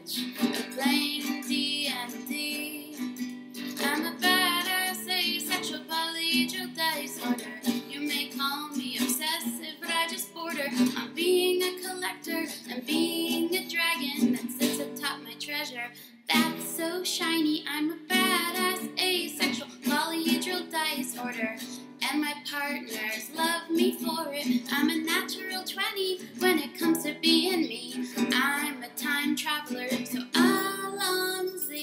Twitch, playing D&D. I'm a badass asexual polyhedral disorder. You may call me obsessive, but I just border on being a collector and being a dragon that sits atop my treasure. That's so shiny. I'm a badass asexual polyhedral disorder, and my partners love me for it. I'm a natural 20 when it comes to being me. I'm a time traveler, so Alonzi.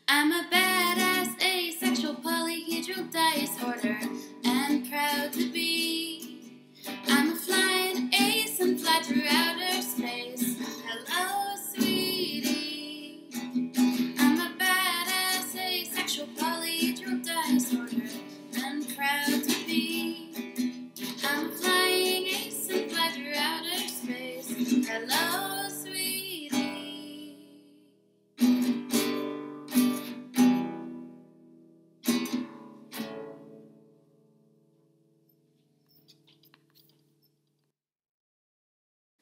I'm a badass asexual polyhedral disorder, and proud to be. I'm a flying ace and fly through outer space. Hello, sweetie. I'm a badass asexual polyhedral disorder, and proud to be. I'm a flying ace and fly through outer space. Hello, sweetie.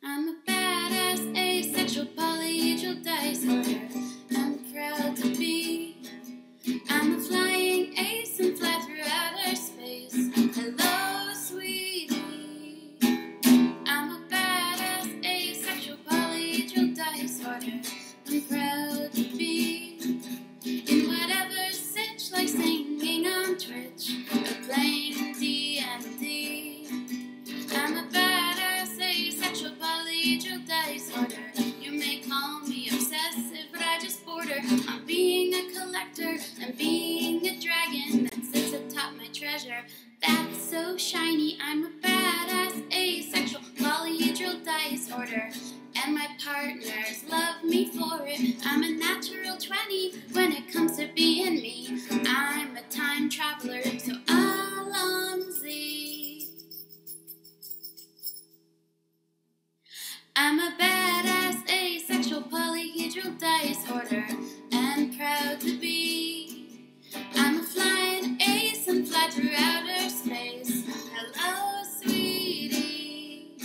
I'm a badass asexual polyhedral disorder, I'm proud to be. I'm a flying ace and fly through outer space. Hello, sweetie. I'm a badass asexual polyhedral disorder, I'm proud to be. In whatever sitch, like singing on Twitch or playing D&D. I'm a badass asexual polyhedral disorder. You may call me obsessive, but I just border on being a collector and being a dragon that sits atop my treasure. That's so shiny. I'm a badass asexual polyhedral disorder, and my partners love me for it. I'm a natural 20 when it comes to being me. I'm a time traveler, so Alonzi. I'm a badass asexual polyhedral disorder, and proud to be. I'm a flying ace and fly through outer space. Hello, sweetie.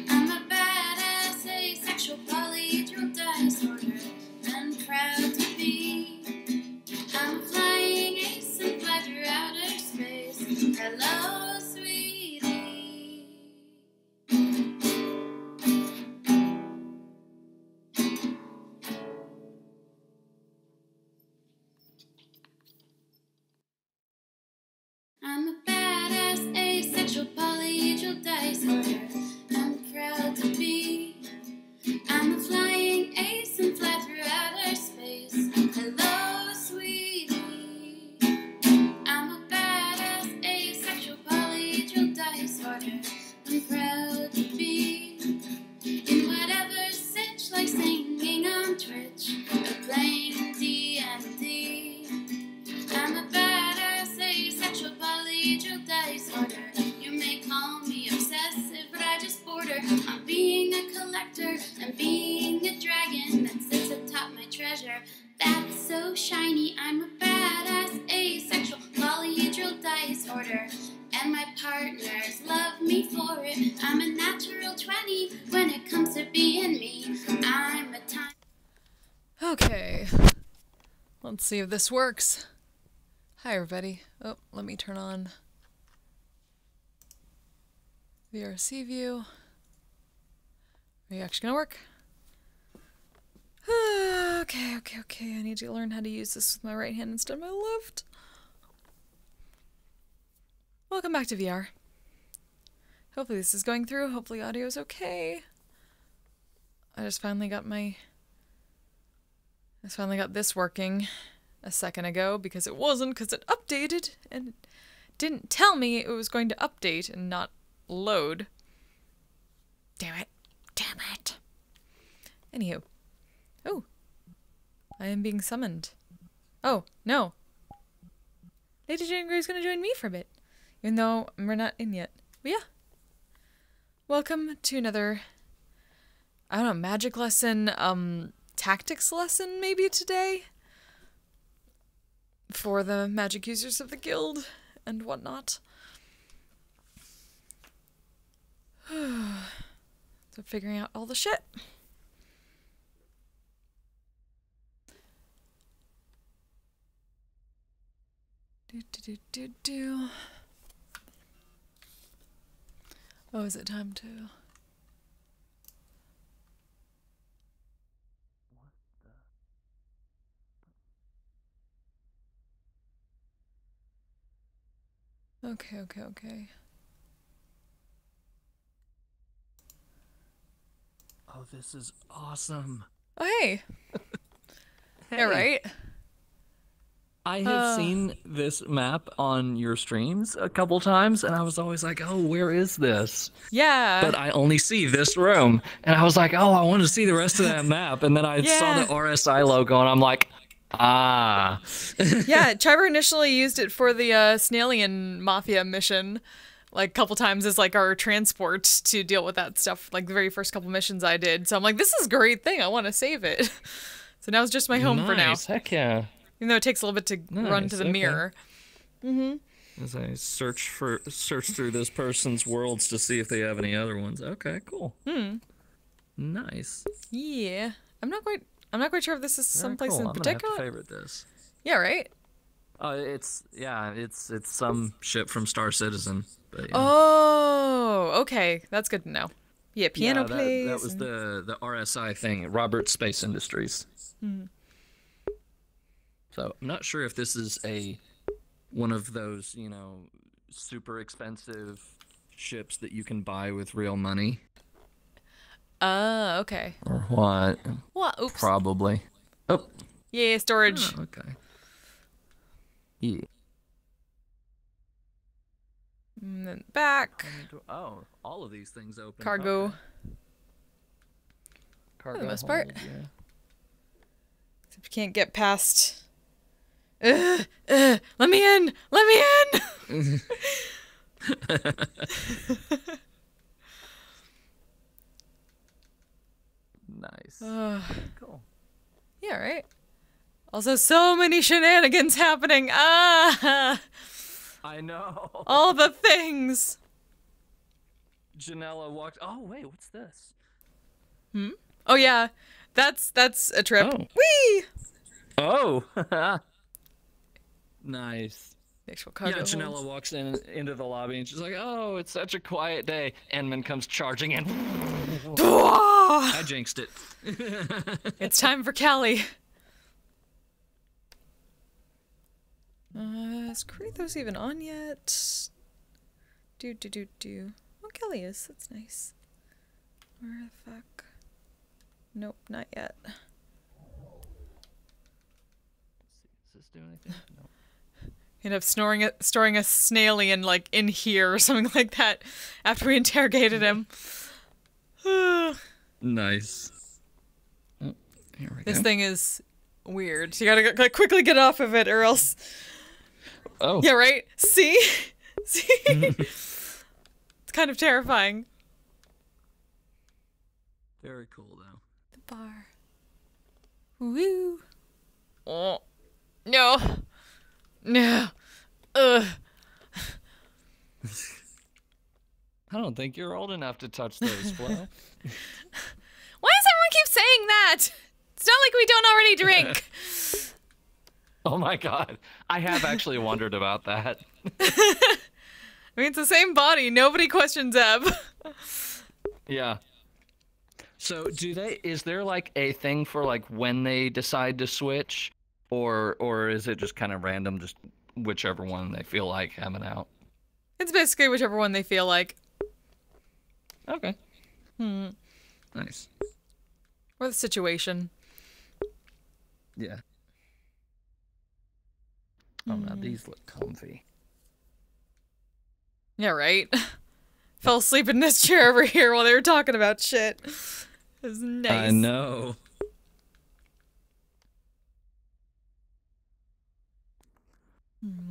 I'm a badass asexual polyhedral disorder, and proud to be. I'm a flying ace and fly through outer space. Hello, sweetie. I'm a badass asexual polyhedral disorder, I'm proud to be. I'm a flying ace and fly through outer space. Hello, sweetie. I'm a badass asexual polyhedral disorder, I'm proud to be. In whatever sitch, like singing on Twitch or playing D&D. I'm a badass asexual polyhedral disorder. You may call me obsessive, but I just border on being a collector and being a dragon that sits atop my treasure. That's so shiny. I'm a badass asexual polyhedral disorder, and my partners love me for it. I'm a natural 20 when it comes to being me. I'm a time. Okay. Let's see if this works. Hi, everybody. Oh, let me turn on VRC view. Are you actually gonna work? Okay. I need to learn how to use this with my right hand instead of my left. Welcome back to VR. Hopefully this is going through. Hopefully audio is okay. I just finally got this working a second ago because it wasn't, because it updated and it didn't tell me it was going to update and not load. Damn it. Anywho. Oh. I am being summoned. Oh, no. Lady Jane Grey's gonna join me for a bit. Even though we're not in yet. But yeah. Welcome to another, I don't know, magic lesson, tactics lesson maybe today? For the magic users of the guild and whatnot. So figuring out all the shit. Do. Oh, is it time to... Okay. Oh, this is awesome. Oh, hey. Hey. Yeah, right? I have seen this map on your streams a couple times, and I was always like, oh, where is this? Yeah. But I only see this room, and I was like, oh, I want to see the rest of that map. And then I saw the RSI logo, and I'm like, ah. Yeah, Trevor initially used it for the Snailian Mafia mission, like a couple times as like our transport to deal with that stuff, like the very first couple missions I did. So I'm like, this is a great thing. I want to save it. So now it's just my home for now. Heck yeah. Even though it takes a little bit to run to the mirror. As I search through this person's worlds to see if they have any other ones. Okay, cool. Nice. Yeah. I'm not quite sure if this is someplace in I'm particular. gonna have to favorite this. Yeah, right? It's some ship from Star Citizen. But, yeah. Oh, okay. That's good to know. Yeah, piano plays. That was the RSI thing, Robert Space Industries. So I'm not sure if this is one of those, super expensive ships that you can buy with real money. Okay. Or what? What? Oops. Probably. Oh. Yeah, storage. Oh, okay. Yeah. And then back. Oh, all of these things open. Cargo. Okay. Cargo For the most part. Yeah. Except you can't get past... let me in! Let me in! Nice. Cool. Yeah, right? Also, so many shenanigans happening. I know. All the things. Janella walked... Oh, wait, what's this? Oh, yeah. That's a trip. Oh. Whee! Oh! Nice. The actual cargo Yeah, Janella holds. walks into the lobby and she's like, oh, it's such a quiet day. Enman comes charging in. I jinxed it. It's time for Callie. Is Kratos even on yet? Oh, Kelly is. That's nice. Where the fuck? Nope, not yet. Does this do anything? No. End up storing a snailian like in here or something like that after we interrogated him. Nice. Oh, here we This go. thing is weird. So you gotta quickly get off of it or else... Oh. Yeah, right? See? See? It's kind of terrifying. Very cool, though. The bar. Woo. Oh. No. No. Ugh. I don't think you're old enough to touch those, Flo. Why does everyone keep saying that? It's not like we don't already drink. Oh my god. I have actually wondered about that. I mean, it's the same body. Nobody questions Eb. Yeah. So is there like a thing for like when they decide to switch? Or is it just kind of random, just whichever one they feel like having out? It's basically whichever one they feel like. Okay. Nice. Or the situation. Yeah. Oh, now these look comfy. Yeah, right? Fell asleep in this chair over here while they were talking about shit. It was nice. I know.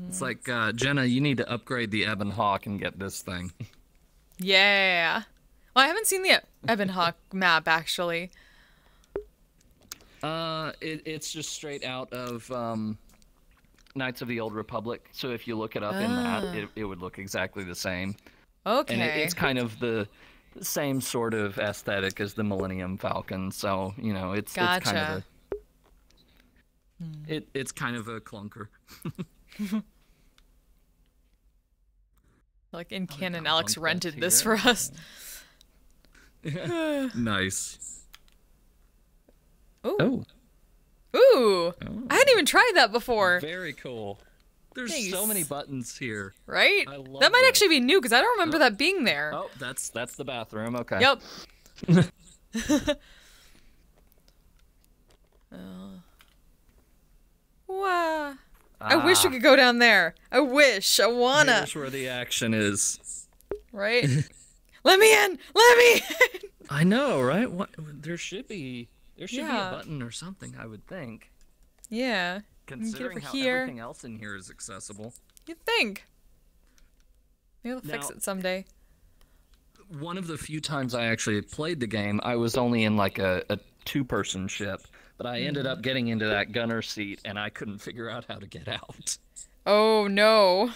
It's like, Jenna, you need to upgrade the Ebon Hawk and get this thing. Yeah. Well, I haven't seen the Ebon Hawk map, actually. It's just straight out of, Knights of the Old Republic. So if you look it up in that, it would look exactly the same. Okay. And it's kind of the same sort of aesthetic as the Millennium Falcon, so you know it's kind Gotcha. of it's kind of a clunker. Like in Oh, we canon, got Alex bumped rented up this here. for us. Nice. Ooh. Oh, Ooh. I hadn't even tried that before. very cool. There's Nice. so many buttons here. Right? I love That might this. actually be new because I don't remember that being there. Oh, that's the bathroom. Okay. Yep. Wow. I wish we could go down there. I wish. I wanna. Here's where the action is. Right? Let me in! Let me in! I know, right? What? There should be a Yeah. button or something. I would think, Yeah. considering over how here. everything else in here is accessible. You'd think. Maybe they'll fix Now- it someday. One of the few times I actually played the game, I was only in like a two-person ship, but I ended up getting into that gunner seat, and I couldn't figure out how to get out. Oh no.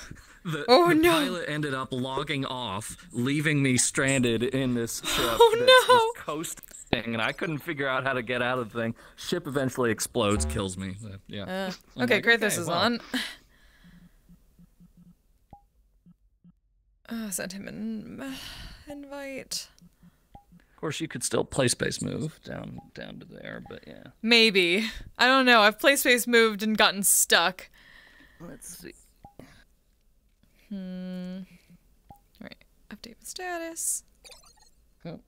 The No. pilot ended up logging off, leaving me stranded in this ship Oh, that's no. just coasting, and I couldn't figure out how to get out of the thing. Ship eventually explodes, kills me. Yeah. I'm Okay, like, Kratos is well. on. Send him an invite. Of course, you could still play space move down to there, but yeah. Maybe. I don't know. I've play space moved and gotten stuck. Let's see. Alright. Update with status. Oh.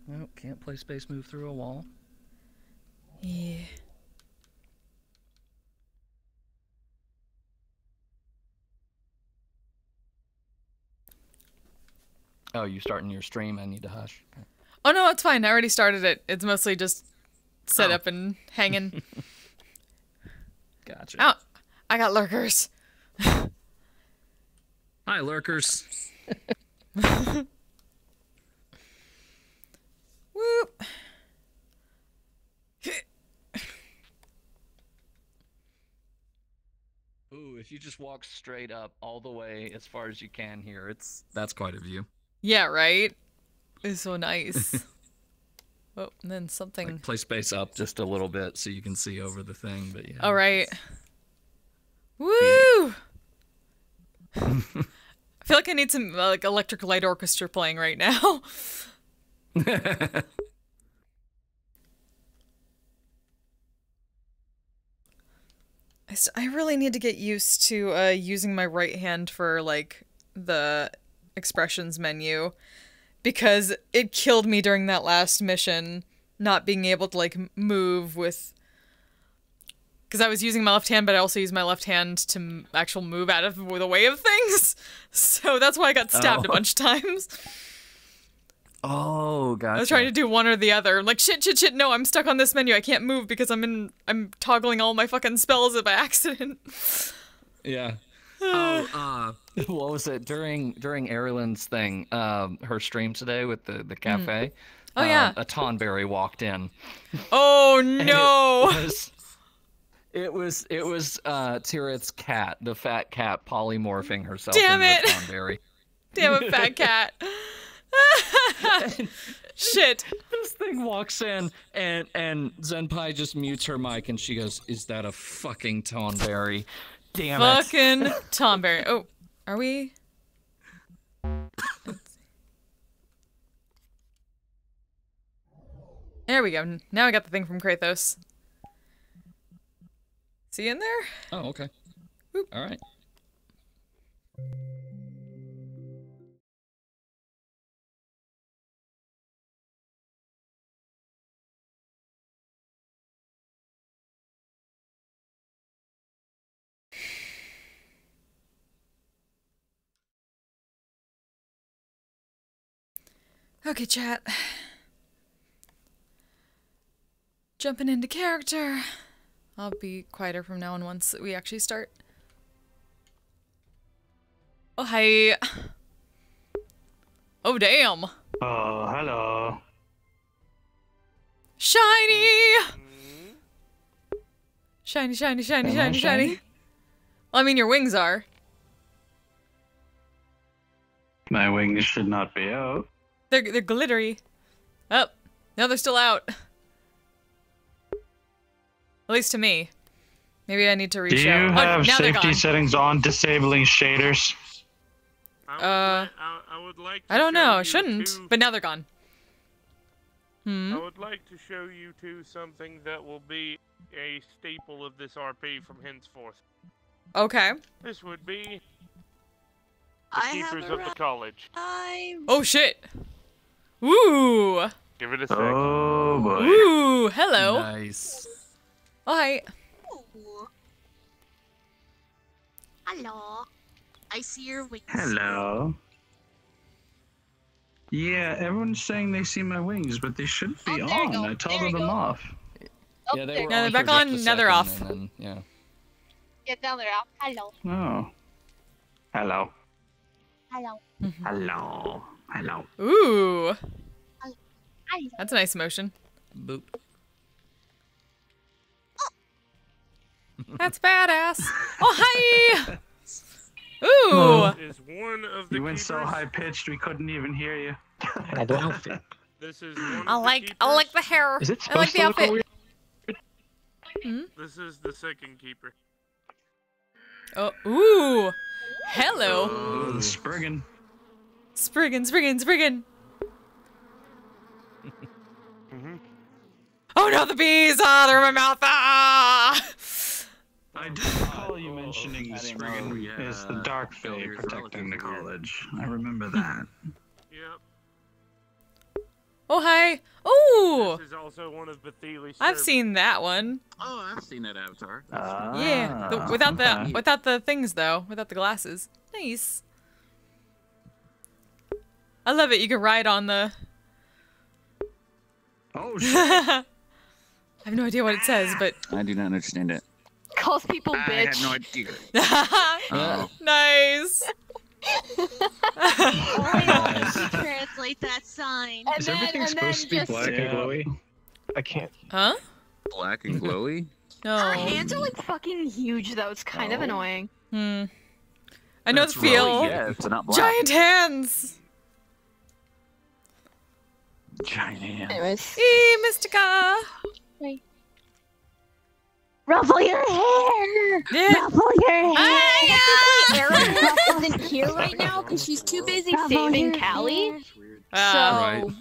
Nope, can't play space move through a wall. Yeah. Oh, you starting your stream? I need to hush. Oh no, it's fine. I already started it. It's mostly just set Oh. up and hanging. Gotcha. Oh, I got lurkers. Hi, lurkers. Whoop. Ooh, if you just walk straight up all the way as far as you can here, that's quite a view. Yeah, right? It's so nice. Oh, and then something. Like play space up just a little bit so you can see over the thing, but yeah. All right. Woo! I feel like I need some like electric light orchestra playing right now. I really need to get used to using my right hand for like the expressions menu because it killed me during that last mission not being able to like move with because I was using my left hand but I also used my left hand to actual move out of the way of things. So that's why I got stabbed a bunch of times. Oh, gotcha. I was trying to do one or the other. I'm like, shit, no, I'm stuck on this menu. I can't move because I'm toggling all my fucking spells by accident. Yeah. Oh, what was it during Erilyn's thing? Her stream today with the cafe. Oh, yeah. A Tonberry walked in. Oh no! It was Tirith's cat, the fat cat, polymorphing herself Damn into it. a Tonberry. Damn it, fat cat. Shit. This thing walks in and Zenpai just mutes her mic and she goes, "Is that a fucking Tonberry? Damn it." Fucking Tomberry. Oh, are we? There we go. Now I got the thing from Kratos. See in there? Oh, okay. Whoop. All right. Okay, chat. Jumping into character. I'll be quieter from now on once we actually start. Oh, hi. Oh, damn. Oh, hello. Shiny! Shiny, shiny, shiny, Am I shiny, shiny. shiny? Well, I mean, your wings are. My wings should not be out. They're glittery. Oh, no, they're still out. At least to me. Maybe I need to reach Do you out. have Oh, now they're safety gone. settings on disabling shaders? I would like to I don't show know. you Shouldn't. two- But now they're gone. I would like to show you two something that will be a staple of this RP from henceforth. Okay. This would be the I have keepers of the college. Oh shit. Ooh. Give it a sec. Oh boy. Ooh. Hello. Nice. Oh hi. Ooh. Hello. I see your wings. Hello. Yeah, everyone's saying they see my wings, but they should be Oh, there you on. go. I There toggled you them go. off. Yeah, they there- were Yeah, they're on back for on, just a now they're second, off. and then, yeah. Yeah, now they're out. Hello. Oh. Hello. Hello. Hello. Hello. Ooh. Hello. That's a nice motion. Boop. That's badass. Oh hi. Ooh. Is one of the You went so keepers. high pitched we couldn't even hear you. The outfit. This is one I of like the the hair. Is it I like supposed the to look outfit. weird? This is the second keeper. Oh, ooh. Hello. Oh, the Spriggan. Spriggan, Spriggan, Spriggan. Oh no, the bees! Ah, they're in my mouth. Ah! I do recall you mentioning the I didn't know Spriggan we, is the Dark Fae Failures protecting the relative. college. I remember that. Yep. Oh hi. Ooh. This is also one of Bethely's. I've servants. seen that one. Oh, I've seen that avatar. Yeah. Ah, Without okay. without the things though. Without the glasses. Nice. I love it. You can ride on the. Oh shit! I have no idea what it says, but. I do not understand it. Calls people I had bitch. no idea. Yeah. Nice. Oh, translate that sign. Is everything supposed to be black and glowy? I can't. Huh? Black and glowy? No. Her hands are like fucking huge though. It's kind of annoying. Hmm. I know the That's feel. really- Yeah, it's not black. Giant hands. Giant hand. Anyways. Eee, Mystica. Ruffle your hair. Yeah. Ruffle your hair. Ah, Erin isn't here right now because she's too busy saving Callie. Ah, So,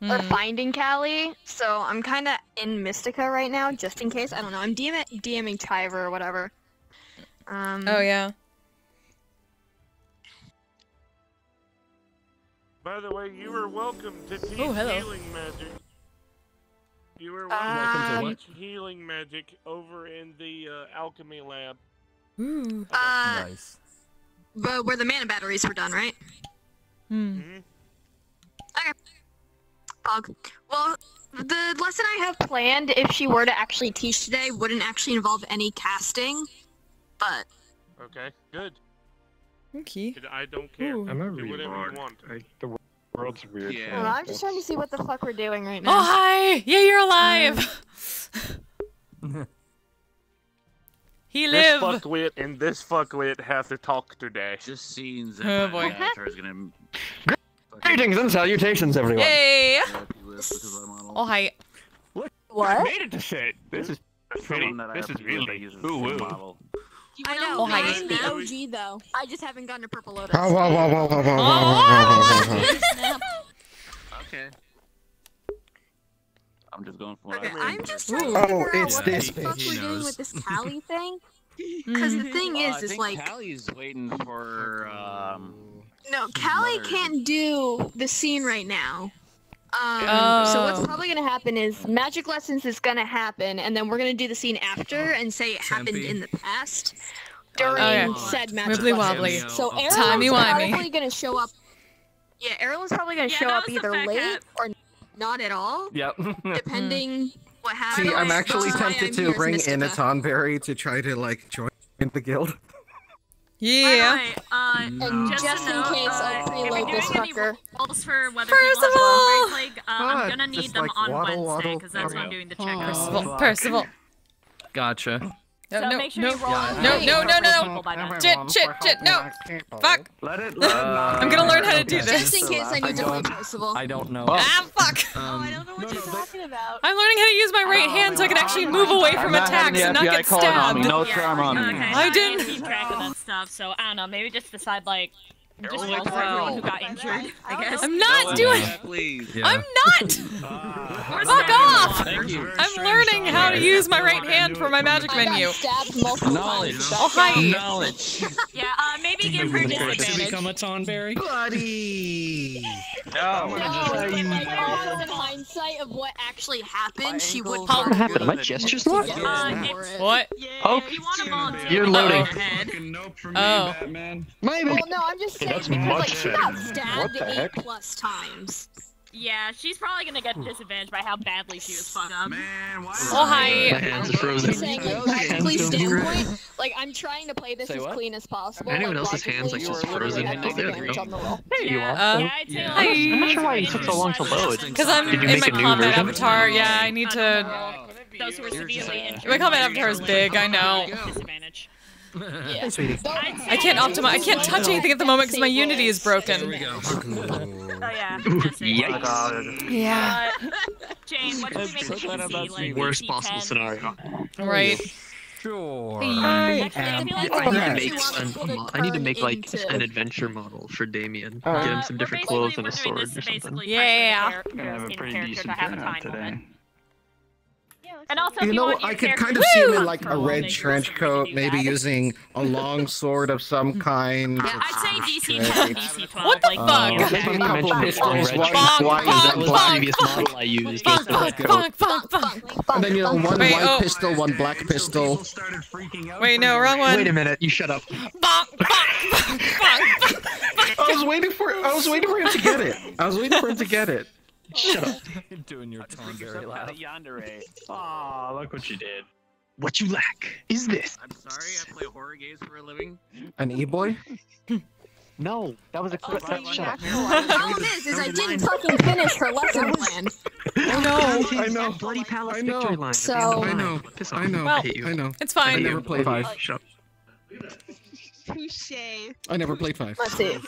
hmm. or finding Callie. So I'm kind of in Mystica right now, just in case. I don't know. I'm DMing Tyver or whatever. Oh yeah. By the way, you are welcome to teach hello. healing magic. You are Welcome to welcome what? to teach healing magic over in the alchemy lab. Ooh. Nice. But where the mana batteries were done, right? Hmm. Pog. Well, the lesson I have planned, if she were to actually teach today, wouldn't actually involve any casting. But Okay, good. Okay. I don't care. Ooh. I'm a Do whatever retard. you want. The world's weird. Yeah. well, I'm just trying to see what the fuck we're doing right Oh now. hi. Yeah, you're alive. He This live. fuckwit and this fuckwit have to talk today. Just seeing that Oh, my boy. avatar is gonna. Greetings and salutations, everyone. Yay. Because I'm on Oh hi. What? Made it to shit. This is pretty. someone that I This is RP with that really uses the ooh same woo. model. I Oh, know. hi. I'm the OG though. I just haven't gotten a purple lotus. Okay. I'm just going for Okay, it. I'm just trying to Ooh. figure Oh, out it's what this the fuck bitch. we're He doing knows. with this Callie thing. Because the thing I is think like, Callie's waiting for no, she's Callie mother. can't do the scene right now. Oh. So what's probably gonna happen is magic lessons is gonna happen, and then we're gonna do the scene after and say it happened Tempe. in the past during yeah. said magic Wibbly lessons. wobbly. So Aaron Timey was wimey. probably gonna show up. Yeah, Aaron was probably gonna show that up was the either fat late cat. or not at all, Yep. depending what happens. See, I'm actually That's why tempted I'm to here as bring Mystica. in a Tonberry to try to, like, join the guild. Yeah. And Just just to in note, case, I'll if you're preload this doing any fucker. rolls for whether First people of have all- Strawberry Plague, What? I'm gonna need Just them like on waddle, Wednesday waddle, because that's when I'm waddle. doing the Oh. checkup. Percival. Percival. Gotcha. No, So no, make sure no, you roll. no. Shit, no. Fuck. Let it. I'm gonna learn how to do this. Just in case I need to play Percival. I don't know. Ah, fuck. I don't know what you're talking about. I'm learning how to use my right hand so I can actually move away from attacks and not get stabbed. No trauma. Okay, I didn't. keep track of that stuff, so I don't know. Maybe just decide like. Just roll for everyone who got injured, I guess. I'm not doing. Please. I'm not. Fuck off. I'm learning how to use my right hand for my magic menu. I got stabbed multiple Knowledge. times. Oh, hi. Knowledge. Yeah, maybe give her disadvantage. Become a Tonberry. Buddy. No, like also in hindsight of what actually happened, she would. What happened? My gestures What? Yeah, Oh, you want to volunteer. you're loading. Oh. Maybe. Well, no, I'm just saying that's because like much she got stabbed the heck? 8+ times. Yeah, she's probably gonna get disadvantage by how badly she was fucked up. Man, why? Oh, hi. hands are frozen. I'm saying like logically standpoint, like I'm trying to play this Say as what? clean as possible. Anyone like, else's hands, like, logically, just frozen? I have disadvantage on the roll. There you are. Yeah, I'd say Hi. I'm not sure why it took so long to load. Because I'm Did you in make my a new combat version? avatar. Yeah, I need to. those who are severely injured. My combat avatar is big. I know. Disadvantage. Yeah. Sweetie. I can't optimize. I can't touch anything at the moment because my Unity is broken. Oh yeah. Yikes. Yeah. Jane, what should we make the DC? Like Worst DC possible 10? scenario. Right. Sure. Actually, I feel like I we're need to gonna make do I need to make like into- an adventure model for Damien. Get him some we're different basically- clothes and a we're doing sword this or to something. basically Yeah. pressure the Gonna have a characters pretty in decent character to have a turnout time today. limit. And also, if You know, want your I could character kind to of see him be in like a comfortable, red make trench rules for you to coat, do maybe that. using a long sword of some kind. Yeah, I'd say DC 10, DC 12. What the like, fuck? you That's know, funny you Couple mentioned pistols, red one trench white coat, 'cause that and was the black. previous model I used. Fuck, fuck, fuck, fuck, fuck. And then you know, one Wait, white oh. pistol, one black pistol. Wait, no, wrong one. Wait a minute, you shut up. Fuck, fuck, fuck, fuck, fuck. I was waiting for him to get it. I was waiting for him to get it. Shut up. Doing your Tonberry laugh. Yandere. Aw, look what you did. What you lack is this. I'm sorry, I play horror games for a living. An e-boy? No, that was a quick shut up. The problem is I didn't fucking finish her lesson plan. I know. Bloody palace I know. victory line. So- I know. Piss off. I know. Well, I hate you. I know. It's I fine. never played 5. Shut up. Touche. I never played 5. Let's see.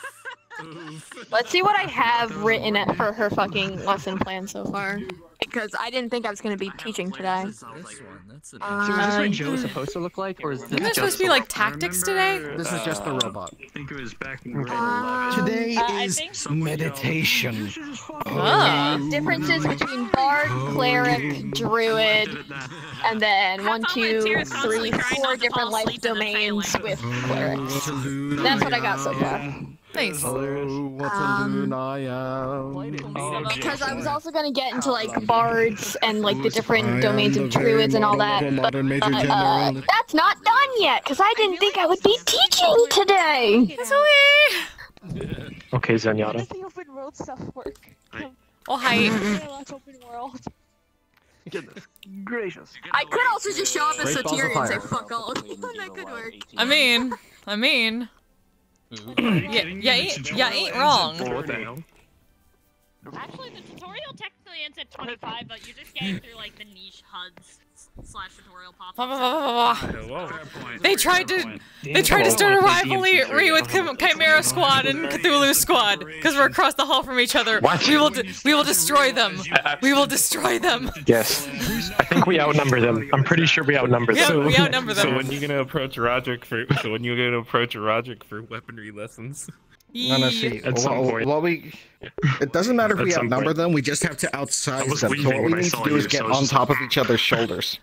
Let's see what I have written for her fucking lesson plan so far. Because I didn't think I was going to be teaching today. This one, that's an So is this what Joe is Um, supposed to look like, or is this Isn't there supposed to be like tactics today? This is just the robot. I think it was back in Today I is think meditation. Oh. differences between bard, cleric, druid, and then 1, 2, 3, 4 different life domains with clerics. That's what I got so far. Nice. Oh, what a loon I am. Because I was also gonna get into like bards and like the different domains of druids and all that. But, that's not done yet because I didn't think I would be teaching today. It's okay. Okay, Zenyatta. The open world stuff work. Oh, hi. Open world. Goodness gracious. I could also just show up as Great balls of Soteria and say fire. fuck all. That could work. I mean. Yeah, ain't wrong. What the hell? Actually, the tutorial technically ends at 25, but you're just getting through like the niche HUDs / tutorial pop-ups. They tried to start a rivalry with Chimera Squad and Cthulhu Squad because we're across the hall from each other. What? We will destroy them. We will destroy them. Yes. I think we outnumber them. I'm pretty sure we outnumber Yeah, them. we outnumber them. So when you gonna approach Roderick for weaponry lessons? No, no, see. At some point. It doesn't matter if At we some outnumber point. them, we just have to outsize was them. So leaving what when we I need saw to do is you, get so I was on just top of each other's shoulders.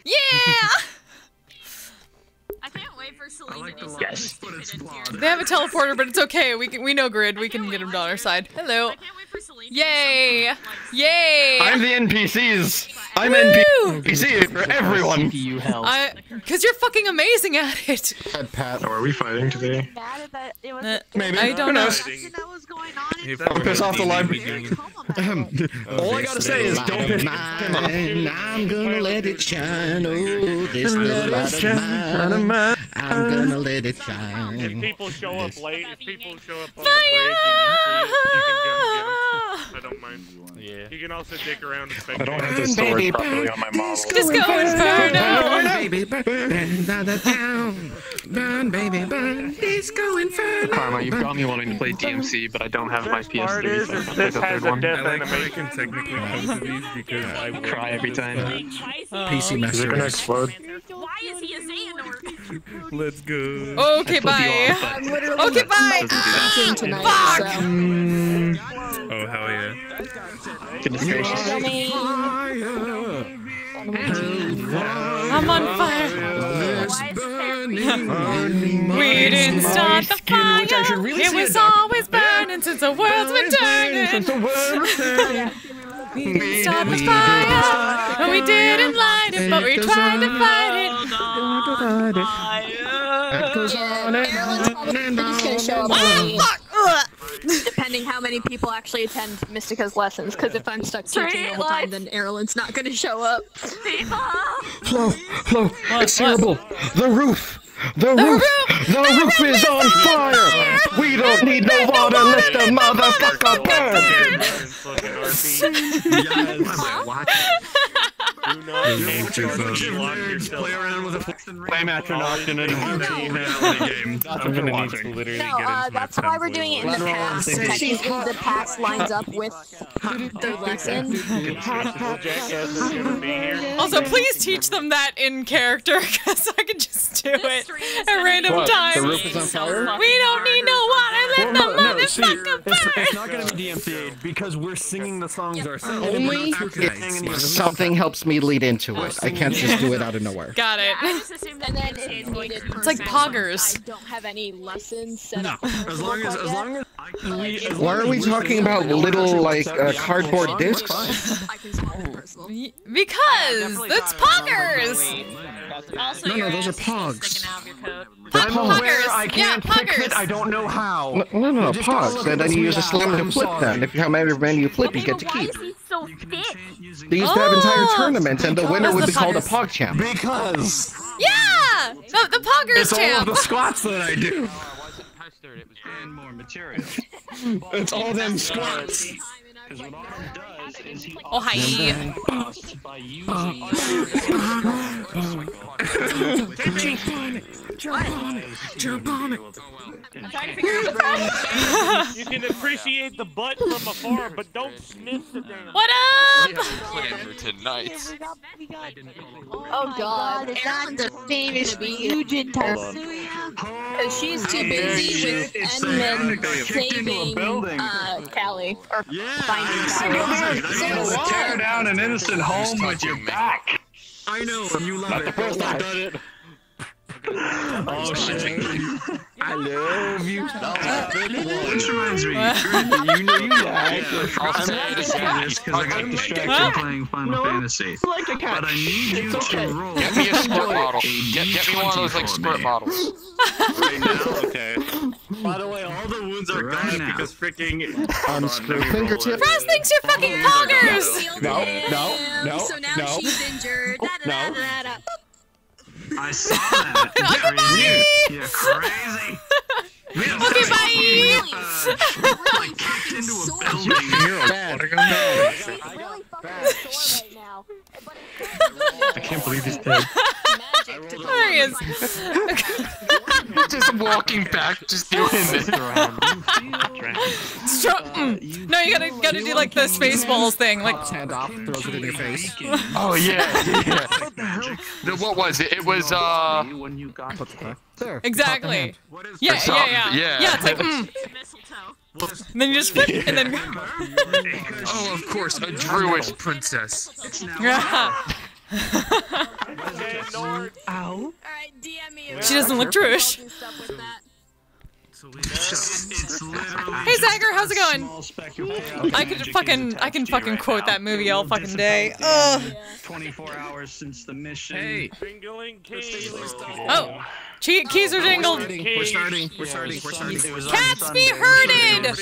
Yeah! I can't wait for Celine to do something Yes. stupid and fear. They have a teleporter, but it's okay. We know Grid. We can get him on our side. Hello. I can't wait for Celine to do Yay! something like Yay! I'm the NPCs. I'm Woo! NPC for everyone. CPU hell. Cause you're fucking amazing at it. Head pat. So are we fighting today? Mad that it was Maybe. I don't know. that was going on. I'm pissed off the line. All All I gotta say is don't piss him off. I'm gonna let it shine. Oh, this little light of mine. I'm gonna let it If shine. people show up late, About if being people angry. show up on the bridge and you see it, you can go get them. I don't mind. You can also dick around and I don't have the sword properly on my model. Disco Inferno! Baby, burn down the town. Burn, baby, burn. Disco Inferno. Karma, you've got me wanting to play DMC, but I don't have my PS3, so I can't play the third one. death I animation. can technically come to these because I Cry every time. PC Is it gonna explode? Why is he a Xehanort? Let's go. Okay, bye. I'm literally Okay, bye. teaching tonight, Fuck. so. Oh, hell yeah. Goodness gracious. I'm on fire. We didn't start the fire. It was always burning since the world's been turning. We didn't start the fire, and we didn't light it, but we tried to fight it. Marilyn's probably just gonna show up late, depending how many people actually attend Mystica's lessons. Because if I'm stuck teaching the whole time, then Erlen's not gonna show up. Flo, it's terrible. The roof is on fire. We don't need no water. Let the motherfucker burn. Play around with a play match or not in a game. That's why we're doing it in the past. Technically, the past lines up with the lesson. Also, please teach them that in character, because I can just do it at random times. The roof is on fire? We don't need no water. Let the motherfucker burn. It's not gonna be DMCA because we're singing the songs ourselves. Only something helps me lead into it. I can't just do it out of nowhere. Got it. And then if needed, It's like poggers. I don't have any lessons set up. As long as Why are we talking about little, like, cardboard discs? I can swap it personally. Because it's poggers. No, those are pogs. Poggers. I can't fix poggers. it. I don't know how. No, pogs. And then you use a slam to flip them. If how many you flip, you get to keep. So thick. They used to have entire tournaments, and the winner would be called a poggers. pog champ. Because Yeah, the poggers it's all of champ. the squats that I do. And more material. It's all them squats. Oh hi. Jump on it. I'm trying to figure out the You can appreciate the butt from afar, but don't sniff the damn. What up? Plan for tonight. Oh god, is that the famous Fujin Tatsuya? because she's too busy with Enman saving Callie, or finding Callie. Tear down an innocent home with your back. I know, you love it. I've done it. Oh shit. I love you. Which reminds me, you know you like I'm not this because I got distracted playing Final Fantasy. But I need you to roll. Get me a squirt bottle. Get me one of those like squirt bottles. Right now, okay. By the way, all the wounds are gone because freaking Unscrew fingertip. Frost thinks you're fucking poggers. No. So now she's injured. No. I saw that. Okay, You're crazy. Okay, bye. Like kicked into a building. You're bad. I can't believe he's dead. There he is. Just walking back, just doing this. No, you gotta do like the Spaceballs thing, like. Hand off, throws it in your face. Oh yeah. What was it? It was There. Exactly. Yeah. It's like And then you just flip, and then. Oh, of course, a druid princess. Alright, DM me. She doesn't look Druish. Hey Zagger, how's it going? I can fucking quote that movie all fucking day. Ugh. 24 hours since the mission. Hey. Oh, keys are jingled. We're starting. Cats be herded.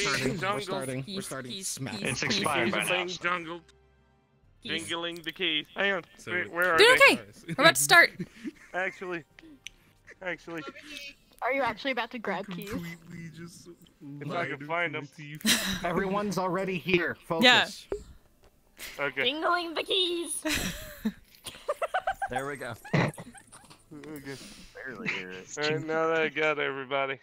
We're starting. Smack. It's expired by now. Jingling the keys. Hang on. Wait, where are Doing they? okay. We're about to start. Actually. Are you actually about to grab keys? If I can find them. Everyone's already here. Focus. Yeah. Okay. Jingling the keys. There we go. Okay. Barely hear it. Alright, now that I got everybody.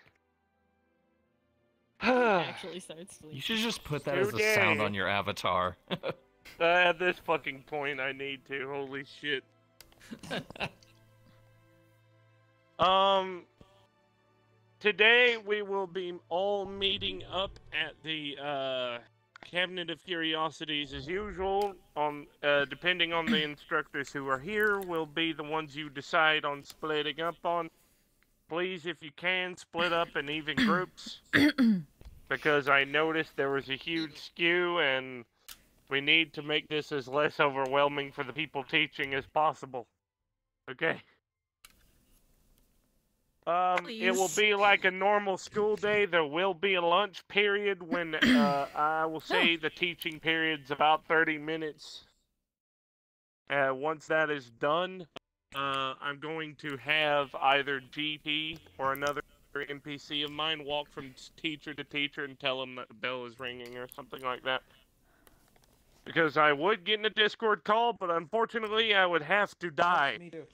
Actually starts sleeping. You should just put that as a sound on your avatar. At this fucking point, I need to. Holy shit. Today we will be all meeting up at the Cabinet of Curiosities as usual. Depending on the instructors who are here, will be the ones you decide on splitting up on. Please, if you can, split up in even groups. Because I noticed there was a huge skew, and we need to make this as less overwhelming for the people teaching as possible. Okay? It will be like a normal school day. There will be a lunch period when, I will say the teaching period's about 30 minutes. Once that is done, I'm going to have either GP or another NPC of mine walk from teacher to teacher and tell them that the bell is ringing or something like that. Because I would get in a Discord call, but unfortunately I would have to die. Me too.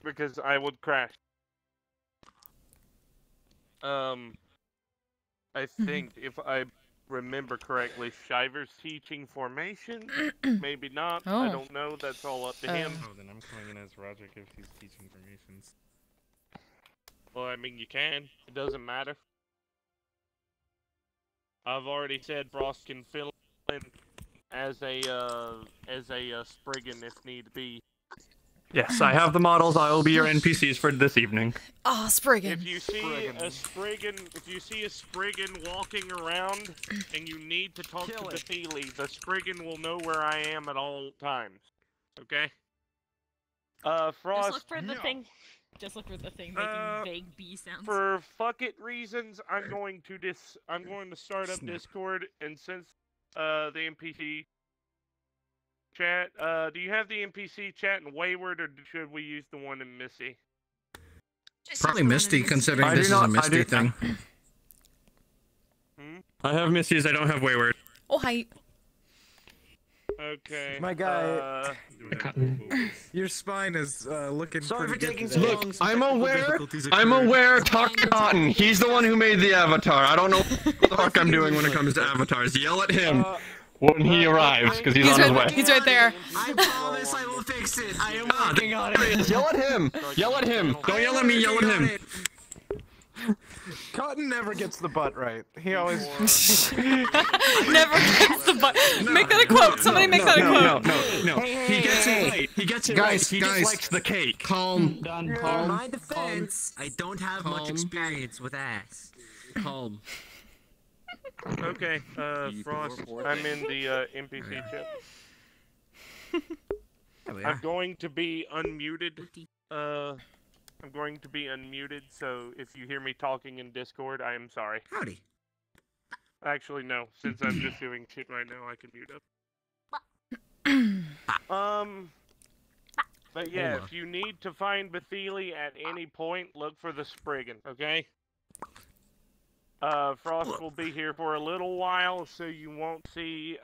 Because I would crash. I think if I remember correctly, Shiver's teaching formation. Maybe not. I don't know. That's all up to him. Oh, then I'm coming in as Roderick if he's teaching formations. Well, I mean, you can. It doesn't matter. I've already said Frost can fill in as a Spriggan if need be. Yes, I have the models. I will be your NPCs for this evening. Oh, Spriggan. If you see a Spriggan walking around and you need to talk to Bethely, the Spriggan will know where I am at all times. Okay? Frost. Just look for the thing. Just look for the thing making vague bee sounds. For fuck it reasons, I'm going to start up Discord, and since the NPC chat, do you have the NPC chat in Wayward, or should we use the one in Misty? Probably Misty, considering this is a Misty thing. I have Misty's, I don't have Wayward. Oh, hi. Okay. My guy. Your spine is looking pretty good. Look, I'm aware, Talk to Cotton. He's the one who made the avatar. I don't know what the fuck I'm doing when it comes to avatars. Yell at him when he arrives, because he's on his way. He's right there. I promise I will fix it. I am working on it. Yell at him. Yell at him. Don't yell at me, yell at him. Cotton never gets the butt right. He always never gets the butt. Make that a quote. Somebody make that a quote. No. He gets it right. He gets it right. He just likes the cake. Calm. In my defense, I don't have much experience with ass. Calm. Okay, Frost, I'm in the NPC chat. I'm going to be unmuted. I'm going to be unmuted, so if you hear me talking in Discord, I am sorry. Howdy. Actually, no. Since I'm just doing shit right now, I can mute up. But yeah, if you need to find Bethely at any point, look for the Spriggan, okay? Frost will be here for a little while, so you won't see,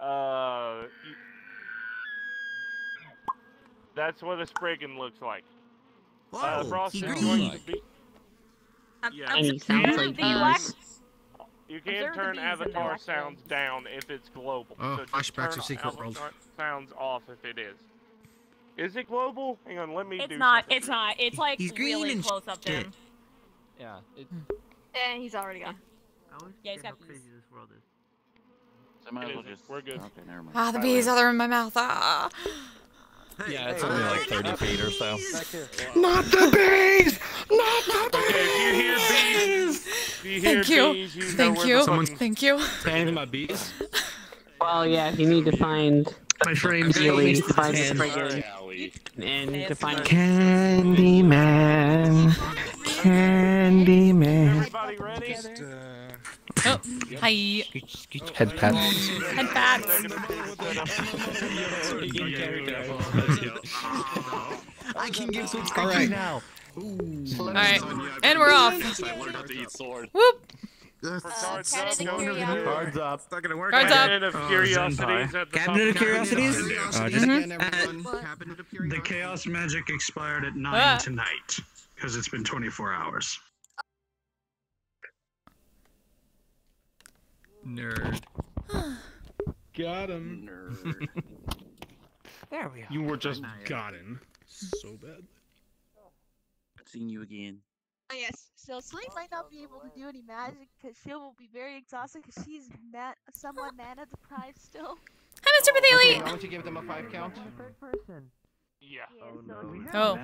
that's what a Spriggan looks like. Frost is going to be... Yeah. And he sounds like bees. You can turn avatar sounds down if it's global. Oh, so just flashbacks turn of Secret World. sounds off if it is. Is it global? Hang on, let me It's do not. something. It's not. It's like really close up to him. Yeah. Eh, he's already gone. Yeah, he's got bees. This world is. So might as well just... We're good. Okay, never mind. Ah, the bees are in my mouth. Ah. Yeah, it's only like 30 feet or so. Not the bees! Not the bees! Okay, if you hear bees, Thank you. Thank you. Thank you. Anything about bees? Well, yeah, you need to find My frame's really find the Spriggan and to find Candyman. Candyman. Everybody ready? Oh, hi. Head pat. Head pats. I can give some All right. now. Alright, and we're off. Whoop. Cards up. It's not gonna work. Cards up. Cabinet of Curiosities at the Cabinet of top. Curiosities? The chaos magic expired at 9 tonight because it's been 24 hours. Nerd. Got him. Nerd. There we are. You were just gotten. So bad. Seeing you again. Oh, yes, so Sleep might not be able to do any magic because she will be very exhausted because she's somewhat mana deprived still. Hi, Mr. Bathili! I want to give them a 5 count. Third person. Yeah. Oh.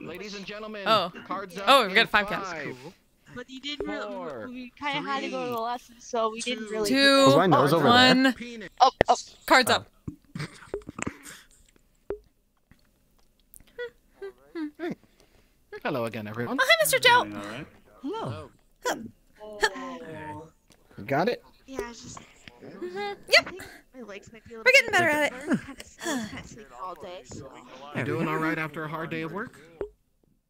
Ladies and gentlemen, Oh. cards up. Oh, we got 5 in counts. five. But you didn't really. We kind of had to go to the lesson, so we didn't really. 2, 1. Oh, cards up. Hello again, everyone. Oh, hi, Mr. Joe. Hello. You got it? Yeah, it's just. Yep. My legs might be a little. We're getting better at it. Kind of sleeping all day, so. You doing all right after a hard day of work?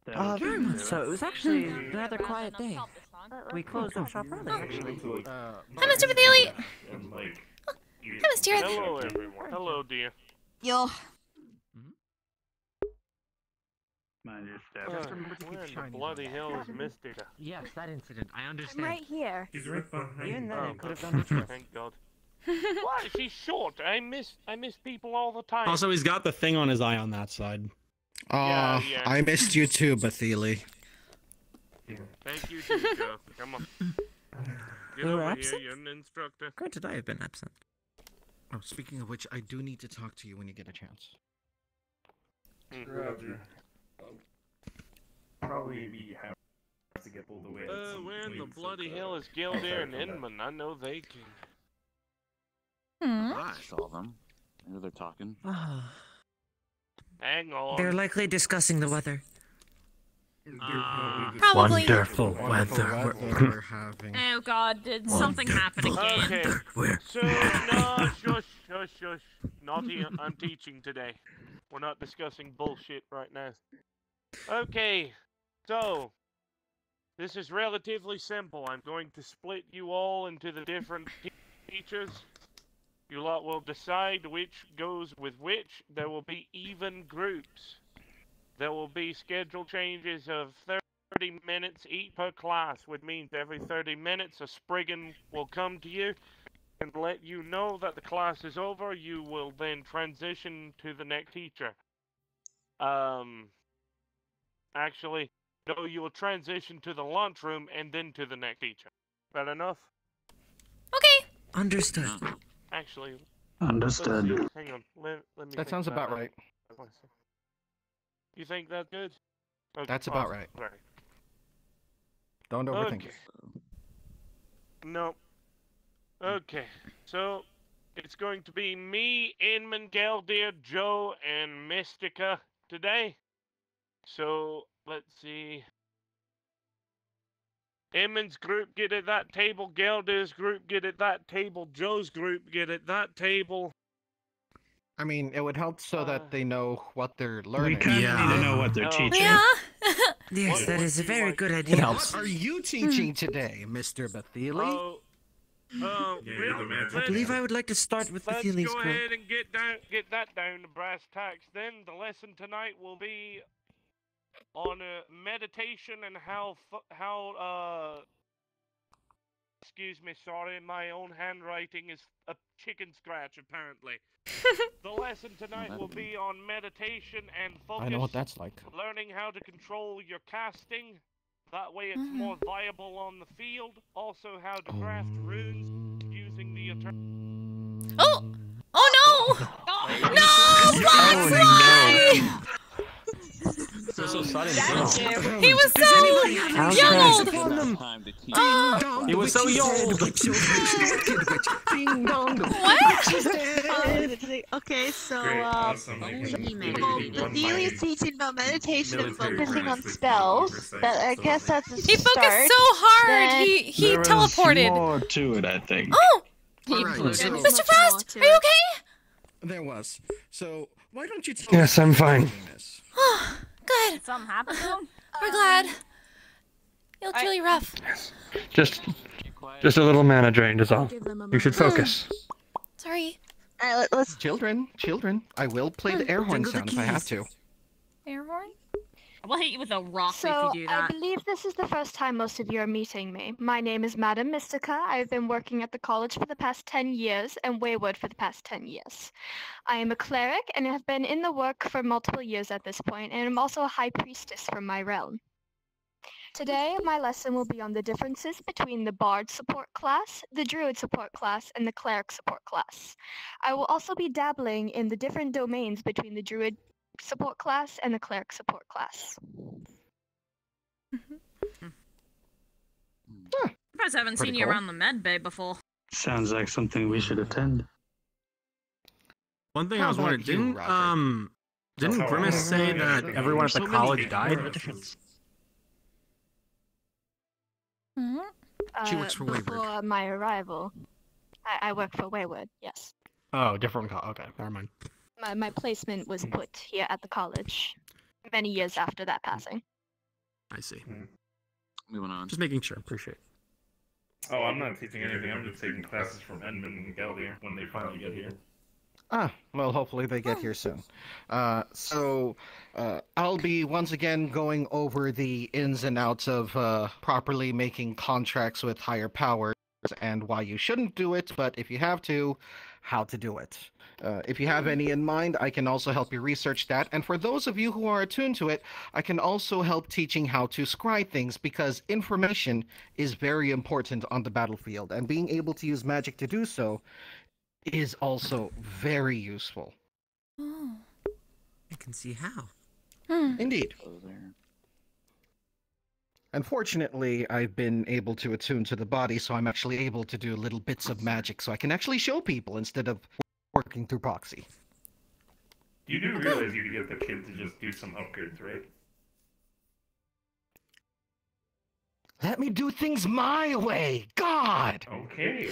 Very much so. It was actually a rather quiet day. We closed our shop early, actually. Hi, Mr. Bathili. Hi, Miss Tira. Hello, everyone. Hello, dear. Yo. Where in the bloody hell is Misty? Yes, that incident. I I'm understand. right here. He's right behind. Even then, Oh, it could have done much worse. Thank God. Why? She's short. I miss people all the time. Also, he's got the thing on his eye on that side. Yeah. I missed you too, Bathili. Thank you, too, Joe. Come on. Get You were over absent? here. You're an instructor. Granted, I have been absent. Oh, speaking of which, I do need to talk to you when you get a chance. Roger. Probably be happy to get pulled away. Where in the bloody hell is Gilder and Inman? I know they can. I saw them. I know they're talking. Hang on. They're likely discussing the weather. Probably. Wonderful weather we're having. Oh God, did something happen again? Okay. So, no, shush. Naughty, I'm teaching today. We're not discussing bullshit right now. Okay, so, this is relatively simple. I'm going to split you all into the different teachers. You lot will decide which goes with which. There will be even groups. There will be schedule changes of 30 minutes each per class, which means every 30 minutes a Spriggan will come to you and let you know that the class is over. You will then transition to the next teacher. Actually, no, you will transition to the lunchroom and then to the next teacher. That enough? Okay. Understood. Actually, Understood. let's see. Hang on. Let me. That sounds about right. You think that's good? Okay, That's about right. Right. Don't overthink Okay. it. No. Okay. So it's going to be me, Inman, Galdir, Joe, and Mystica today. So let's see. Inman's group get at that table. Galdir's group get at that table. Joe's group get at that table. I mean, it would help so that they know what they're learning. We kind of need to know what they're teaching. Yeah. Yes, that is a very good idea. What are you teaching today, Mr. Bathili? I believe I would like to start with Let's Bathili's go group. ahead and get that down to brass tacks. Then the lesson tonight will be on meditation and how excuse me, sorry, my own handwriting is a chicken scratch apparently. The lesson tonight will be on meditation and focus. I know what that's like. Learning how to control your casting. That way it's more viable on the field. Also how to craft runes using the Oh! Oh no! No! Slide! So sudden. He was so young! He was so young. Okay, so The Dealey is teaching about meditation and focusing on spells. That I guess that's a He start. focused so hard, Then- he There was teleported. more to it, I think. Oh! Alright, so Mr. Frost, are you okay? there was. So, why don't you tell Yes, I'm fine. Good. Something happened to him? We're glad. It looked really rough. Just Just a little mana drained is all. You should focus. Sorry. Alright, let's. Children, I will play the air horn sound if I have to. Air horn? We'll hit you with a rock So, if you do I that. believe this is the first time most of you are meeting me. My name is Madam Mystica. I've been working at the college for the past 10 years and Wayward for the past 10 years. I am a cleric and have been in the work for multiple years at this point, and I'm also a high priestess from my realm. Today, my lesson will be on the differences between the Bard support class, the Druid support class, and the Cleric support class. I will also be dabbling in the different domains between the Druid support class and the Cleric support class. You guys haven't seen you around the med bay before. Sounds like something we should attend. One thing I was wondering, didn't Grimace say that everyone at the college died? She works for Wayward. Before my arrival, I work for Wayward, yes. Oh, different okay, never mind. My placement was put here at the college many years after that passing. I see. Moving on. Just making sure, appreciate it. Oh, I'm not teaching anything, I'm just taking classes from Edmund and Geldir when they finally get here. Well, hopefully they get here soon. So, I'll be once again going over the ins and outs of properly making contracts with higher powers and why you shouldn't do it, but if you have to, how to do it. If you have any in mind, I can also help you research that. And for those of you who are attuned to it, I can also help teaching how to scry things, because information is very important on the battlefield, and being able to use magic to do so is also very useful. Oh. I can see how. Indeed. Unfortunately, I've been able to attune to the body, so I'm actually able to do little bits of magic, so I can actually show people instead of working through proxy. You do realize you could get the kid to just do some upgrades, right? Let me do things my way! God! Okay.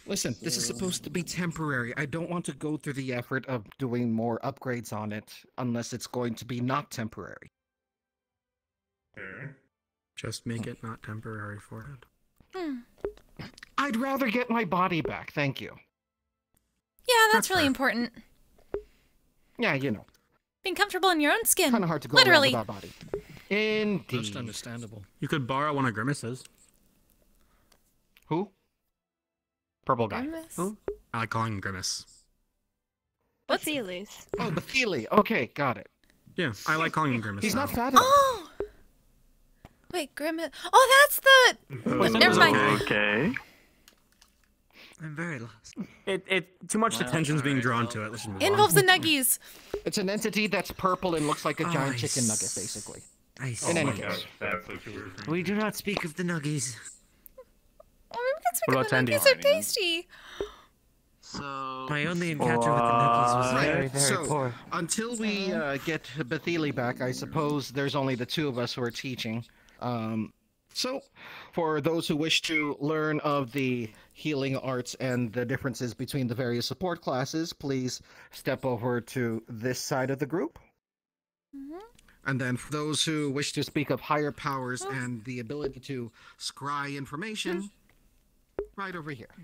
Listen, this is supposed to be temporary. I don't want to go through the effort of doing more upgrades on it unless it's going to be not temporary. Just make it not temporary for it. I'd rather get my body back, thank you. Yeah, that's really important. Yeah, you know. Being comfortable in your own skin. Kind of hard to go literally. around without body. Indeed. Most understandable. You could borrow one of Grimace's. Who? Purple guy. Grimace? Who? I like calling him Grimace. Bathiles. Oh, Bathili. Okay, got it. Yeah, I like calling him Grimace. He's not though. fat enough. Oh! Wait, Grimace. Oh, that's the... Never mind. Okay. I'm very lost. Too much attention's being drawn to it. Let's move on. Involves the nuggies. It's an entity that's purple and looks like a giant chicken nugget, basically. I see. In any case. We do not speak of the nuggies. Oh, maybe that's What because the about nuggies are tasty. So... My only encounter with the nuggies was very, very so, poor. until we get Bathili back, I suppose there's only the two of us who are teaching. So, for those who wish to learn of the healing arts and the differences between the various support classes, please step over to this side of the group. And then for those who wish to speak of higher powers and the ability to scry information, right over here.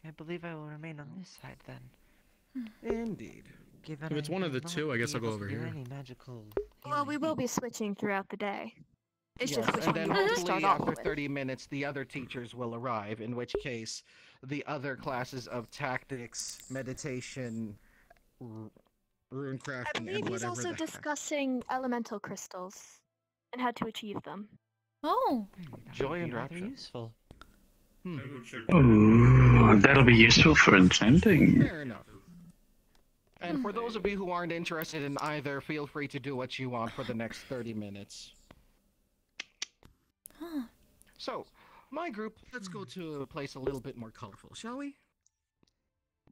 I believe I will remain on this side then. Indeed. If it's one of the two, I guess I'll go over here. Any magical Well, we will be switching throughout the day. It's Yes, just which and one then you want to hopefully start off after with. 30 minutes, the other teachers will arrive, in which case the other classes of tactics, meditation, runecraft, I and believe he's whatever also the heck. discussing elemental crystals and how to achieve them. Oh. Joy and rather rapture. useful. Ooh, that'll be useful for enchanting. Fair enough. And for those of you who aren't interested in either, feel free to do what you want for the next 30 minutes. So, my group, let's go to a place a little bit more colorful, shall we?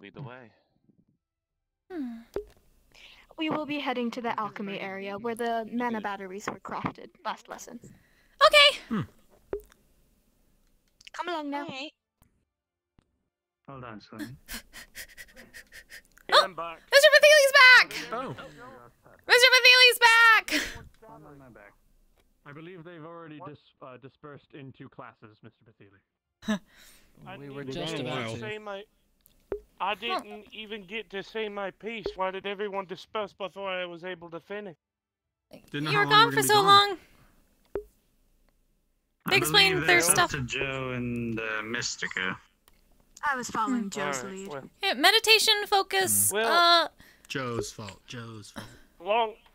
Lead the way. We will be heading to the alchemy area where the mana batteries were crafted last lesson. Okay. Come along now. Hold on, Slim. I'm back. Mr. Mathili's back! Oh. Mr. Mathili's back! I believe they've already dispersed into classes, Mr. Bathili. We were just about to say my. I didn't even get to say my piece. Why did everyone disperse before I was able to finish? You were gone for so long. They explained their stuff. To Joe and Mystica. I was following Joe's lead. Well, Yeah, meditation, focus, Joe's fault. Joe's fault.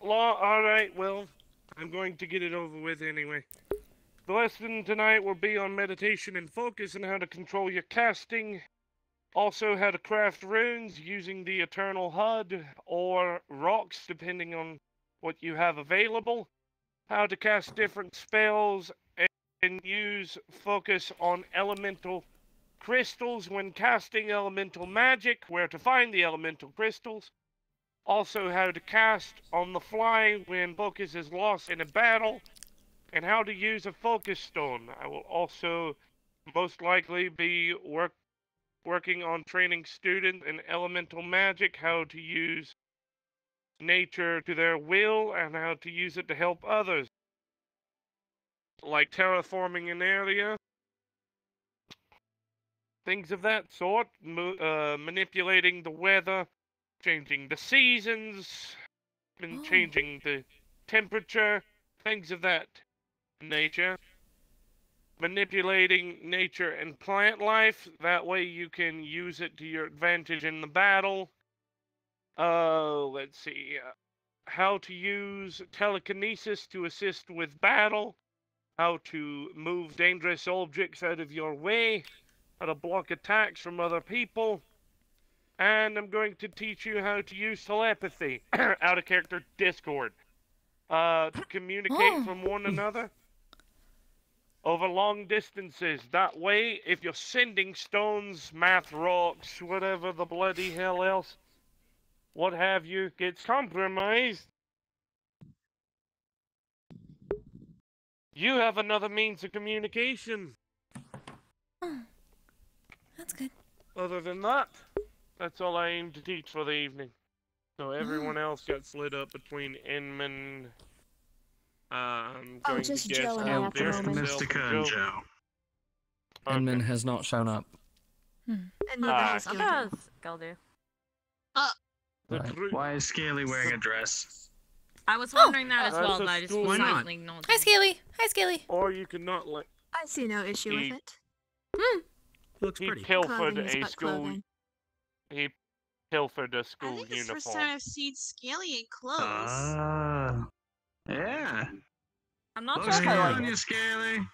Alright, well, I'm going to get it over with anyway. The lesson tonight will be on meditation and focus and how to control your casting. Also, how to craft runes using the Eternal HUD or rocks, depending on what you have available. How to cast different spells and use focus on elemental crystals when casting elemental magic, where to find the elemental crystals. Also, how to cast on the fly when focus is lost in a battle, and how to use a focus stone. I will also most likely be working on training students in elemental magic, how to use nature to their will, and how to use it to help others. Like terraforming an area. Things of that sort. Manipulating the weather, changing the seasons, and changing the temperature. Things of that nature. Manipulating nature and plant life. That way you can use it to your advantage in the battle. Let's see. How to use telekinesis to assist with battle. How to move dangerous objects out of your way. How to block attacks from other people. And I'm going to teach you how to use telepathy. Out of character Discord. To communicate from one another. Over long distances. That way, if you're sending stones, math rocks, whatever the bloody hell else, what have you, gets compromised, you have another means of communication. Oh, that's good. Other than that, that's all I aim to teach for the evening. So everyone else got split up between Inman. I'm going just to guess Joe and I at the moment. Mystica and Joe. Edmund has not shown up. And neither has Gilda. Gilda. Why is Scaly wearing a dress? I was wondering that as That's well, a but I just school- was Why not. not? Hi, Scaly. Hi, Scaly. Or you could not let. I see no issue with it. Looks He pretty. pilfered Clothing is a but school. clothing. He pilfered a I school think it's the first uniform. time I've seen Scaly in clothes. Yeah. I'm not Looks sure if good I on like you, it. Scaly.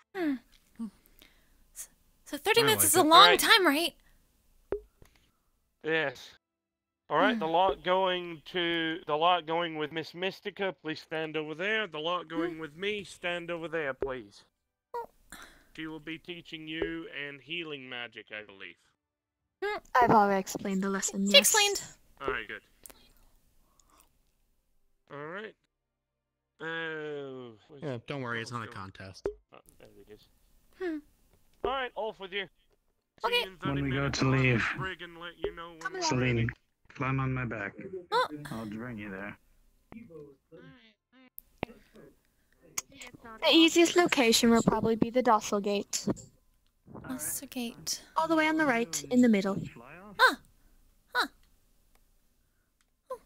So 30 I minutes like is it. a long Alright. time, right? Yes. All right, the lot going with Miss Mystica, please stand over there. The lot going with me, stand over there, please. She will be teaching you and healing magic, I believe. I've already explained the lesson, She yes. explained. All right, good. All right. Yeah, don't worry, it's not a contest. Oh, there it is. All right, off with you. Okay. See you in 30 When we go minutes. to I'll have leave. Sprig and let you know when we're Celine, ready. climb on my back. Oh. I'll bring you there. The easiest location will probably be the Dossel Gate. Master Gate. All the way on the right, in the middle. Huh. Huh. Oh.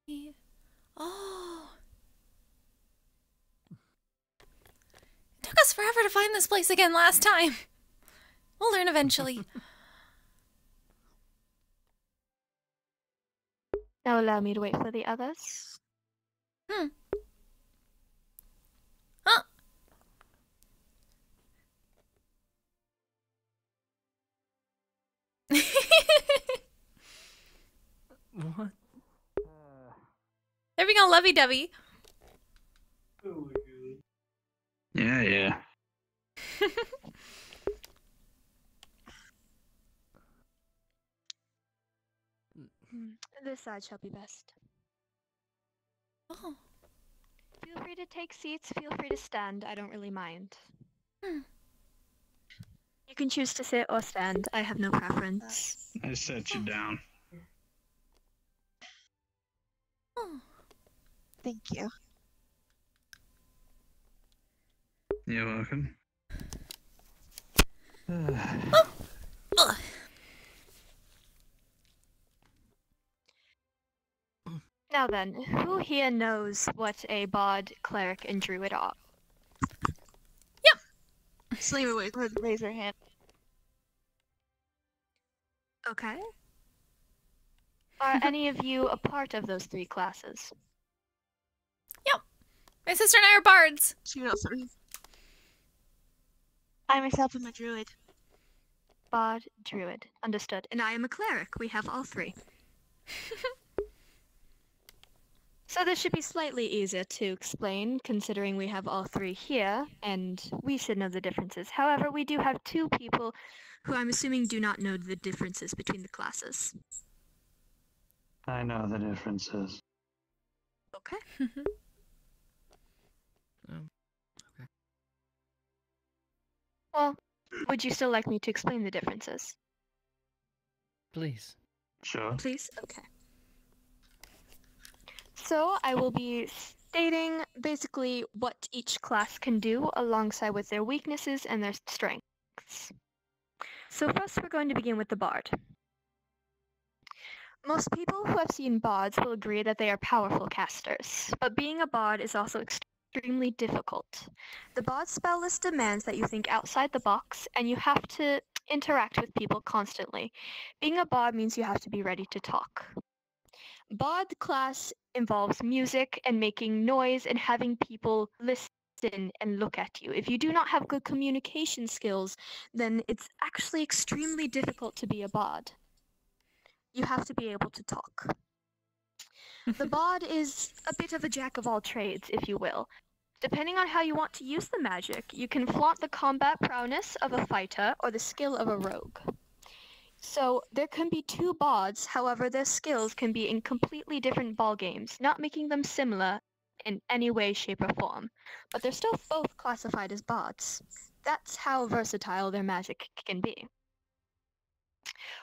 Yeah. Oh. It took us forever to find this place again last time. We'll learn eventually. Now allow me to wait for the others. Huh. What? There we go, lovey-dovey. Yeah, yeah. This side shall be best. Oh. Feel free to take seats, feel free to stand, I don't really mind. Hmm. You can choose to sit or stand. I have no preference. I set you down. Thank you. You're welcome. Now then, who here knows what a bard, cleric, and druid are? Sleeper would raise her hand. Okay. Are any of you a part of those three classes? My sister and I are bards. She knows three. I myself am a druid. Bard, druid. Understood. And I am a cleric. We have all three. So this should be slightly easier to explain, considering we have all three here, and we should know the differences. However, we do have two people who I'm assuming do not know the differences between the classes. I know the differences. Okay. Well, would you still like me to explain the differences? Please. Sure. Please? Okay. So, I will be stating basically what each class can do alongside with their weaknesses and their strengths. So first we're going to begin with the bard. Most people who have seen bards will agree that they are powerful casters, but being a bard is also extremely difficult. The bard spell list demands that you think outside the box, and you have to interact with people constantly. Being a bard means you have to be ready to talk. Bard class involves music and making noise and having people listen and look at you. If you do not have good communication skills, then it's actually extremely difficult to be a bard. You have to be able to talk. The bard is a bit of a jack of all trades, if you will. Depending on how you want to use the magic, you can flaunt the combat prowess of a fighter or the skill of a rogue. So there can be two bards, however their skills can be in completely different ballgames, not making them similar in any way, shape, or form. But they're still both classified as bards. That's how versatile their magic can be.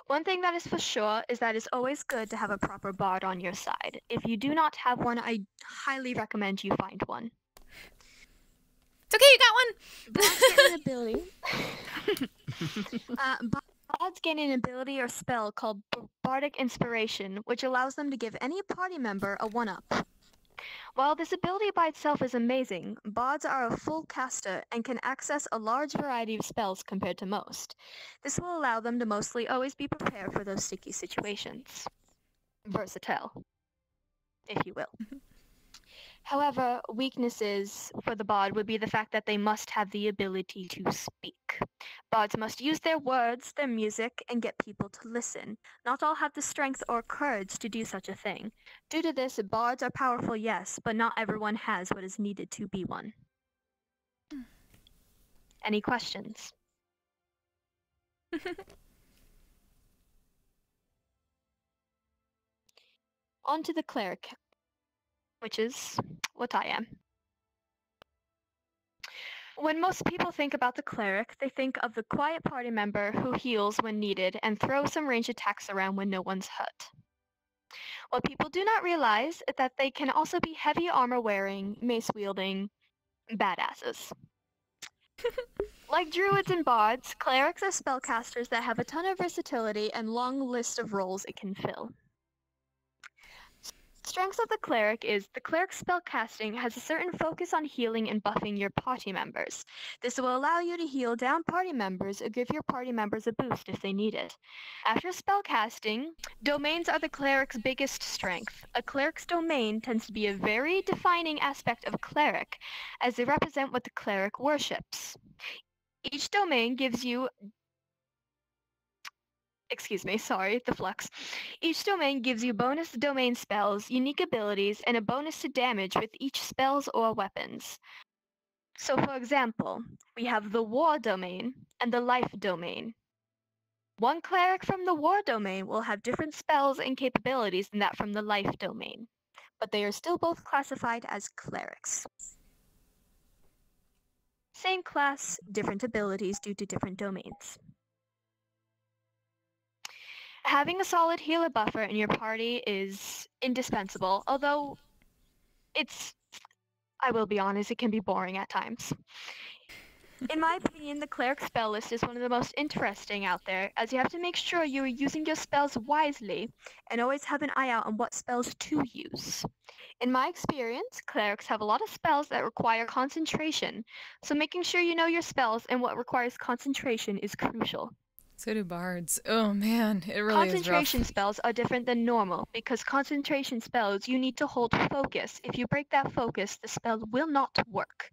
One thing that is for sure is that it's always good to have a proper bard on your side. If you do not have one, I highly recommend you find one. It's okay, you got one! Bards get an ability. Bards gain an ability or spell called Bardic Inspiration, which allows them to give any party member a 1-up. While this ability by itself is amazing, bards are a full caster and can access a large variety of spells compared to most. This will allow them to mostly always be prepared for those sticky situations. Versatile, if you will. However, weaknesses for the bard would be the fact that they must have the ability to speak. Bards must use their words, their music, and get people to listen. Not all have the strength or courage to do such a thing. Due to this, bards are powerful, yes, but not everyone has what is needed to be one. Any questions? On to the cleric, which is what I am. When most people think about the cleric, they think of the quiet party member who heals when needed and throws some ranged attacks around when no one's hurt. What people do not realize is that they can also be heavy armor wearing, mace wielding badasses. Like druids and bards, clerics are spellcasters that have a ton of versatility and long list of roles it can fill. Strengths of the cleric is the cleric's spellcasting has a certain focus on healing and buffing your party members. This will allow you to heal down party members or give your party members a boost if they need it. After spellcasting, domains are the cleric's biggest strength. A cleric's domain tends to be a very defining aspect of a cleric, as they represent what the cleric worships. Each domain gives you Each domain gives you bonus domain spells, unique abilities, and a bonus to damage with each spells or weapons. So for example, we have the war domain and the life domain. One cleric from the war domain will have different spells and capabilities than that from the life domain, but they are still both classified as clerics. Same same class, different abilities due to different domains. Having a solid healer buffer in your party is indispensable, although I will be honest, it can be boring at times. In my opinion, the cleric spell list is one of the most interesting out there, as you have to make sure you are using your spells wisely, and always have an eye out on what spells to use. In my experience, clerics have a lot of spells that require concentration, so making sure you know your spells and what requires concentration is crucial. So do bards. Oh man, it really is rough. Concentration spells are different than normal, because concentration spells you need to hold focus. If you break that focus, the spell will not work.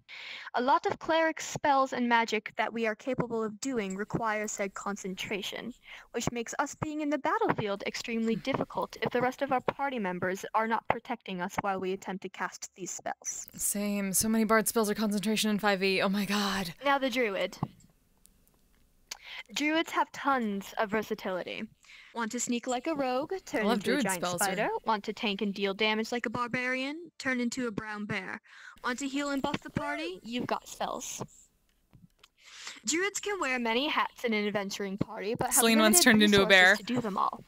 A lot of cleric spells and magic that we are capable of doing require said concentration, which makes us being in the battlefield extremely difficult if the rest of our party members are not protecting us while we attempt to cast these spells. Same. So many bard spells are concentration in 5e. Oh my god. Now the druid. Druids have tons of versatility. Want to sneak like a rogue? Turn into a giant spider. Want to tank and deal damage like a barbarian? Turn into a brown bear. Want to heal and buff the party? You've got spells. Druids can wear many hats in an adventuring party, but have Celine once limited turned into a bear. resources to do them all.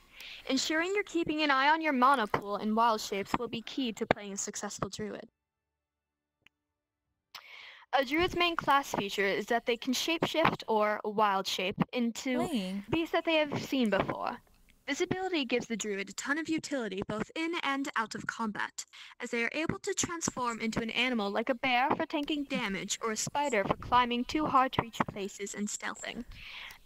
Ensuring you're keeping an eye on your mana pool and wild shapes will be key to playing a successful druid. A druid's main class feature is that they can shapeshift or wild shape into beasts that they have seen before. This ability gives the druid a ton of utility both in and out of combat, as they are able to transform into an animal like a bear for tanking damage or a spider for climbing too hard to reach places and stealthing.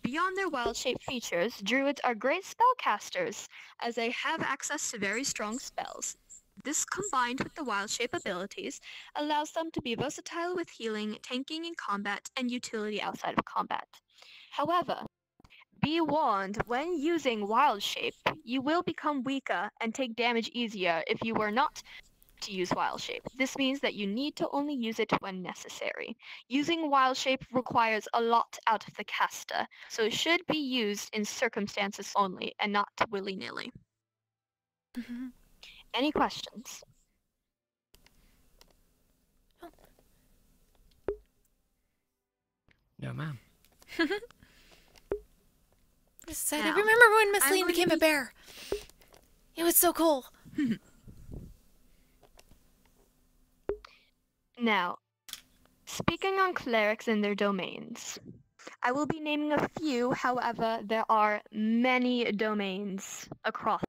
Beyond their wild shape features, druids are great spellcasters, as they have access to very strong spells. This, combined with the wild shape abilities, allows them to be versatile with healing, tanking in combat, and utility outside of combat. However, be warned, when using wild shape, you will become weaker and take damage easier if you were not to use wild shape. This means that you need to only use it when necessary. Using wild shape requires a lot out of the caster, so it should be used in circumstances only and not willy-nilly. Any questions? No, ma'am. I remember when Miss Lean became a bear. It was so cool. Now, speaking on clerics and their domains, I will be naming a few, however, there are many domains across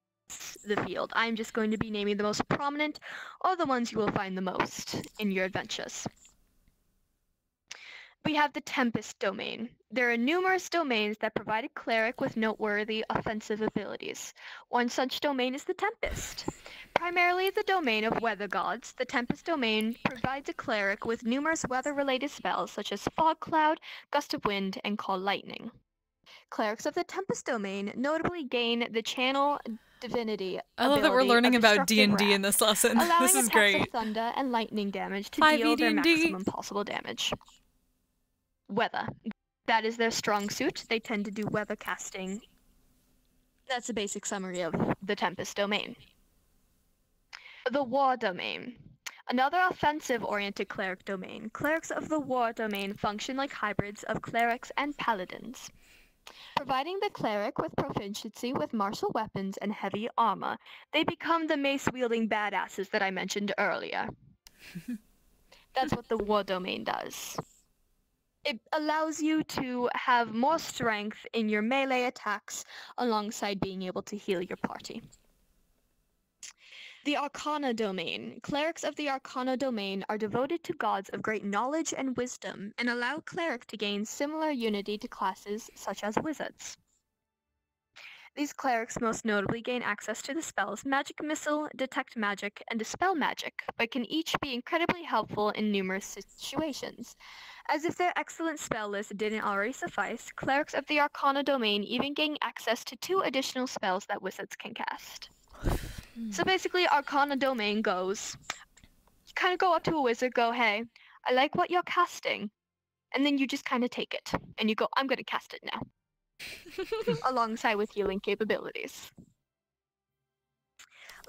the field. I'm just going to be naming the most prominent, or the ones you will find the most in your adventures. We have the Tempest domain. There are numerous domains that provide a cleric with noteworthy offensive abilities. One such domain is the Tempest. Primarily the domain of weather gods, the Tempest domain provides a cleric with numerous weather-related spells such as Fog Cloud, Gust of Wind, and Call Lightning. Clerics of the Tempest domain notably gain the Channel Divinity. I love that we're learning about D&D in this lesson. This is great. Allowing attacks of thunder and lightning damage to 5e deal their D&D. maximum possible damage. Weather. That is their strong suit. They tend to do weather casting. That's a basic summary of the Tempest domain. The War domain. Another offensive-oriented cleric domain. Clerics of the War domain function like hybrids of clerics and paladins, providing the cleric with proficiency with martial weapons and heavy armor. They become the mace-wielding badasses that I mentioned earlier. That's what the War domain does. It allows you to have more strength in your melee attacks alongside being able to heal your party. The Arcana domain. Clerics of the Arcana domain are devoted to gods of great knowledge and wisdom, and allow cleric to gain similar unity to classes such as wizards. These clerics most notably gain access to the spells Magic Missile, Detect Magic, and Dispel Magic, but can each be incredibly helpful in numerous situations. As if their excellent spell list didn't already suffice, clerics of the Arcana domain even gain access to 2 additional spells that wizards can cast. So basically, Arcana domain goes, you kind of go up to a wizard, go, hey, I like what you're casting, and then you just kind of take it, and you go, I'm going to cast it now. Alongside with healing capabilities.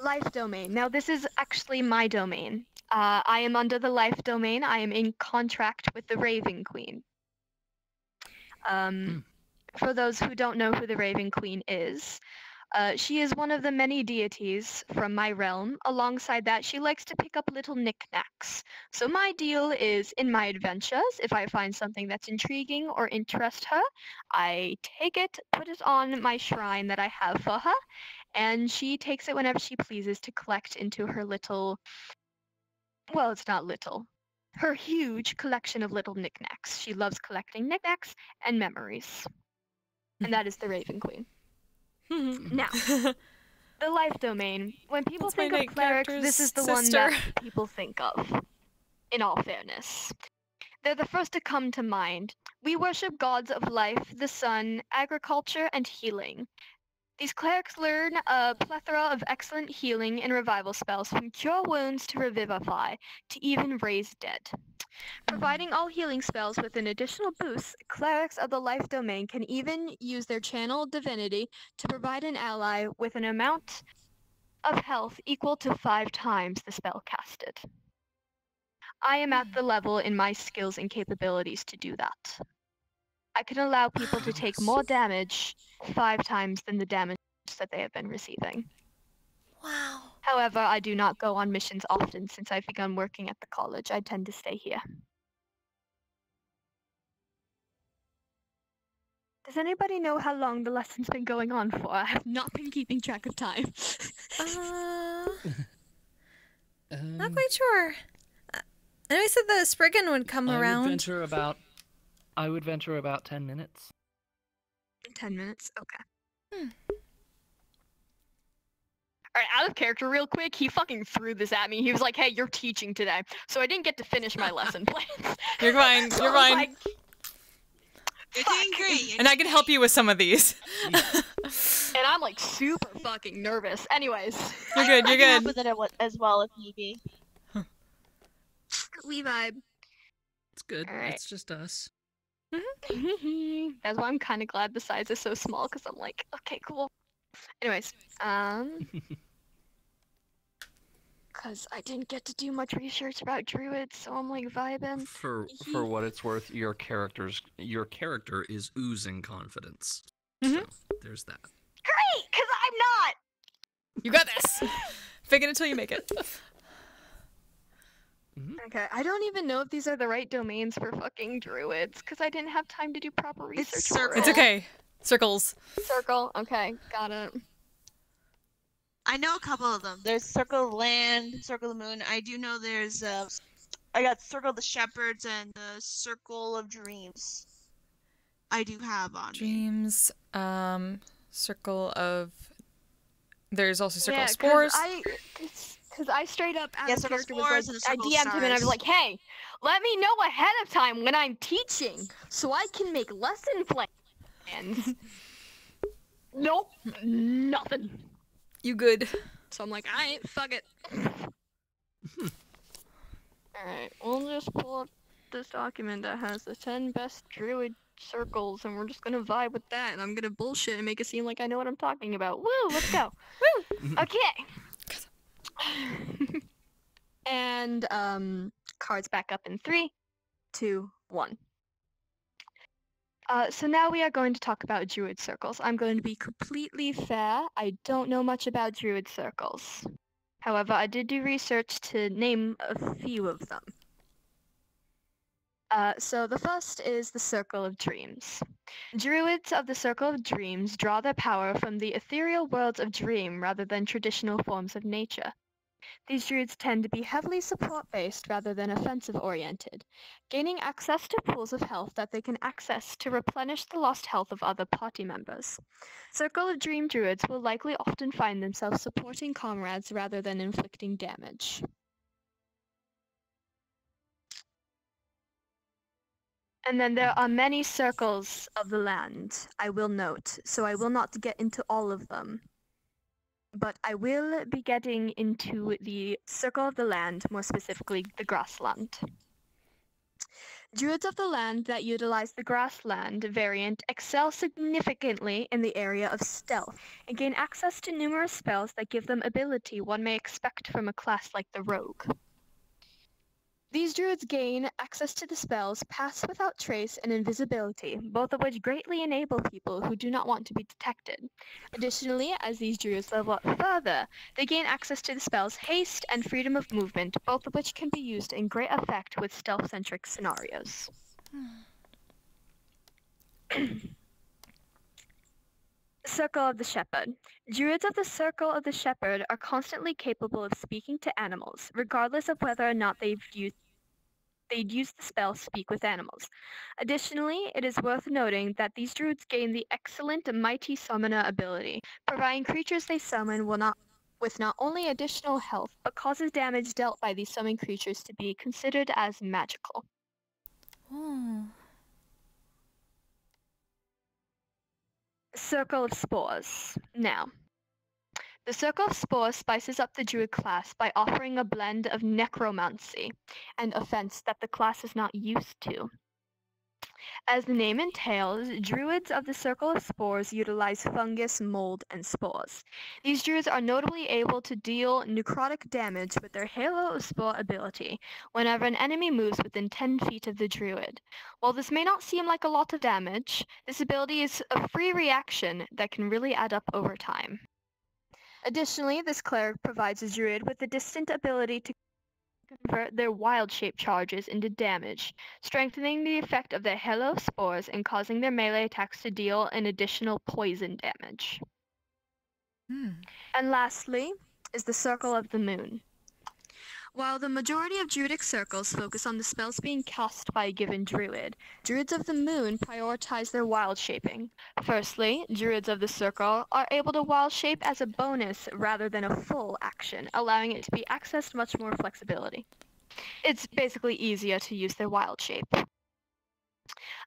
Life domain. Now this is actually my domain. I am under the life domain. I am in contract with the Raven Queen. For those who don't know who the Raven Queen is, she is one of the many deities from my realm. Alongside that, she likes to pick up little knickknacks. So my deal is, in my adventures, if I find something that's intriguing or interests her, I take it, put it on my shrine that I have for her, and she takes it whenever she pleases to collect into her little... Well, it's not little. Her huge collection of little knickknacks. She loves collecting knickknacks and memories. And that is the Raven Queen. Now, the life domain. When people That's my think of night clerics, character's this is the one sister. that people think of, in all fairness. They're the first to come to mind. We worship gods of life, the sun, agriculture, and healing. These clerics learn a plethora of excellent healing and revival spells, from cure wounds to revivify, to even raise dead. Providing all healing spells with an additional boost, clerics of the life domain can even use their channel divinity to provide an ally with an amount of health equal to 5 times the spell casted. I am at the level in my skills and capabilities to do that. I can allow people to take more damage 5 times than the damage that they have been receiving. Wow. However, I do not go on missions often since I've begun working at the college. I tend to stay here. Does anybody know how long the lesson's been going on for? I have not been keeping track of time. Not quite sure. I know I said the Spriggan would come around. I would venture about 10 minutes. 10 minutes? Okay. Alright, out of character real quick, he fucking threw this at me. He was like, hey, you're teaching today. So I didn't get to finish my lesson plans. You're fine, So you're I was fine. like, You're doing great. And I can help you with some of these. and I'm like super fucking nervous. Anyways. You're good, you're I can help good. with it as well if need be. We vibe. It's good. Alright. It's just us. That's why I'm kind of glad the size is so small, because I'm like, okay, cool. Anyways, because I didn't get to do much research about druids, so I'm like vibing. For what it's worth, your character is oozing confidence. Mhm. So there's that. Great, because I'm not. You got this. Fake it until you make it. Okay, I don't even know if these are the right domains for fucking druids, because I didn't have time to do proper research. For It's it. okay. Circles. Circle. Okay, got it. I know a couple of them. There's Circle of Land, Circle of the Moon. I do know there's I got Circle of the Shepherds and the Circle of Dreams. I do have on me. Dreams. Circle of. There's also Circle Yeah, of Spores. Because I straight up out Yeah, of Circle of character Spores was and like, the I Circle of DM'd him and I was Stars. like, hey, let me know ahead of time when I'm teaching so I can make lesson plans. Nope, nothing. You good. So I'm like, alright, fuck it. Alright, we'll just pull up this document that has the 10 best druid circles and we're just gonna vibe with that and I'm gonna bullshit and make it seem like I know what I'm talking about. Woo, let's go. Woo! Okay. And cards back up in 3, 2, 1. So now we are going to talk about druid circles. I'm going to be completely fair. I don't know much about druid circles. However, I did do research to name a few of them. So the first is the Circle of Dreams. Druids of the Circle of Dreams draw their power from the ethereal worlds of dream rather than traditional forms of nature. These druids tend to be heavily support-based rather than offensive-oriented, gaining access to pools of health that they can access to replenish the lost health of other party members. Circle of Dream druids will likely often find themselves supporting comrades rather than inflicting damage. And then there are many circles of the land, I will note, so I will not get into all of them. But I will be getting into the Circle of the Land, more specifically the Grassland. Druids of the land that utilize the Grassland variant excel significantly in the area of stealth and gain access to numerous spells that give them ability one may expect from a class like the Rogue. These druids gain access to the spells Pass Without Trace and Invisibility, both of which greatly enable people who do not want to be detected. Additionally, as these druids level up further, they gain access to the spells Haste and Freedom of Movement, both of which can be used in great effect with stealth-centric scenarios. Circle of the Shepherd. Druids of the Circle of the Shepherd are constantly capable of speaking to animals, regardless of whether or not they'd use the spell Speak with Animals. Additionally, it is worth noting that these druids gain the excellent Mighty Summoner ability, providing creatures they summon with not only additional health, but causes damage dealt by these summoned creatures to be considered as magical. Oh. Circle of Spores. Now, the Circle of Spores spices up the druid class by offering a blend of necromancy, an offense that the class is not used to. As the name entails, druids of the Circle of Spores utilize fungus, mold, and spores. These druids are notably able to deal necrotic damage with their Halo of Spore ability whenever an enemy moves within 10 feet of the druid. While this may not seem like a lot of damage, this ability is a free reaction that can really add up over time. Additionally, this cleric provides a druid with the distant ability to convert their wild shape charges into damage, strengthening the effect of their Halo of Spores and causing their melee attacks to deal an additional poison damage. And lastly is the Circle of the Moon. While the majority of druidic circles focus on the spells being cast by a given druid, druids of the moon prioritize their wild shaping. Firstly, druids of the circle are able to wild shape as a bonus rather than a full action, allowing it to be accessed much more flexibility. It's basically easier to use their wild shape.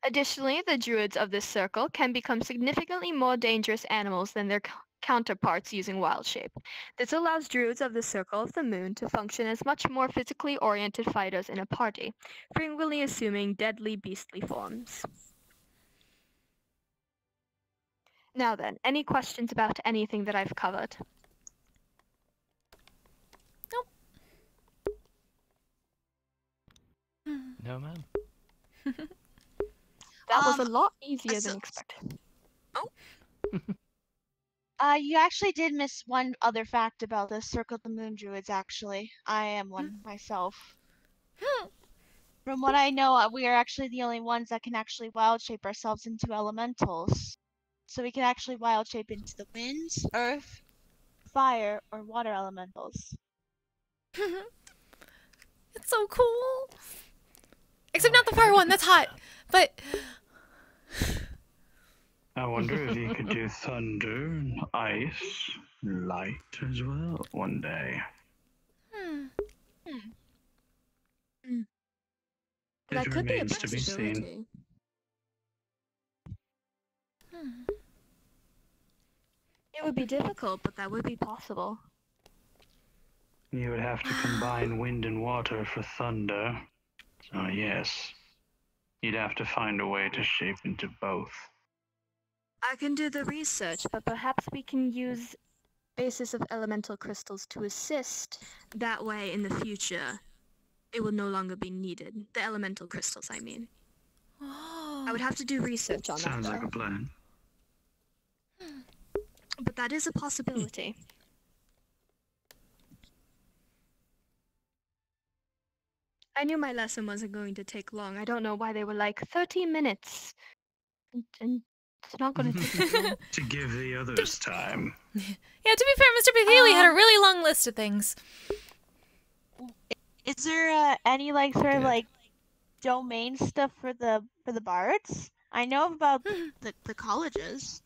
Additionally, the druids of this circle can become significantly more dangerous animals than their counterparts using wild shape. This allows druids of the Circle of the Moon to function as much more physically oriented fighters in a party, frequently assuming deadly beastly forms. Now then, any questions about anything that I've covered? No, ma'am. That was a lot easier than expected. You actually did miss one other fact about the Circle of the Moon druids, actually. I am one myself. From what I know, we are actually the only ones that can actually wild shape ourselves into elementals. So we can actually wild shape into the wind, earth, fire, or water elementals. It's so cool. Except not the fire one, that's hot. But I wonder if you could do thunder, ice, light as well one day. That It could be a remains to be seen. possibility. It would be difficult, but that would be possible. You would have to combine wind and water for thunder. So yes, you'd have to find a way to shape into both. I can do the research, but perhaps we can use basis of elemental crystals to assist. That way, in the future, it will no longer be needed. The elemental crystals, I mean. I would have to do research on Sounds that, like though. a plan. But that is a possibility. I knew my lesson wasn't going to take long. I don't know why they were like 30 minutes. And it's not going to take long. To give the others time. yeah, to be fair, Mr. Haley had a really long list of things. Is there any like sort of like domain stuff for the bards? I know about the colleges.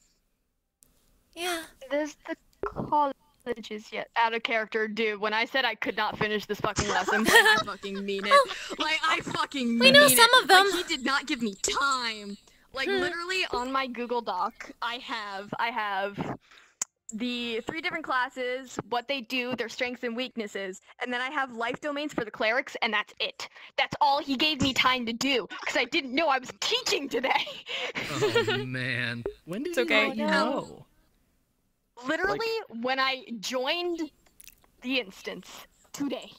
Yeah. There's the colleges yet. Out of character, dude. When I said I could not finish this fucking lesson, I fucking mean it. Like, I fucking mean it. We know some of them. Like, he did not give me time. Like, literally on my Google Doc, I have the 3 different classes, what they do, their strengths and weaknesses, and then I have life domains for the clerics, and that's it. That's all he gave me time to do, because I didn't know I was teaching today. Oh man, when did It's okay. you know? Literally, when I joined the instance today.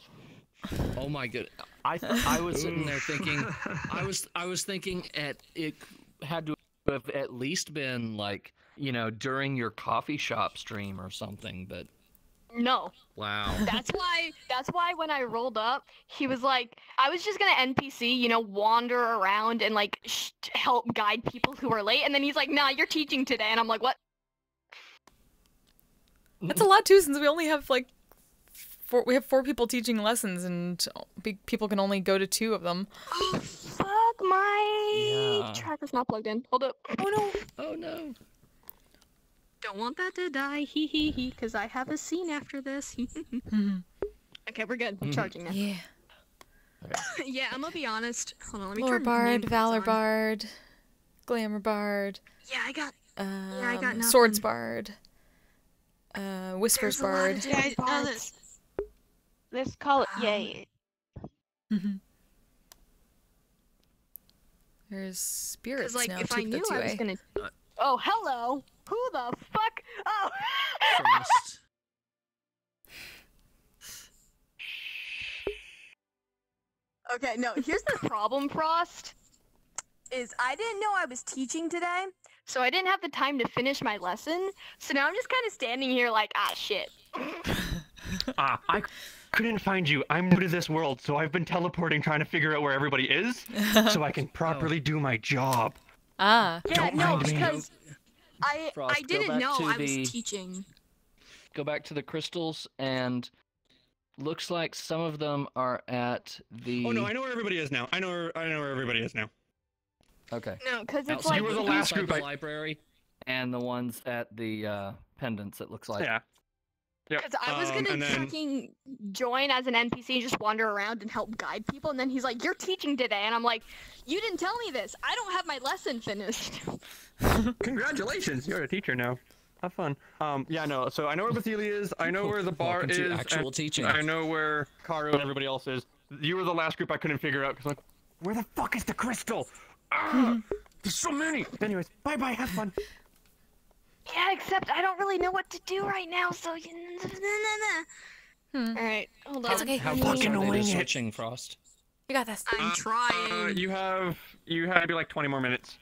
Oh my god. I was sitting there thinking, I was thinking it had to have at least been like, you know, during your coffee shop stream or something, but No. wow. That's why when I rolled up, he was like, I was just gonna NPC, you know, wander around and like help guide people who are late, and then he's like, nah, you're teaching today, and I'm like, what? That's a lot too, since we only have like we have 4 people teaching lessons, and people can only go to 2 of them. Oh fuck, my tracker's not plugged in. Hold up. Oh no. Oh no. Don't want that to die, hee hee hee, because I have a scene after this. Okay, we're good. I'm charging now. Yeah. Yeah, I'm gonna be honest. Hold on, let me Lore turn Bard, nameplates Valor on. Bard, Glamour Bard. Yeah, I got nothing. Swords Bard. Whispers There's a lot of Bard. different bards. Let's call it yay. There's spirits Because, like, now if too, I but knew that's I was UA. gonna... Oh, hello! Who the fuck? Oh! Frost. Okay, no, here's the problem, Frost. Is I didn't know I was teaching today, so I didn't have the time to finish my lesson, so now I'm just kind of standing here like, ah, shit. I couldn't find you. I'm new to this world, so I've been teleporting trying to figure out where everybody is, so I can properly do my job. Ah. Yeah, Don't no, mind me. because Frost, I go didn't back know to I the- was teaching. Go back to the crystals, and looks like some of them are at the. Oh no, I know where everybody is now. I know where everybody is now. Okay. No, because it's Outside like... You were the last outside group the I- library, and the ones at the pendants. It looks like. Yeah. Yep. Because I was gonna and then- fucking join as an NPC and just wander around and help guide people, and then he's like, "You're teaching today," and I'm like, "You didn't tell me this. I don't have my lesson finished." Congratulations, you're a teacher now. Have fun. Yeah, no. So I know where Basili is. I know where the bar Welcome is. to actual and teaching. I know where Karu and everybody else is. You were the last group I couldn't figure out because like, where the fuck is the crystal? There's so many. Anyways, bye bye. Have fun. Yeah, except I don't really know what to do right now, so you... Alright, hold on. That's okay. How Fucking are they wing it. switching, Frost? You got this. I'm trying. You have maybe like 20 more minutes.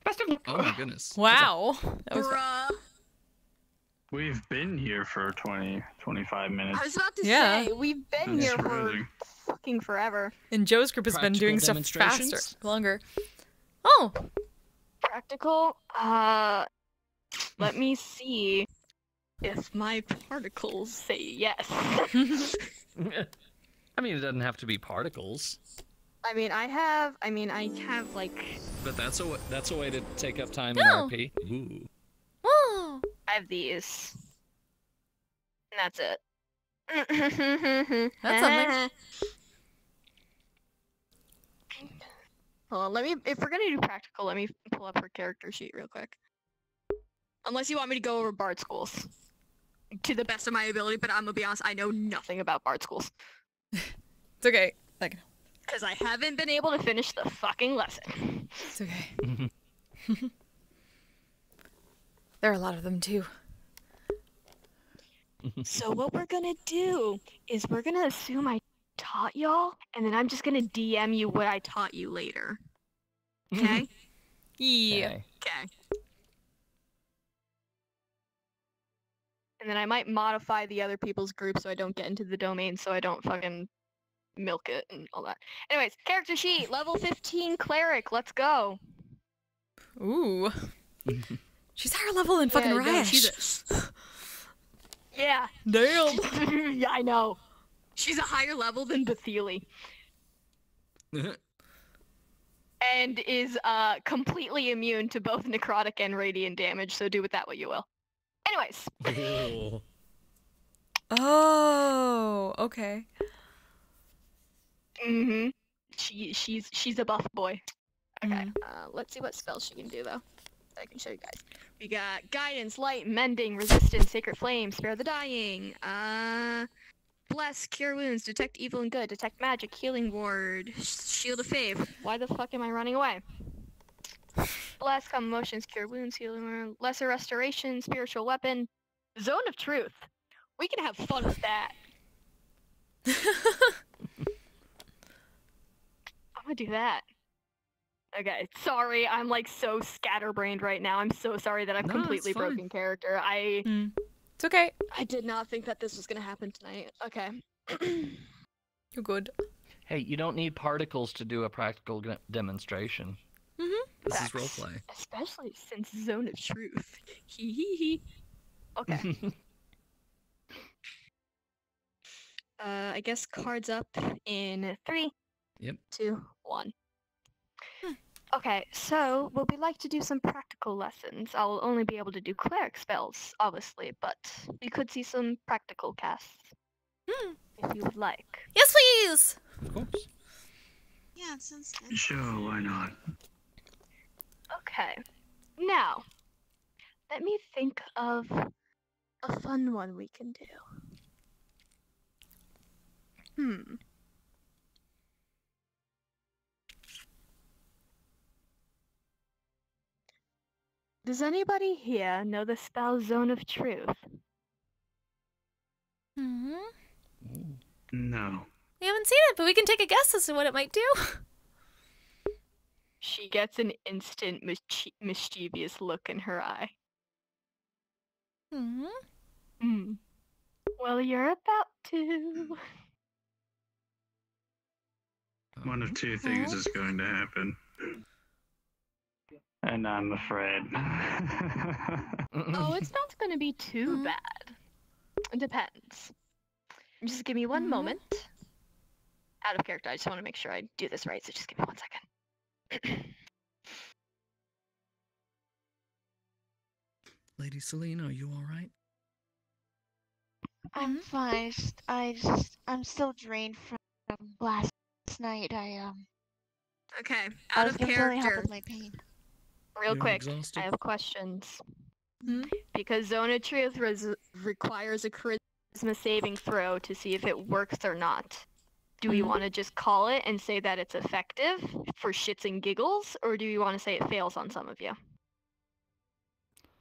Best of luck. Oh my goodness. Wow. That was Bruh. We've been here for 25 minutes. I was about to Yeah. say, we've been That's here for surprising. fucking forever. And Joe's group has been Practical doing stuff demonstrations? faster, longer. Oh. Practical? Let me see if my particles say yes. I mean, it doesn't have to be particles, I have like... but that's a way to take up time No. in RP. Ooh. Oh. I have these. And that's it. That's something. Hold on, if we're gonna do practical, let me pull up her character sheet real quick. Unless you want me to go over Bard schools. To the best of my ability, but I'm gonna be honest, I know nothing about Bard schools. It's okay. Like, Because I haven't been able to finish the fucking lesson. it's okay. There are a lot of them too. So what we're gonna do is we're gonna assume I taught y'all, and then I'm just gonna DM you what I taught you later. Okay? Yeah. Okay. Okay. And then I might modify the other people's group so I don't get into the domain, so I don't fucking milk it and all that. Anyways, character sheet, level 15 cleric, let's go. Ooh. She's higher level than fucking Yeah, no, Rash. she's Yeah. Damn. Yeah, I know. She's a higher level than Bathili. And is completely immune to both necrotic and radiant damage, so do with that what you will. Anyways. Oh, okay. Mm-hmm. She's a buff boy. Okay. Let's see what spells she can do though. I can show you guys. We got guidance, light, mending, resistance, sacred flame, spare the dying, bless, cure wounds, detect evil and good, detect magic, healing ward, shield of faith. Why the fuck am I running away? Bless, calm emotions, cure wounds, healing word, lesser restoration, spiritual weapon, zone of truth. We can have fun with that. I'm gonna do that. Okay, sorry, I'm like so scatterbrained right now. I'm so sorry that I've No, completely it's fine. broken character. It's okay. I did not think that this was gonna happen tonight. Okay. You're good. Hey, you don't need particles to do a practical demonstration. This is roleplay. Especially since Zone of Truth. Hee hee hee. Okay. I guess cards up in 3, Yep. 2, 1. Okay, so would we like to do some practical lessons? I'll only be able to do cleric spells, obviously, but we could see some practical casts. If you would like. Yes, please! Of course. Yeah, it sounds good. Sure, why not? Okay. Now, let me think of a fun one we can do. Does anybody here know the spell Zone of Truth? Hmm. No. We haven't seen it, but we can take a guess as to what it might do. She gets an instant mischievous look in her eye. Well, you're about to. One of two things is going to happen. And I'm afraid. Oh, it's not going to be too bad. It depends. Just give me one moment. Out of character, I just want to make sure I do this right, so just give me 1 second. Lady Celine, are you alright? I'm fine. I'm still drained from last night. Okay, I out was of gonna really help character. with my pain. Real You're quick, exhausted? I have questions. Because Zone of Truth requires a charisma saving throw to see if it works or not. Do we want to just call it and say that it's effective for shits and giggles, or do we want to say it fails on some of you?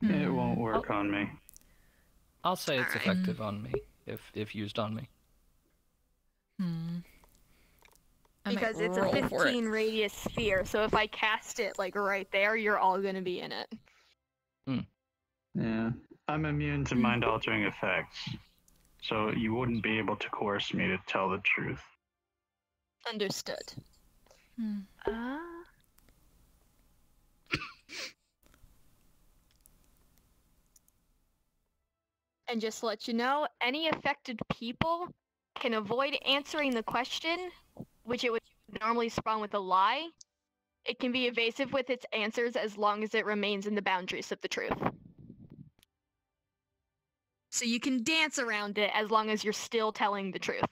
It won't work on me. I'll say it's Alright. effective on me, if used on me. Because it's a 15 radius sphere, so if I cast it like right there, you're all gonna be in it. Yeah. I'm immune to mind-altering effects, so you wouldn't be able to coerce me to tell the truth. Understood. And just to let you know, any affected people can avoid answering the question, which it would normally spawn with a lie. It can be evasive with its answers as long as it remains in the boundaries of the truth. So you can dance around it as long as you're still telling the truth.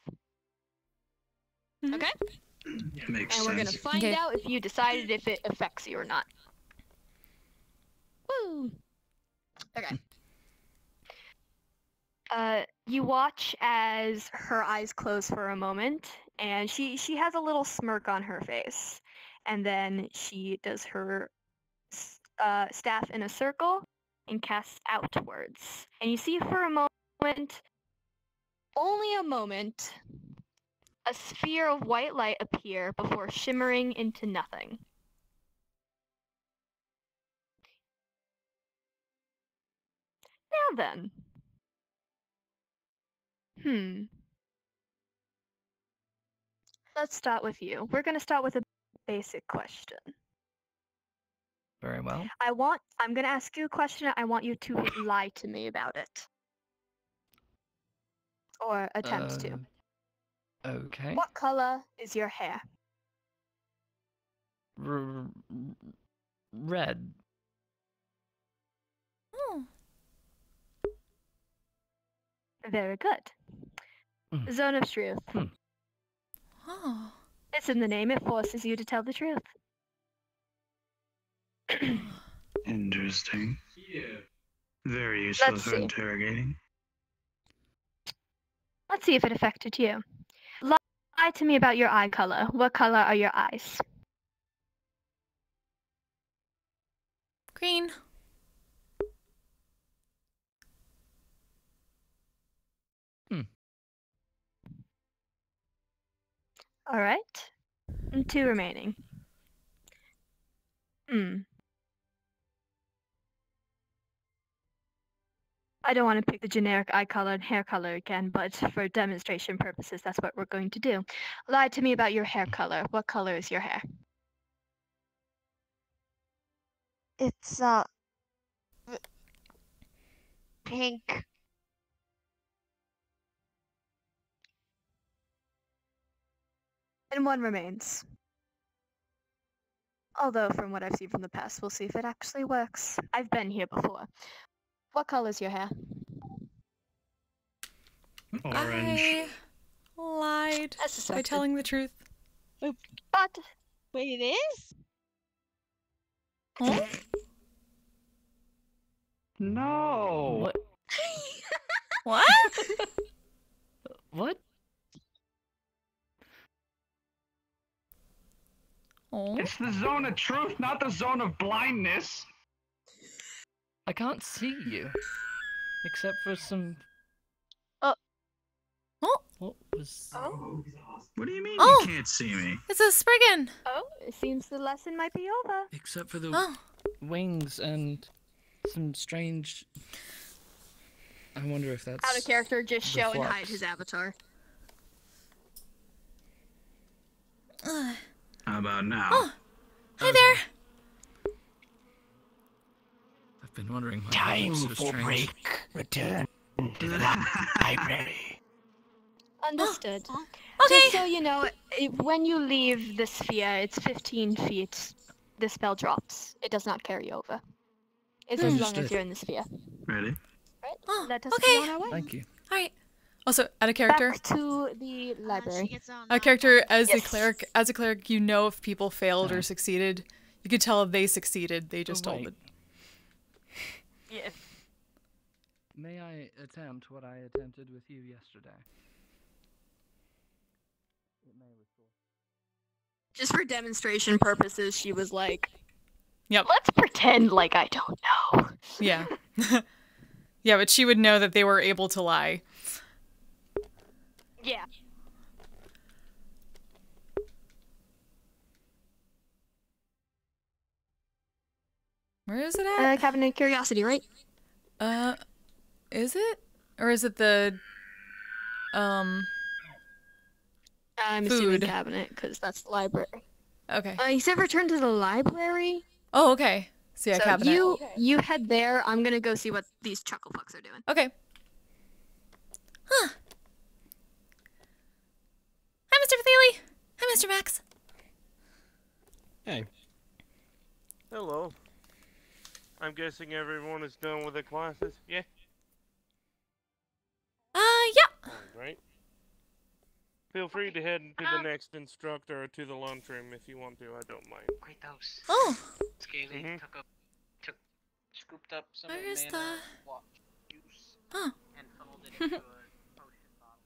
Okay? Makes And we're gonna sense. find out if you decided if it affects you or not. Woo! Okay. You watch as her eyes close for a moment, and she has a little smirk on her face, and then she does her staff in a circle and casts outwards. And you see for a moment, only a moment, a sphere of white light appear before shimmering into nothing. Now then. Let's start with you. We're going to start with a basic question. Very well. I'm going to ask you a question. I want you to lie to me about it. Or attempt to. Okay. What color is your hair? Red. Very good. Zone of Truth. It's in the name. It forces you to tell the truth. Interesting. Very useful Let's for see. interrogating. Let's see if it affected you. Lie to me about your eye color. What color are your eyes? Green. All right. And 2 remaining. I don't want to pick the generic eye color and hair color again, but for demonstration purposes, that's what we're going to do. Lie to me about your hair color. What color is your hair? It's pink. And 1 remains. Although, from what I've seen from the past, we'll see if it actually works. I've been here before. What color's your hair? Orange. I lied by telling the truth. But wait, it is? Huh? No. What? What? Oh. It's the zone of truth, not the zone of blindness. I can't see you. Except for some... What was... What do you mean Oh! you can't see me? It's a Spriggan! Oh, it seems the lesson might be over. Except for the wings and some strange... I wonder if that's... Out of character, just the show and flux. hide his avatar. How about now? Oh, hi there! I've been wondering why Time that looks so for strange. break. Return to the library. Understood. Okay. Just so you know, when you leave the sphere, it's 15 feet. The spell drops. It does not carry over. It's as long as Understood. you're in the sphere. Ready? Right? Let us okay. be on our way. Thank you. Alright. Also, out of character. Back to the library. Out of character, as a Yes. cleric, you know if people failed or succeeded. You could tell they succeeded. They just told it. Yeah. May I attempt what I attempted with you yesterday? It may restore. Just for demonstration purposes, she was like, Yep. let's pretend like I don't know. Yeah. Yeah, but she would know that they were able to lie. Yeah. Where is it at? Cabinet of Curiosity, right? Is it? Or is it the, I'm assuming food? cabinet, because that's the library. Okay. You said return to the library? Oh, okay. So yeah, So cabinet. you head there. I'm gonna go see what these chuckle pucks are doing. Okay. Huh. Hi, Mr. Feely. Hi, Mr. Max. Hey. Hello. I'm guessing everyone is done with their classes. Yeah. Yeah. Right. Feel free to head to the next instructor or to the lunchroom if you want to. I don't mind. Kratos. Oh. Scaly scooped up some Where is mana the- juice Oh. and funneled it into a potion bottle.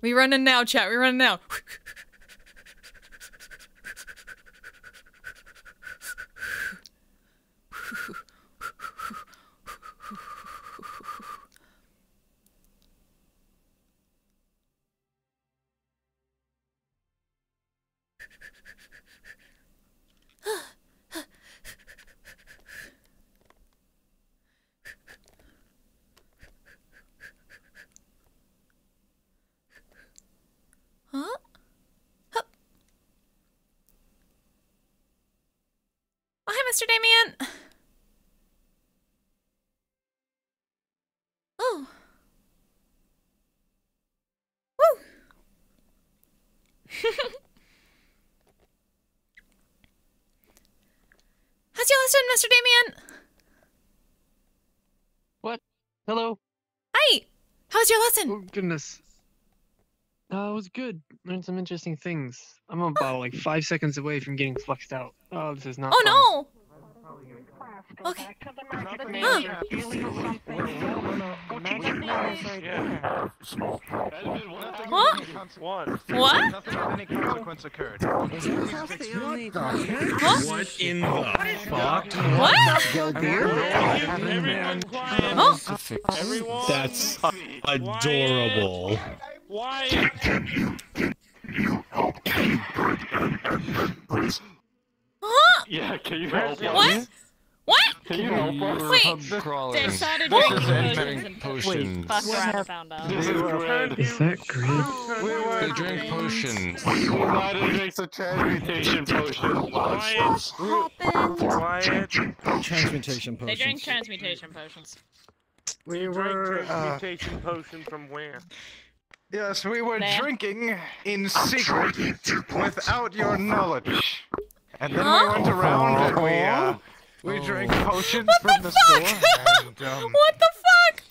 We running now, chat. We running now. Huh? Hup. Oh, hi, Mr. Damien. Oh. Woo. How's your lesson, Mr. Damien? What? Hello? Hi. How's your lesson? Oh, goodness. It was good. Learned some interesting things. I'm about like 5 seconds away from getting fluxed out. Oh, this is not Oh fun. no. Okay. Huh? What? What? Any consequence occurred. What in the fuck? What? Everyone. That's adorable. Why? Huh? Yeah, can you help us? What? What? Can you help us? Wait. They started What? drinking potions and fucked around and found out. Is that great? They drink potions. United drinks a transmutation potion. Quiet. Transmutation They potions. drink transmutation potions. We drank transmutation potion from where? Yes, we were There. drinking in secret without your knowledge. And then Huh? we went around and we drank potions from the fuck? store. And, What the fuck?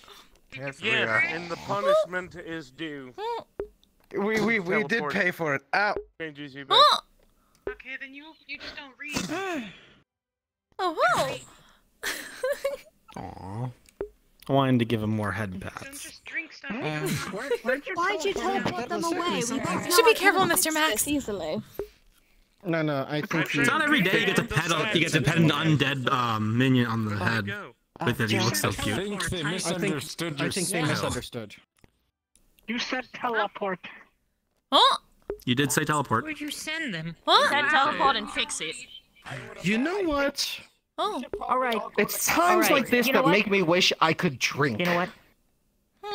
yes, Yes, and the punishment is due. we did Teleport. pay for it. Ow. Changes you back. Huh? Okay, then you just don't read. Oh, Aww. I wanted to give him more head pats. Why'd you teleport them away? We both You should be careful, Mr. Max. Easily. No, I think It's not every day you get to pet an undead minion on the head. With it, he looks so cute. I think they misunderstood I think they misunderstood. You said teleport. Huh? You did say teleport. Where'd you send them? Huh? Then teleport and fix it. You know what? Oh. All right. It's times like this that make me wish I could drink. You know what?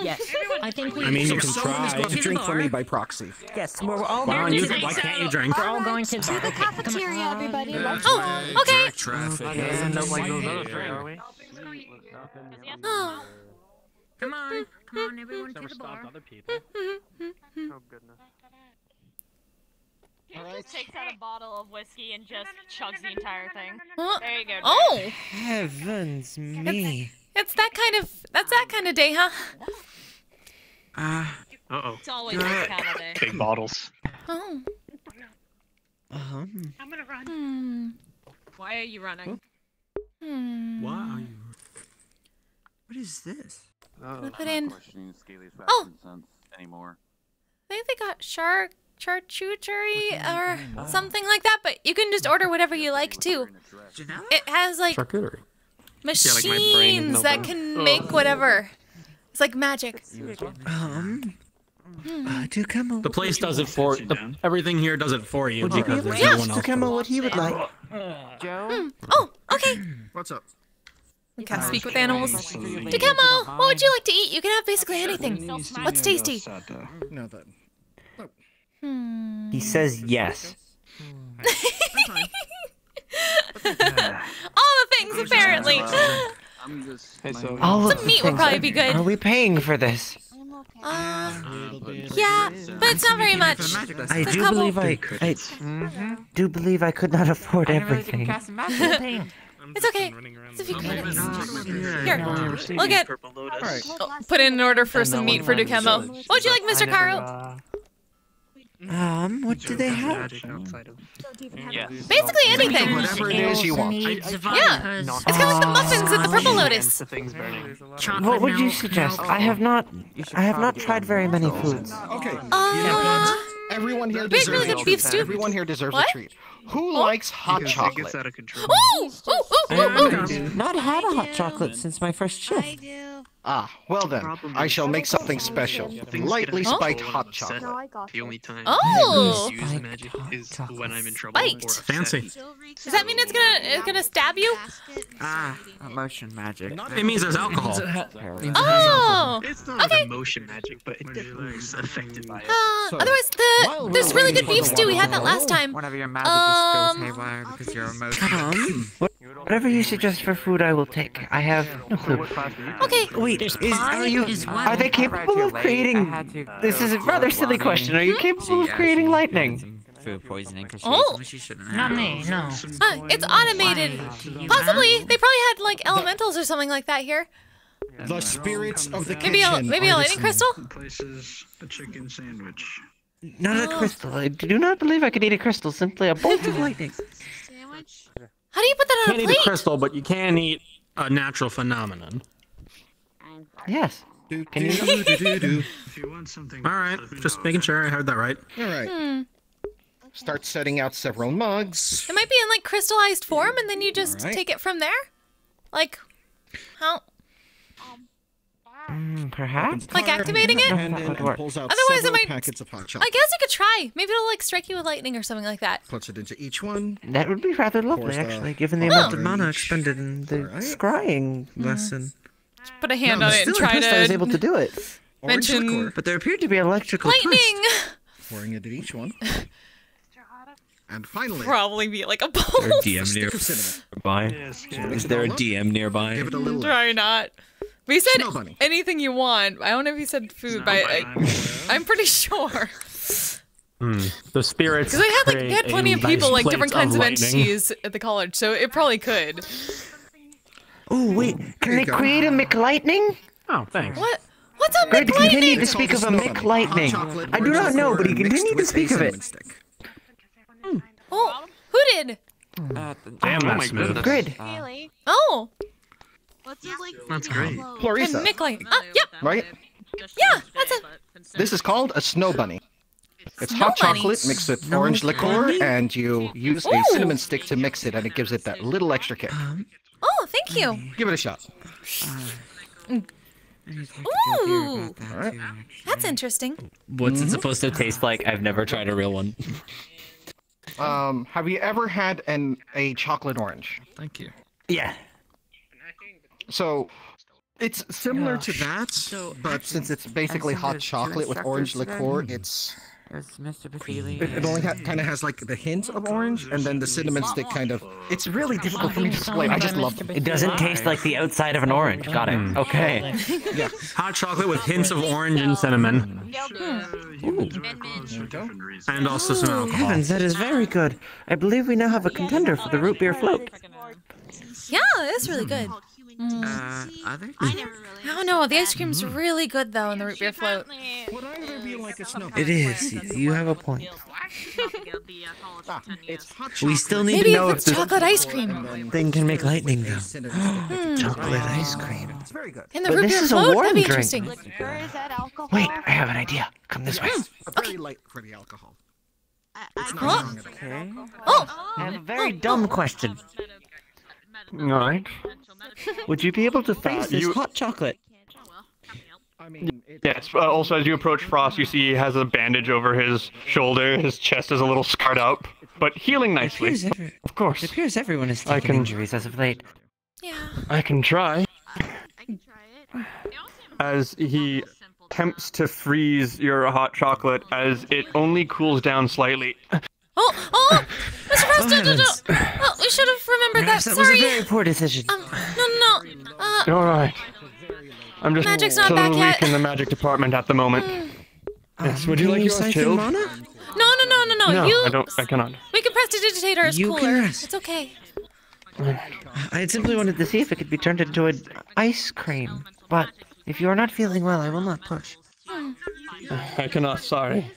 Yes, I think we. I mean, you can So try. let's go to the Drink for me bar. by proxy. Yes, we're all Why going don't to you? Why can't you drink? We're all going to To the cafeteria, everybody. Let's Oh, okay. Traffic. End up like those other three, are we? Oh. Come on, everyone to the bar. Oh goodness. Just takes out a bottle of whiskey and just chugs the entire thing. Huh? There you go. Jack. Oh. Heavens me. That's that kind of day, huh? Uh-oh. It's always that kind of day. Big bottles. Oh. I'm gonna run. Why are you running? Wow. What is this? Put in. Questioning Scaly's Oh. fashion sense anymore. I think they got charcuterie or something like that, but you can just order whatever you like too. It has like Charcuterie. machines that can make whatever. It's like magic. Do come over. The place does it for everything here does it for you because there's no one else. Come on, what he would like. Joe? Oh, okay. What's up? We can't speak with animals. Dikemo, what would you like to eat? You can have basically anything. What's tasty? No, that. He says yes. All the things, apparently. I'm just. All Some meat would probably be good. Are we paying for this? Yeah, but it's not very much. I Just a do couple. believe I do believe I could not afford everything. It's okay. It's a few credits. Here, we'll get. Oh, put in an order for some meat for Dikemo. What would you like, Mr. Caro? What do they have? Basically anything. Whatever it is you want. Yeah, it's kind of like the muffins at the Purple Lotus. The thing's burning. What would you suggest? I have not tried very many foods. Okay. Everyone here Big, deserves really good a beef treat. stew. Everyone here deserves What? a treat. Who likes hot chocolate? out of control. Ooh, ooh, ooh, ooh, ooh. Not had a hot chocolate since my first shift. Ah, well then, I shall make something special. Lightly spiked hot chocolate. No, I got The only time Oh. I use magic is when I'm in trouble Spiked. or upset. Fancy. Does that mean it's gonna stab you? Emotion magic. It means there's alcohol. Oh. It's not Okay. emotion magic, but it definitely is affected by it. Otherwise, this really good beef stew we had that last time. Whenever your magic goes haywire because you're emotional. Whatever you suggest for food, I will take. I have no clue. Okay. Wait, are they capable of creating? This is a rather silly question. Are you capable of creating lightning? Food poisoning. Oh. Not me, no. It's automated. Possibly. They probably had like elementals or something like that here. The spirits of the kitchen. Maybe a lightning crystal. Places a chicken sandwich. Not a crystal. I do not believe I could eat a crystal. Simply a bolt of lightning. Sandwich? How do you put that on Can't a eat plate? a crystal, but you can eat a natural phenomenon. Yes. Can you? If you want something. All right, just making sure I heard that right. All right. Start setting out several mugs. It might be in like crystallized form, and then you just Alright. take it from there. Like, how? Perhaps. Like activating it? And then pulls out Otherwise, it several might. packets of hot I chocolate. guess you could try. Maybe it'll like strike you with lightning or something like that. Puts it into each one. That would be rather lovely, Pours the actually, given the hot amount of water mana each. expended in the scrying lesson. Put a hand No, on I'm it and still try impressed I was to able to do it. mention But there appeared to be an electrical lightning. Pouring it in each one. And finally, Probably be like a Is there a bowl. DM nearby? Is there a DM nearby? Give it a little. Try not. We said Snow bunny. anything you want. I don't know if you said food, but I'm pretty sure. The spirits. Because they had plenty of people like different kinds of lightning. entities at the college, so it probably could. Oh wait, can they create a McLightning? Oh, thanks. What? What's a Greg continued to McLightning? speak of a McLightning. I do not know, but he continued to speak of it. Oh, who did? Damn, that's smooth. Grid. Oh, What's it like? That's great. a Clarissa, McLightning. Yep. right? Yeah, that's it. This is called a snow bunny. It's Snow hot bunny? chocolate mixed with orange liqueur, and you use a cinnamon stick to mix it, and it gives it that little extra kick. Oh, thank you. Give it a shot. Ooh, that's interesting. What's it supposed to taste like? I've never tried a real one. Have you ever had a chocolate orange? Thank you. Yeah. So, it's similar to that, but since it's basically hot chocolate with orange liqueur, it's Mr. Basili. it only kind of has like the hint of orange, and then the cinnamon stick kind of. It's really difficult for me to explain. I just love them. It doesn't taste like the outside of an orange. Got it. Okay. Yeah. Hot chocolate with hints of orange and cinnamon. And also some alcohol. Heavens, that is very good. I believe we now have a contender for the root beer float. Yeah, that's really good. Are they? I don't know. The ice cream's really good though in the root beer float. Would either be like a snow? It is. You have a point. It's hot We still need Maybe to know if if it's this chocolate ice cream thing can make lightning, though. Chocolate ice cream. It's very good. in the But root this beer is a float. warm That'd be drink. interesting. Is that alcohol? Wait, I have an idea. Come this way. Very light for the alcohol. It's not Huh? strong at all. Okay. Oh, I have a very dumb question. Alright. Would you be able to freeze this you- hot chocolate? I mean, it's Yes, also as you approach Frost, you see he has a bandage over his shoulder. His chest is a little scarred up, but healing nicely. Of course. It appears everyone has I taken can- injuries as of late. yeah. I can try. As he attempts to freeze your hot chocolate, as it only cools down slightly. Oh, Mr. Frost, no. Oh, we should have remembered that. Perhaps that was a Sorry. very poor decision. No. Alright. I'm just Magic's a not little back yet. weak in the magic department at the moment. Yes, would you Can like yours siphon chilled? mana? No. No, You. I cannot. We can prestidigitator. It's You cooler. can rest. It's okay. I simply wanted to see if it could be turned into an ice cream. But if you are not feeling well, I will not push. I cannot, sorry.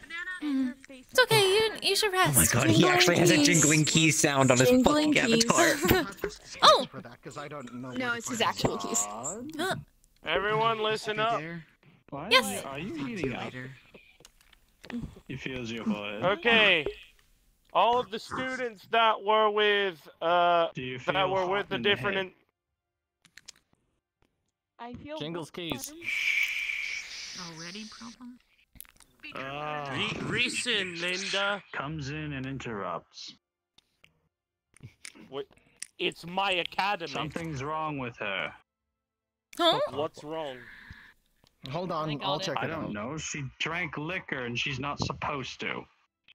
It's okay. You should rest. Oh my god, he actually has a jingling key sound on his fucking keys. avatar. Oh. for that because I don't know. No, it's his actual keys. Everyone listen up. Yes. Are you eating up? He feels your voice. Okay. All of the students that were with the different I feel Jingles keys. Already problem? Reason, Linda. Comes in and interrupts. What? It's my academy. Something's wrong with her. Huh? What's wrong? Hold on, I'll check I it out. don't know. She drank liquor and she's not supposed to.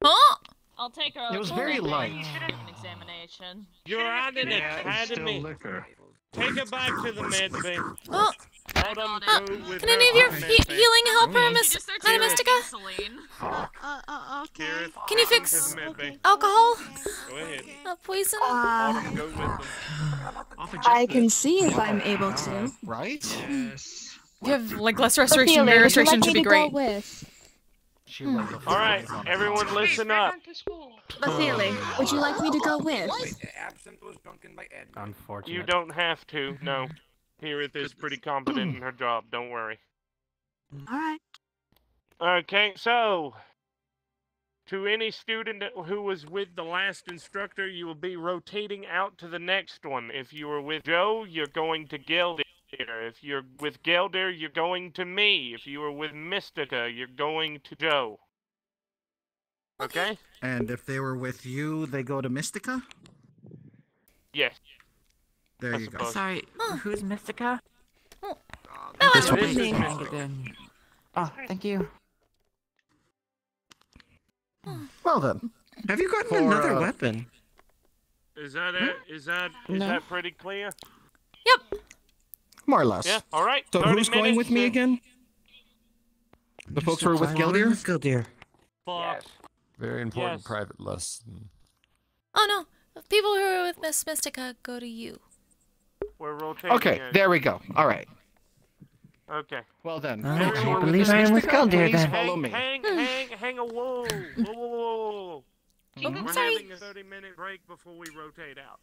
Huh? I'll take her. It was over very to light. an examination. You're at an Yeah, it's still academy. liquor. Take her back to the med bay. Oh. Hold on, go with Can her any of your on the med bay. healing help her, She Miss just starts Madam doing Mystica? gasoline. Okay. Gareth, Can you take her fix to the med bay. alcohol? Go ahead. Poison? Autumn, go with them. I can see if I'm able to. Right? Yes. You have like less Sophia, restoration. would Very you restoration like should me be to great. go with? she will. All right, everyone, listen up. Vasily, would you like me to go with? Unfortunate. You don't have to. No, Hirith is pretty competent in her job. Don't worry. All right. Okay, so to any student who was with the last instructor, you will be rotating out to the next one. If you were with Joe, you're going to Geldir. If you're with Geldir, you're going to me. If you were with Mystica, you're going to Joe. Okay? And if they were with you, they go to Mystica? Yes. There you go. Sorry, who's Mystica? This one. This is Mystica. Oh, thank you. Well then. Have you gotten another weapon? Is that it? Is that pretty clear? Yep. More or less. Yeah, all right. So 30 who's going minutes with me to- again? The folks who are with Geldir? Geldir. Fuck. Very important Yes. private lesson. Oh no, the people who are with Miss Mystica go to you. We're rotating. Okay, in. there we go. All right. Okay. Well then. I everyone can't with believe Miss I am with Mystica, Geldir please then. follow me. Hang a whoa. Whoa. We're sorry. having a 30-minute break before we rotate out.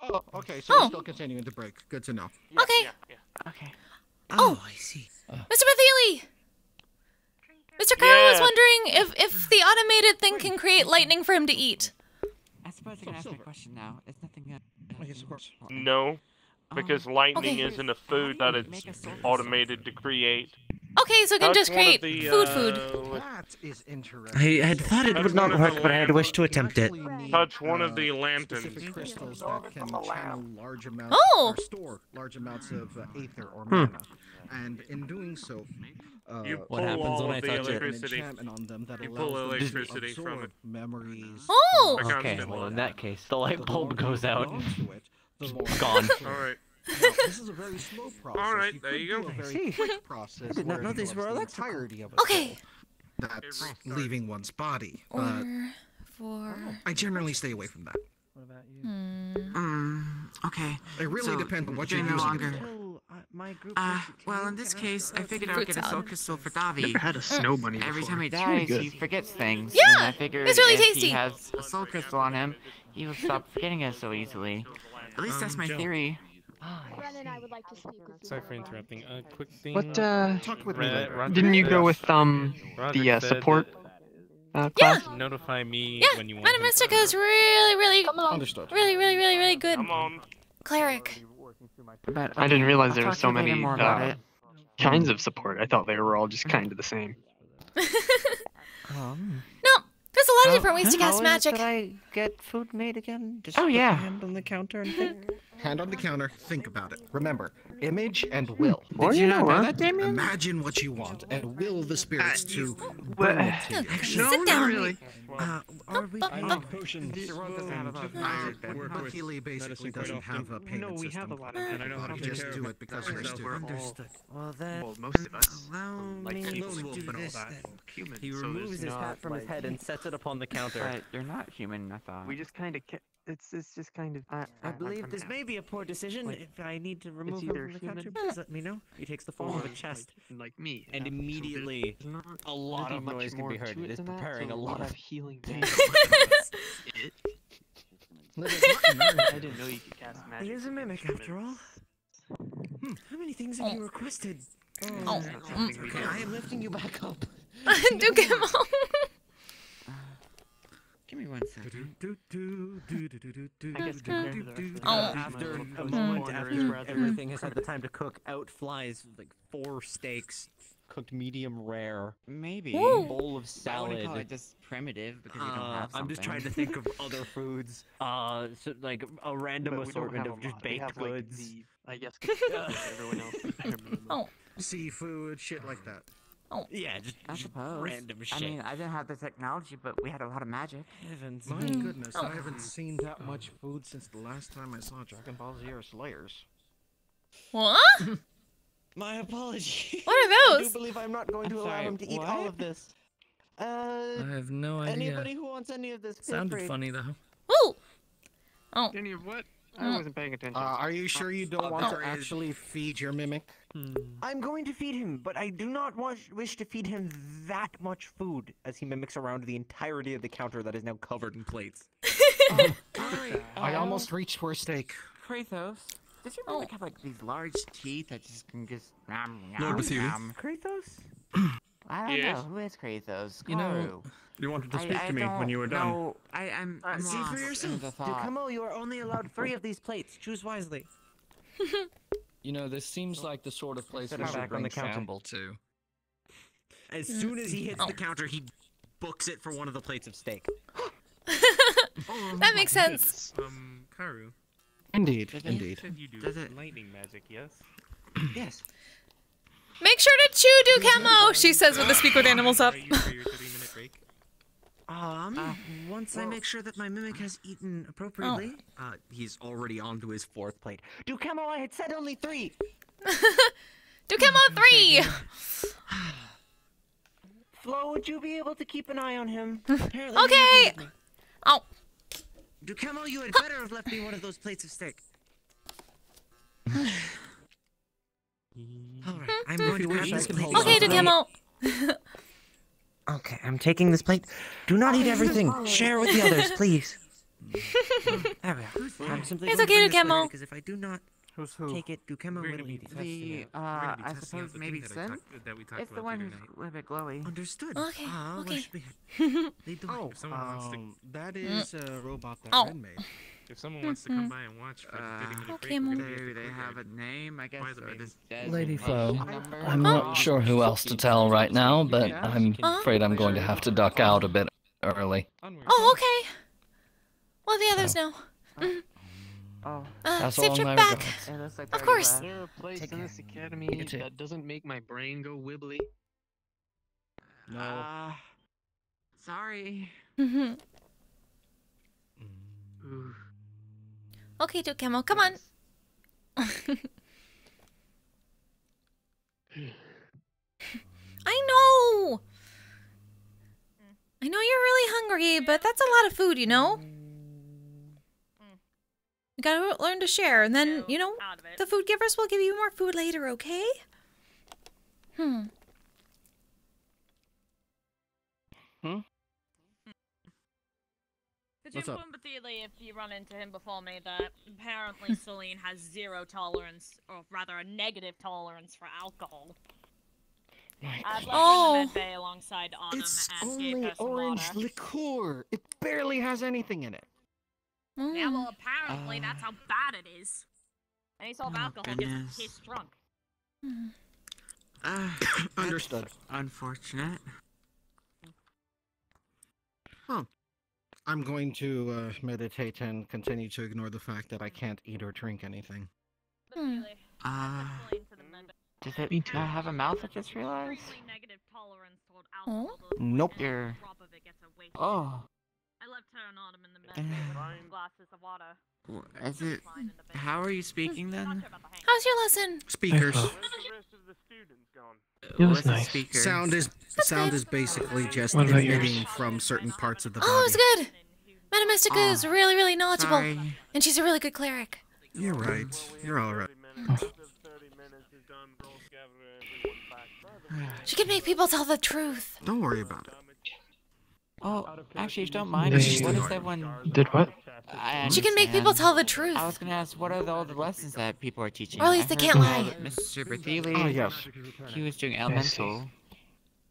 Oh, okay, so we're still continuing to break. Good to know. Yeah, Okay. Yeah. Okay. Oh, I see. Mr. Mathili! Mr. Kyle was Yeah. wondering if the automated thing can create lightning for him to eat. I suppose I can ask my question now. It's nothing. Yes, of course. No, because lightning Okay. isn't a food that it's automated to create. Okay, so it can That's just one of create the, food. That is interesting. I had thought it That's would one not of the work, but I had wished to attempt it. Touch one of the lanterns. Specific crystals that can channel large amounts Oh! or store large amounts of aether or mana. And in doing so, You What pull happens all when of I the touch it? an electricity. enchantment on them that You allows pull them to electricity from absorb it. memories. Oh! I Okay, can't well stand in that case, the light bulb goes out. Gone. All right. Now, this is a very slow process. All right, there you could go. do a very quick process. I did not where know it these were involves the electrical. entirety of a Okay. soul that's leaving one's body. But Or for... I generally stay away from that. What about you? Okay. It really So, depends on what you're you're no using longer. it for. Well, in this case, I figured I would Fruit get a soul salad. crystal for Davi. Never had a snow bunny Every before. time he It's really dies, good. he forgets things. Yeah, and I figured it's really if tasty. he has a soul crystal on him, he will stop forgetting it so easily. At least that's my Joe. theory. Ren and I would like to speak with you. Sorry for interrupting. Quick thing. What, Talk with me later. Roderick Didn't you said- go with, Roderick the, said support, Yeah. class? Notify me Yeah, when you want. Madam him to- Mystica is really, Understood. really good Come on. cleric. But I didn't realize there I'll were talk so to you later many, more about it. kinds of support. I thought they were all just kind of the same. No, there's a lot of different ways to cast magic. Did I get food made again? Just Oh, put yeah. my hand on the counter and think. Hand on the counter, think about it. Remember, image and will. Did you not know that, Damien? Imagine what you want and will the spirits to what- bring it to you. Actually, Sit down. really. Are we? Potions. Mathili basically doesn't have a payment No, we system. have a lot of And I know how to You take just care do of it because you're a ourselves. student. Understood. Well, then, Well, most of us. allow Like me people to will do put all this that then. human, He so removes there's his not, hat from his like- head and sets it up on the counter. But you're not human, I thought. We just kind of. It's just kind of. I believe this may be a poor decision. Like, If I need to remove him either from the human- counter, please let me know. He takes the form of a chest. like me. And So immediately, there's not a lot really of much noise can more be heard. to It is than that, preparing so a we lot have of healing damage. damage. It. I didn't know you could cast magic. He is a mimic, after all. How many things have you requested? Oh. Okay, I am lifting you back up. Do get him home. Give me one second. I guess compared to the rest of the Oh. country, After my a local moment, corner after is rather- everything has had the time to cook, out flies like 4 steaks, cooked medium rare. Maybe. Ooh. A bowl of I salad. wouldn't call it just primitive because you don't have something. I'm just trying to think of other foods. So, like a random But we don't assortment have of a just lot. We baked have, like, goods. the- I guess compared to everyone else. I remember. Oh. Seafood, shit like that. Yeah, just I suppose. random shit. I mean, I didn't have the technology, but we had a lot of magic. Heavens. My Mm. goodness, I haven't seen that much food since the last time I saw Dragon Ball Z or Slayers. What? My apologies. What are I those? do believe I'm not going to allow Sorry, him to eat all of this. I have no idea. Anybody who wants any of this, feel Sounded free. funny though. Ooh. Oh. Any of what? I wasn't paying attention. Are you sure you don't want to actually feed your mimic? I'm going to feed him, but I do not wish to feed him that much food as he mimics around the entirety of the counter that is now covered in plates. I almost reached for a steak. Kratos, does your mimic have like these large teeth that just can just Lord Bethune. Kratos? I don't Yes? know. Who is Kratos? You know, Karu. you wanted to speak to me when you were done. No, I'm See for yourself. Ducamo, you are only allowed 3 of these plates. Choose wisely. You know, this seems like the sort of place Set we it should back on bring the counter. Shamble to. As soon as he hits the counter, he books it for one of the plates of steak. That makes sense. Karu. Indeed, You indeed. said you do lightning magic, yes? Yes. Make sure to chew, Ducamo, she says with the speak with animals up. Once I make sure that my mimic has eaten appropriately, he's already on to his 4th plate. Ducamo, I had said only 3! Ducamo 3! Flo, would you be able to keep an eye on him? Okay! Oh. Ducamo, you had better have left me one of those plates of steak. Alright, I'm going to grab this plate. Okay, Ducamo. Okay, I'm taking this plate. Do not eat everything. Share with the others, please. There we are. I'm simply It's going to okay, bring this later, Ducamo. because if I do not take it, Ducamo will eat it. I suppose maybe Sin? It's the one who's a little bit glowy. Understood. Okay, Why okay. should we lead the way? That is a robot that Oh. Ren made. If someone wants to come by and watch, Okay, Mom. Do they have a name, I guess, or just Lady Flo, Flo, I'm not sure who else to tell right now, but I'm afraid I'm going to have to duck out a bit early. Oh, okay. Well, the others know. That's Safe all trip my back. regards. Of course. Is there a place in this academy that doesn't make my brain go wibbly? No. Sorry. Okay, Ducamo, come on. I know. I know you're really hungry, but that's a lot of food, you know? You gotta learn to share, and then, you know, the food givers will give you more food later, okay? Could you What's up? inform Bethely if you run into him before me that apparently Celine has 0 tolerance, or rather a negative tolerance for alcohol? I've left her in the med bay alongside Autumn It's and gave only her some orange water. liqueur. It barely has anything in it. Yeah, well, apparently that's how bad it is. Any sort of alcohol goodness. gets pissed drunk. Understood. Unfortunate. I'm going to meditate and continue to ignore the fact that I can't eat or drink anything. Does it have a mouth, I just realized? Negative tolerance toward Oh? alcohol. Nope. You're... Drop of it gets a waste. Oh. I left her and Autumn in the med bay with 2 glasses of water. Is it... How are you speaking then? How's your lesson? Speakers. Where's the rest of the students gone? It was nice. Sound is basically just What about emitting yours? from certain parts of the body. Oh, it's good. Madame Mystica is really, really knowledgeable. Sorry. And she's a really good cleric. You're right. You're all right. She can make people tell the truth. Don't worry about it. Oh, actually, if you don't mind, They- what is that one? Did what? She can make people tell the truth. I was gonna ask, what are all the lessons that people are teaching? Or at least I they heard can't that lie. Mr. Bertheli, Oh, yes. he was doing elemental.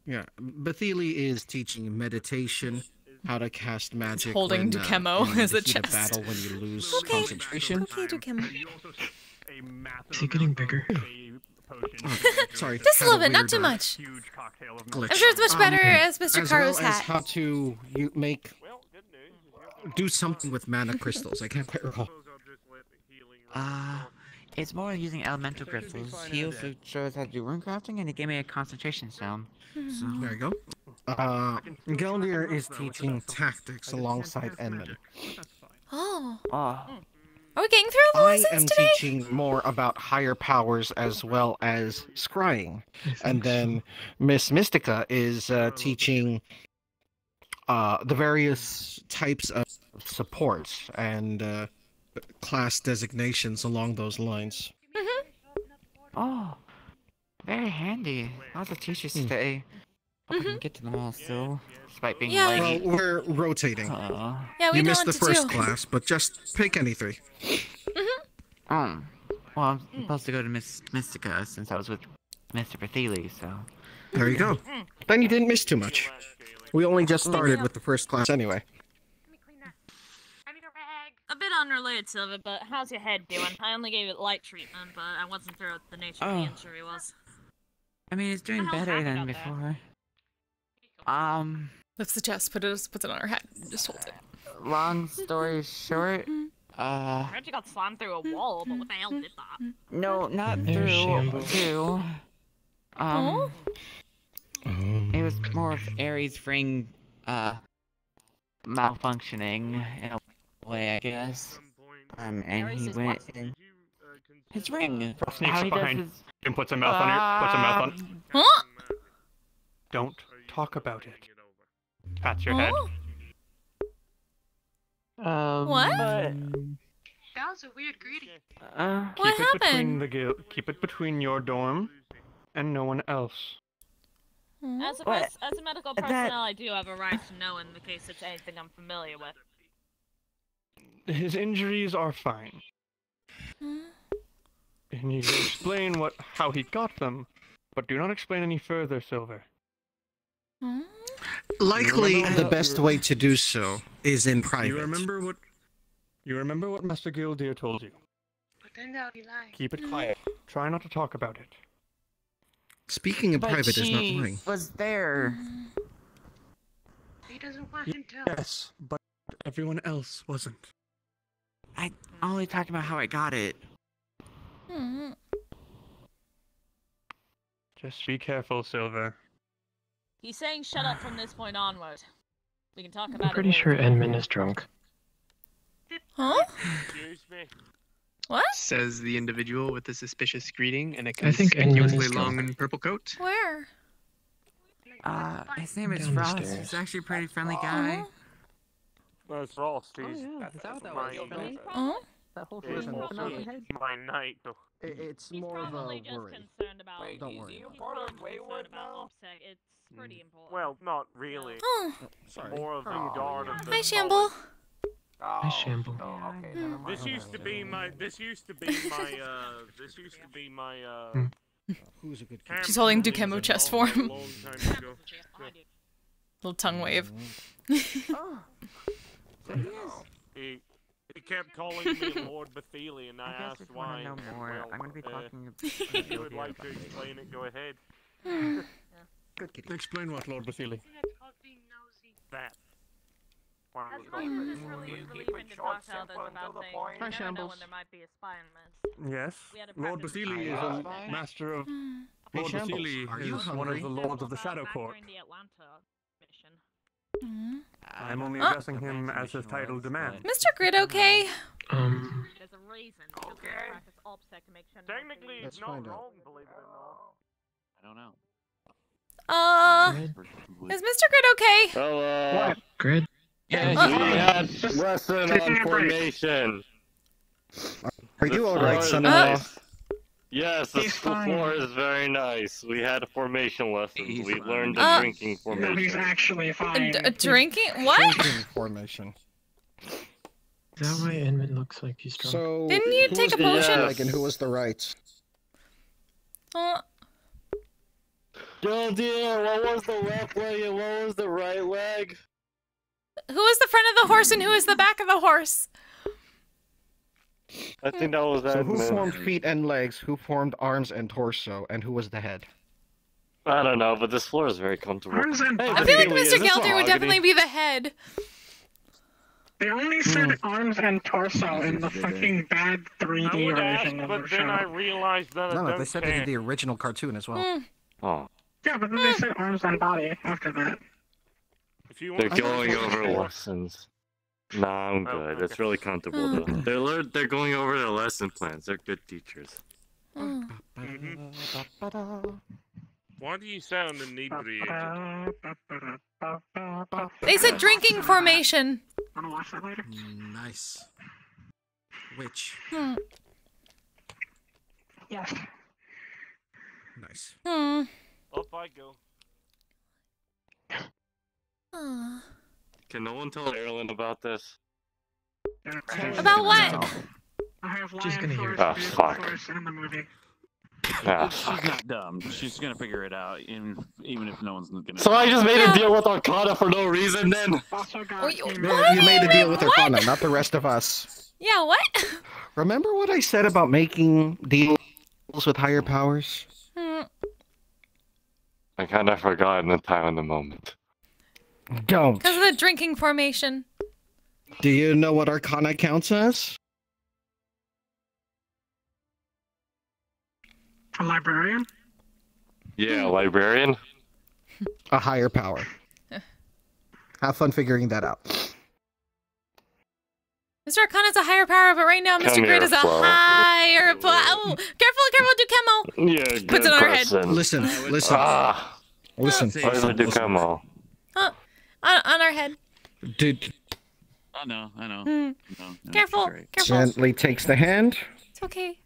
Yeah, Bethely is teaching meditation, how to cast magic. holding when, Ducemo in as the a heat of chest. battle when you lose Okay. concentration. Okay, Ducemo. Is he getting bigger? Sorry. Just a had little bit, not weird, too much. glitch. I'm sure it's much better as Mr. As well Karu's as hat. how to do something with mana crystals. I can't quite recall. It's more using elemental crystals. He also shows how to do rune crafting, and he gave me a concentration stone. So There you go. Geldir is teaching tactics alongside Edmund. Oh. Oh. Are we getting through all the I lessons am today? teaching more about higher powers as well as scrying. And then Miss Mystica is teaching the various types of support and class designations along those lines. Oh, very handy. Lots of teachers today. Hope I can get to them all still, despite being Yeah. late. Well, we're rotating. Yeah, we You know missed what the to first do. class, but just pick any 3. Well, I'm supposed to go to Miss Mystica since I was with Mr. Bertheli, so. There you go. Then you didn't miss too much. We only just started with the first class anyway. A bit unrelated, Silver, but how's your head doing? I only gave it light treatment, but I wasn't sure what the nature of the injury was. I mean, it's doing better than before. Lifts the chest, puts it on her head, just holds it. Long story short, I heard you got slammed through a wall, but what the hell did that? no, not There's through, shambles. through. It was more of Ares' ring, malfunctioning in a way, I guess. And he went in his ring. Sneaks How up he does behind his... and puts a mouth on your. Puts a mouth on. Huh? Don't talk about it. Pats your head. What? That was a weird greeting. What happened? Keep it between your dorm and no one else. As a medical personnel, I do have a right to know in the case it's anything I'm familiar with. His injuries are fine. And you can explain how he got them, but do not explain any further, Silver. Likely, the best way to do so is in private. You remember what Master Gildear told you. But then that would be lying. Keep it quiet. Try not to talk about it. Speaking in But private is not she lying. was there. He doesn't want him to. Yes, but everyone else wasn't. I only talked about how I got it. Just be careful, Silver. He's saying shut up from this point onward. We can talk about I'm pretty sure Edmund is drunk. Huh? Excuse me. What? Says the individual with the suspicious greeting and a I think Edmund is conspicuously long drunk. and purple coat. Where? His name is Down the Frost. stairs. He's actually a pretty friendly guy. No, it's Frost. He's Oh? That whole He's person also my knight. It's more of a Probably just worry. concerned about. Don't worry. He's probably concerned about OPSEC. It's pretty important. Well, not really. Oh. More of a guard of the. Hi, Shamble. I shamble. This used to be my. This used to be my. Who's a good kid? She's holding Dukemo chest for him. Long time ago. Little tongue wave. He kept calling me Lord Bertheli, and I asked if you why. wanna know more, Well, I'm gonna be talking if you would like to explain it, go ahead. Good kitty. Explain what, Lord Basili. That. That's fine for this relieving to talk to others about things. You never know Shambles. when there might be a spy in this. Yes. We had a Lord practice- Basili is a master of. Hey, Lord Shambles, Basili are you is one hungry? of the lords of the Shadow Court. During the Atlanta mission. I'm only addressing him as his title demands. Mr. Grid, okay? There's a reason. Okay. Practice OPSEC to make sure. Technically, it's not wrong, believe it or not. I don't know. Is Mr. Grid okay? Hello. Grid? Yeah, we had lesson on formation. Are you alright, The son-in-law? floor is nice. Yes, the floor is very nice. We had a formation lesson. We learned a drinking formation. He's actually fine. Drinking? What? Drinking formation. Is that why Edmund looks like he's drunk? So, Didn't you who take was a the potion? leg and who was the right? Oh dear, what was the left leg and what was the right leg? Who is the front of the horse and who is the back of the horse? I think that was So who Edmund. formed feet and legs, who formed arms and torso, and who was the head? I don't know, but this floor is very comfortable. Arms and Hey, I feel like Basili, is Mr. this Gelder would mahogany? definitely be the head. They only said arms and torso in the fucking bad 3D I would ask, version of but the then I show. realized that I No, don't they said they care. did the original cartoon as well. Oh. Yeah, but then they said arms and body after that. If you They're want going over lessons. Nah, I'm good. It's really comfortable though. They're going over their lesson plans. They're good teachers. Why do you sound inebriated? They said drinking formation. Wanna watch that later? Nice. Witch. Yes. Nice. Up I go. Can no one tell Erlen about this? About what? I have She's gonna hear Lion it. Force, fuck. Force in the movie. She's not dumb. She's gonna figure it out, even if no one's gonna. So I just made a deal with Arcana for no reason then? Also got You made a deal with Arcana, not the rest of us. Yeah, what? Remember what I said about making deals with higher powers? I kind of forgot in the time and the moment. Don't. Because of the drinking formation. Do you know what Arcana counts as? A librarian? Yeah, librarian? A higher power. Have fun figuring that out. Mr. Arcana's a higher power, but right now Mr. Come Grid here, is a Flo. higher power. Oh, careful, do chemo. Yeah, good Puts it on her head. question. Listen. Listen. Why do I do camo? On our head. Dude. I know. No, careful. Gently takes the hand. It's okay.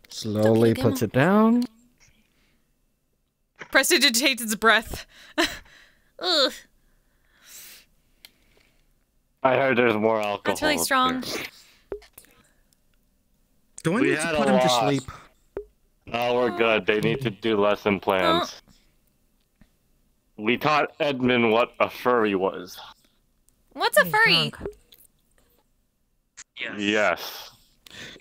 Slowly puts it down. Prestidigitates its breath. Ugh. I heard there's more alcohol. That's really strong. Do I We need to had put a him to lot. sleep? Oh, we're good. They need to do lesson plans. We taught Edmund what a furry was. What's a furry? Yes.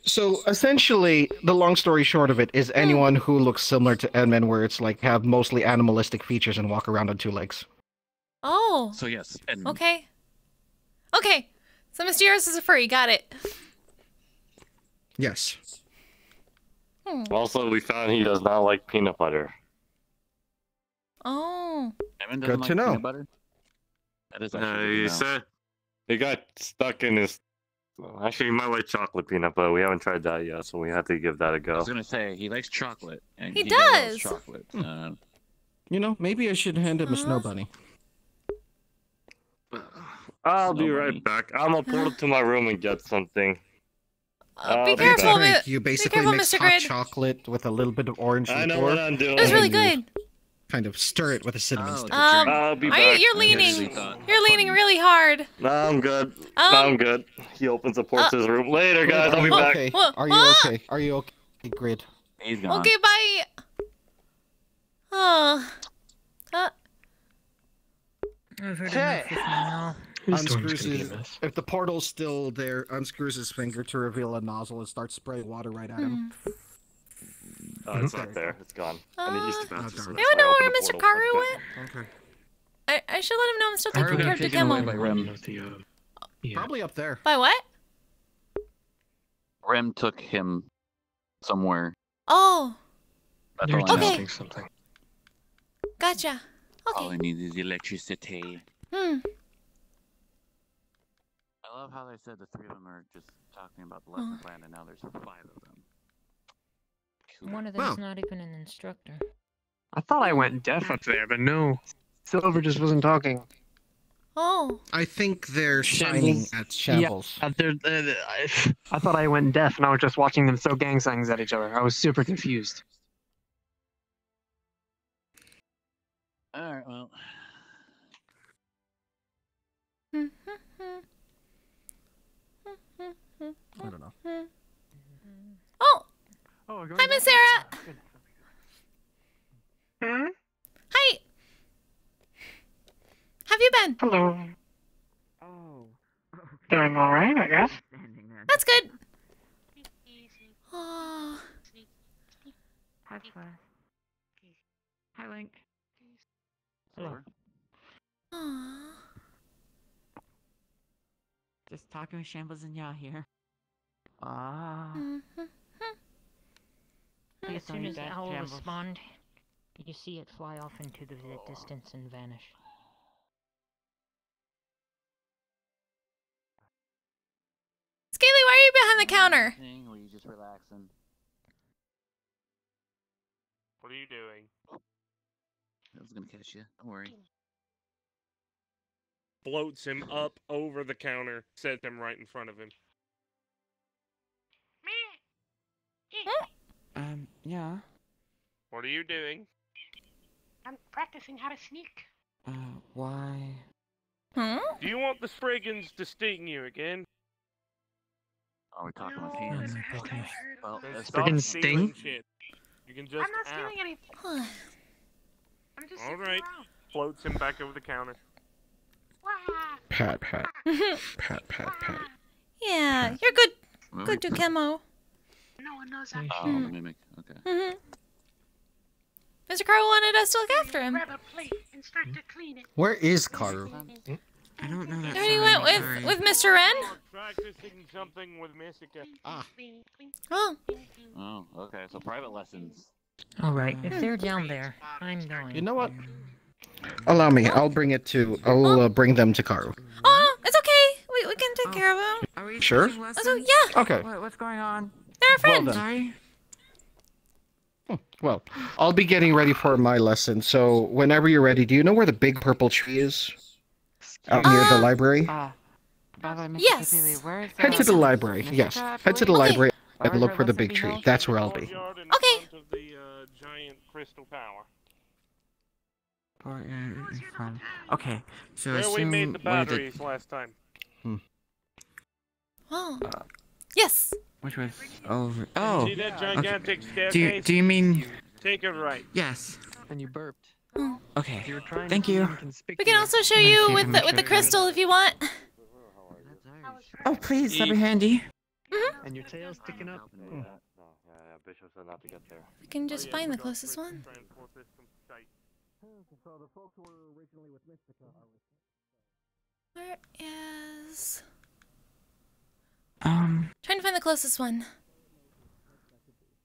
So essentially, the long story short of it is anyone who looks similar to Edmund, where it's like have mostly animalistic features and walk around on two legs. Oh. So yes, Edmund. Okay. Okay. So Mysterious is a furry. Got it. Yes. Also, we found he does not like peanut butter. Oh. Edmund Good doesn't to like know. peanut butter? That is actually good He to know. said he got stuck in his. Actually, he might like chocolate peanut butter. We haven't tried that yet, so we have to give that a I go. was gonna say he likes chocolate. And He loves does. chocolate. You know, maybe I should hand him a snow bunny. I'll be right back. I'm gonna portal to my room and get something. Be careful, You basically careful, mix Mr. hot Grid. chocolate with a little bit of orange I know liqueur. what I'm doing. It was really and you good. Kind of stir it with a cinnamon stick. I'll be back. You're leaning. You're leaning really hard. No, I'm good. No, I'm good. He opens the portal to his room. Later, guys. I'll be back. Okay. Are you okay? Are you okay, Grid? He's gone. Okay, bye. Oh. I've heard enough with now. Unscrews his, if the portal's still there, unscrews his finger to reveal a nozzle and starts spraying water right at him. Oh, it's not there. It's gone. I need to bounce this. Anyone know where Mr. Karu went? Okay. I should let him know I'm still taking care of Demo. Probably up there. By what? Rem took him somewhere. Oh. That's You're all I know. testing something. Gotcha. All I need is electricity. Hmm. I love how they said the three of them are just talking about the lesson plan, and now there's 5 of them. One of them's not even an instructor. I thought I went deaf up there, but no. Silver just wasn't talking. Oh. I think they're shining at Shambles. Yeah, I thought I went deaf, and I was just watching them throw gang signs at each other. I was super confused. Alright, well. I don't know. Oh. Hi, Miss Sarah. Hi. Have you been? Hello. Oh. Doing alright, I guess. That's good. Oh. Hi, Flash. Hi, Link. Hello. Aww. Just talking with Shambles and Ya here. Ah. As soon as the owl will respond, you see it fly off into the distance and vanish. Scaly, why are you behind the counter? Were you just relaxing? What are you doing? I was gonna catch you. Don't worry. Floats him up over the counter, sets him right in front of him. Yeah. What are you doing? I'm practicing how to sneak. Why? Huh? Do you want the Spriggans to sting you again? Are we talking with hands? Well, Stop Friggin' stealing sting? shit. You can just I'm not ask. stealing anything. I'm just All right. Floats him back over the counter. Pat, pat. Pat, pat, pat. Yeah, you're good. Good to Chemo. No one knows I'm Oh, the mimic. Okay. Mr. Carl wanted us to look after him. Grab a plate and start to clean it. Where is Karu? I don't know that. He went with Mr. Wren. Practicing something with Mistika. Oh. Oh, okay. So private lessons. Alright, if they're down there, I'm going. You know what? Allow me. I'll bring it to. I'll bring them to Karu. Oh, it's okay. We can take care of him. Are we Sure. taking lessons? So, yeah. Okay. What's going on? They're a friend. Well Sorry. Well, I'll be getting ready for my lesson. So whenever you're ready, do you know where the big purple tree is? Out near the library. Yes. Where is Head to the library. Yes. Head to the library and Alright, look for the lesson big tree. below? That's where I'll be. Okay. Of the giant crystal tower. Okay, so Where we assume made the what is it? batteries last time. Oh. Yes. Which was over. Oh. See that gigantic okay. staircase? Do you mean? Take it right. Yes. And you burped. Okay. You were trying Thank to be you. We can also show you with the crystal if you want. Oh, please, that'd be handy. And your tail's sticking up. Bishop said not to get there. We can just find the closest one. Where is... Trying to find the closest one.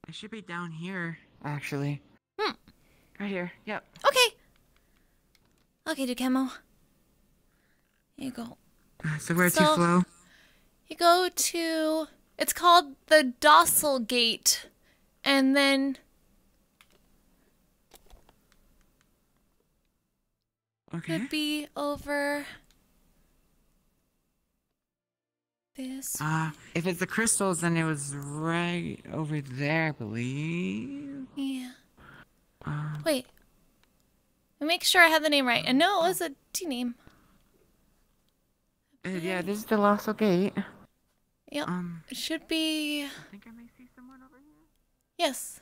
It should be down here, actually. Right here. Yep. Okay. Okay, Dukemo. Here you go. So where to, Flo? You go to... It's called the Docile Gate. And then... Okay. Could be over... This. If it's the crystals, then it was right over there, I believe. Yeah. Wait. Make sure I have the name right. And no, it was a T name. Yeah, this is the Lasso Gate. Yep. It should be... I think I may see someone over here. Yes.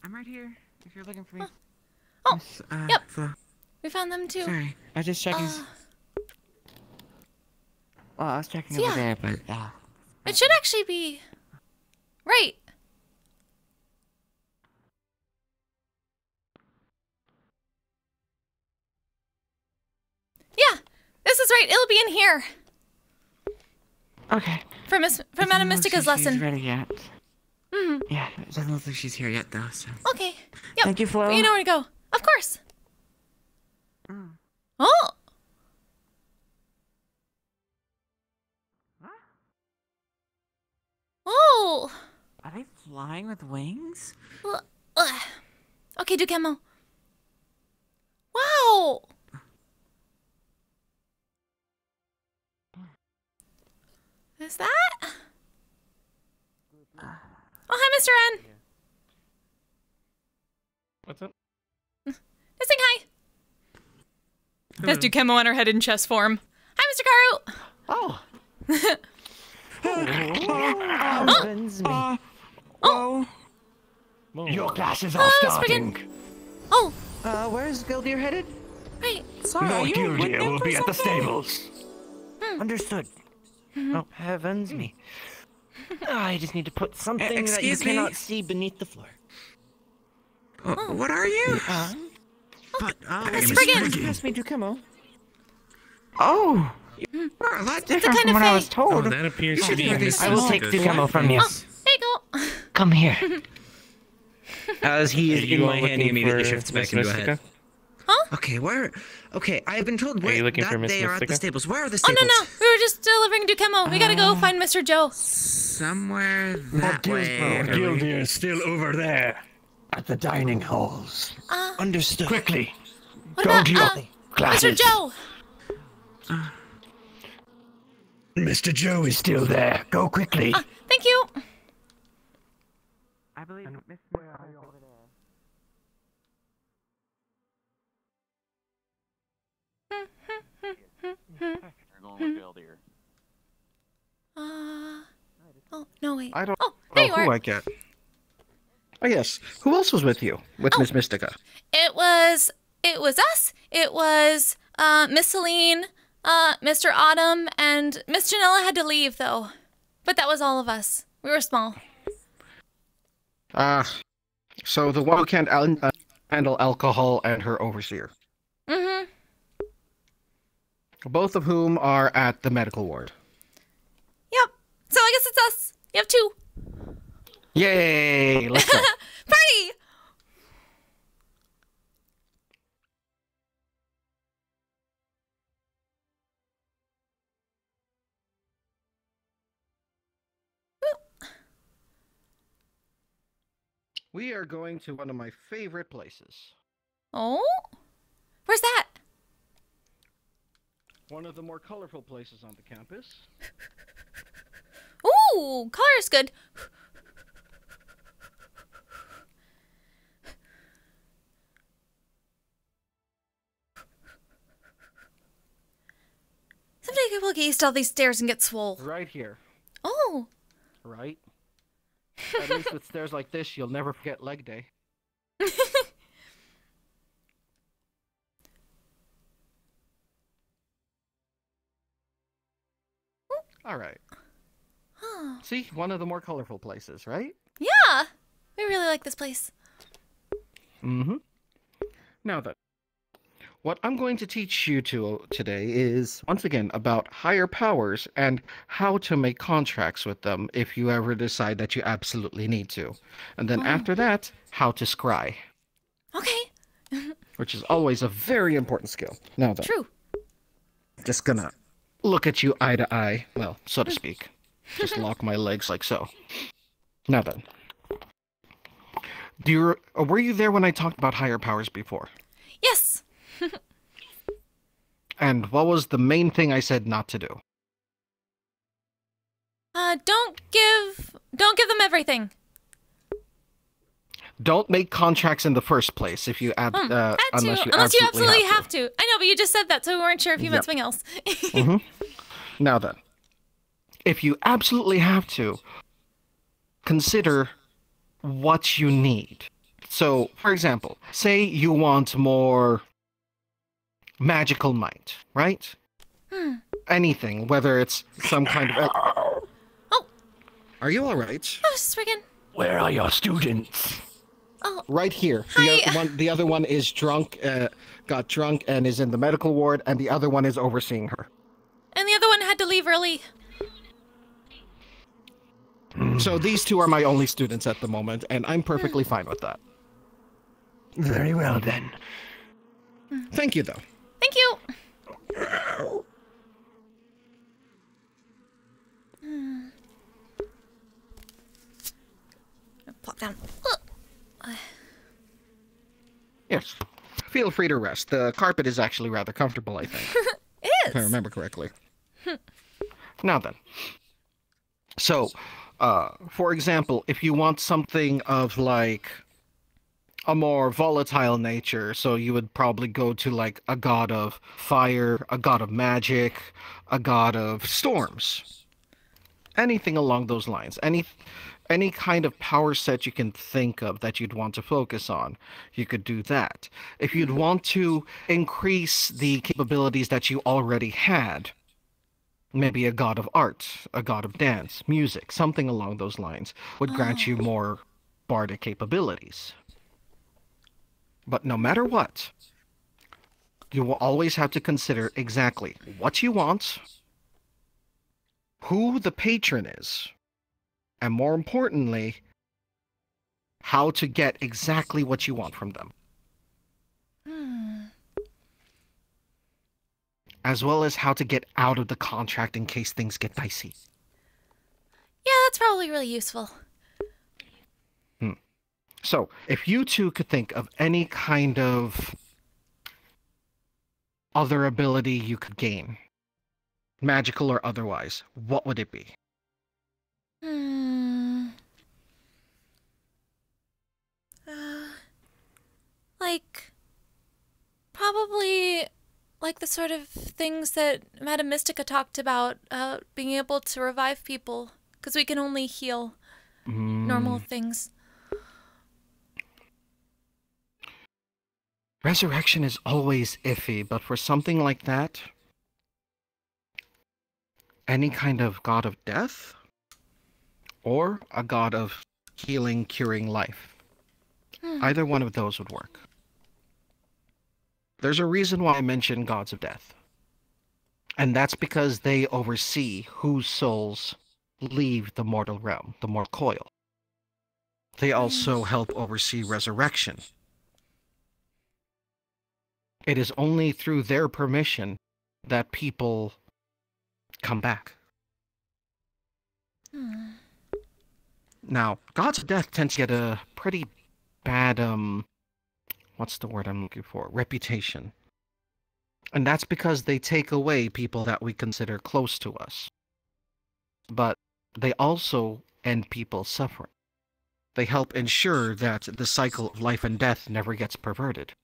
I'm right here, if you're looking for me. Oh, yep. Flo. We found them too. Sorry, I was just checking. Well, I was checking So over yeah. there, but It should actually be... Right. Yeah, this is right. It'll be in here. Okay. From Madame Mystica's lesson. She's ready yet. Mm-hmm. Yeah, it doesn't look like she's here yet, though. So. Okay. Yep. Thank you, Flo. But you know where to go. Of course. Oh. Oh. Are they flying with wings? Okay, Dukemo. Wow. Is that? Oh, hi, Mr. N. What's up? Just saying hi. That's Dukemo on her head in chess form. Hi, Mr. Karu. Oh. Oh. Your classes are starting. Oh. Where's Gildir headed? Right. Lord Gildir will be at the stables. Understood. Oh, heavens me. I just need to put something that you excuse me? cannot see beneath the floor. What are you? Spriggan. Pass me Dukemo. Oh. You're a lot different from what I was told. Oh, that appears to be I will take Dukemo from you. Oh, there you go. Come here. As he is in my hand, he immediately shifts back and go ahead. Okay, where? Okay, I've been told Are you looking for that Miss they are at the Mystica? stables. Where are the Oh, stables? no. We were just delivering Dukemo. We gotta go find Mr. Joe. somewhere that way. Gildir is still over there. At the dining halls. Understood. Quickly. What Go about, to your Mr. classes. Joe? Mr. Joe is still there. Go quickly. Thank you. I believe Miss over there. You're going with Gildir. Oh, no, wait. I don't Oh, there you know who are. I get. Oh, yes. Who else was with you? With Miss Mystica? It was us. It was, Miss Celine, Mr. Autumn, and Miss Janella had to leave, though. But that was all of us. We were small. So the one who can't handle alcohol and her overseer. Mm-hmm. Both of whom are at the medical ward. Yep. So I guess it's us. You have 2. Yay! Let's go. Party! We are going to one of my favorite places. Oh? Where's that? One of the more colorful places on the campus. Ooh, color's good. Someday I will get used to all these stairs and get swole. Right here. Oh. Right? At least with stairs like this, you'll never forget leg day. All right. See, one of the more colorful places, right? Yeah. We really like this place. Mm-hmm. Now then, what I'm going to teach you today is, once again, about higher powers and how to make contracts with them if you ever decide that you absolutely need to. And then after that, how to scry. Okay. Which is always a very important skill. Now then. True. Just gonna look at you eye to eye, well, so to speak. Just lock my legs like so. Now then. Were you there when I talked about higher powers before? Yes. And what was the main thing I said not to do? Don't give them everything. Don't make contracts in the first place if you unless you absolutely have to. I know, but you just said that, so we weren't sure if you meant something else. Mm-hmm. Now then, if you absolutely have to, consider what you need. So, for example, say you want more magical might, right? Anything, whether it's some kind of... Oh! Are you alright? I was just freaking... Where are your students? Oh. Right here. The other one is drunk, got drunk and is in the medical ward, and the other one is overseeing her. And the other one had to leave early. So these 2 are my only students at the moment, and I'm perfectly fine with that. Very well, then. Thank you, though. Thank you. Plop down. Yes. Feel free to rest. The carpet is actually rather comfortable, I think. It is. If I remember correctly. Now then. So, for example, if you want something of, like, a more volatile nature, so you would probably go to, like, a god of fire, a god of magic, a god of storms. Anything along those lines. Any kind of power set you can think of that you'd want to focus on, you could do that. If you'd want to increase the capabilities that you already had, maybe a god of art, a god of dance, music, something along those lines would grant you more bardic capabilities. But no matter what, you will always have to consider exactly what you want, who the patron is, and more importantly, how to get exactly what you want from them. As well as how to get out of the contract in case things get dicey. Yeah, that's probably really useful. So, if you two could think of any kind of other ability you could gain, magical or otherwise, what would it be? Like, probably like the sort of things that Madame Mystica talked about, being able to revive people, because we can only heal normal things. Resurrection is always iffy, but for something like that, any kind of god of death or a god of healing, curing life. Either one of those would work. There's a reason why I mentioned gods of death. And that's because they oversee whose souls leave the mortal realm, the mortal coil. They also help oversee resurrection. It is only through their permission that people come back. Now, gods of death tend to get a pretty bad, what's the word I'm looking for? Reputation. And that's because they take away people that we consider close to us. But they also end people's suffering. They help ensure that the cycle of life and death never gets perverted.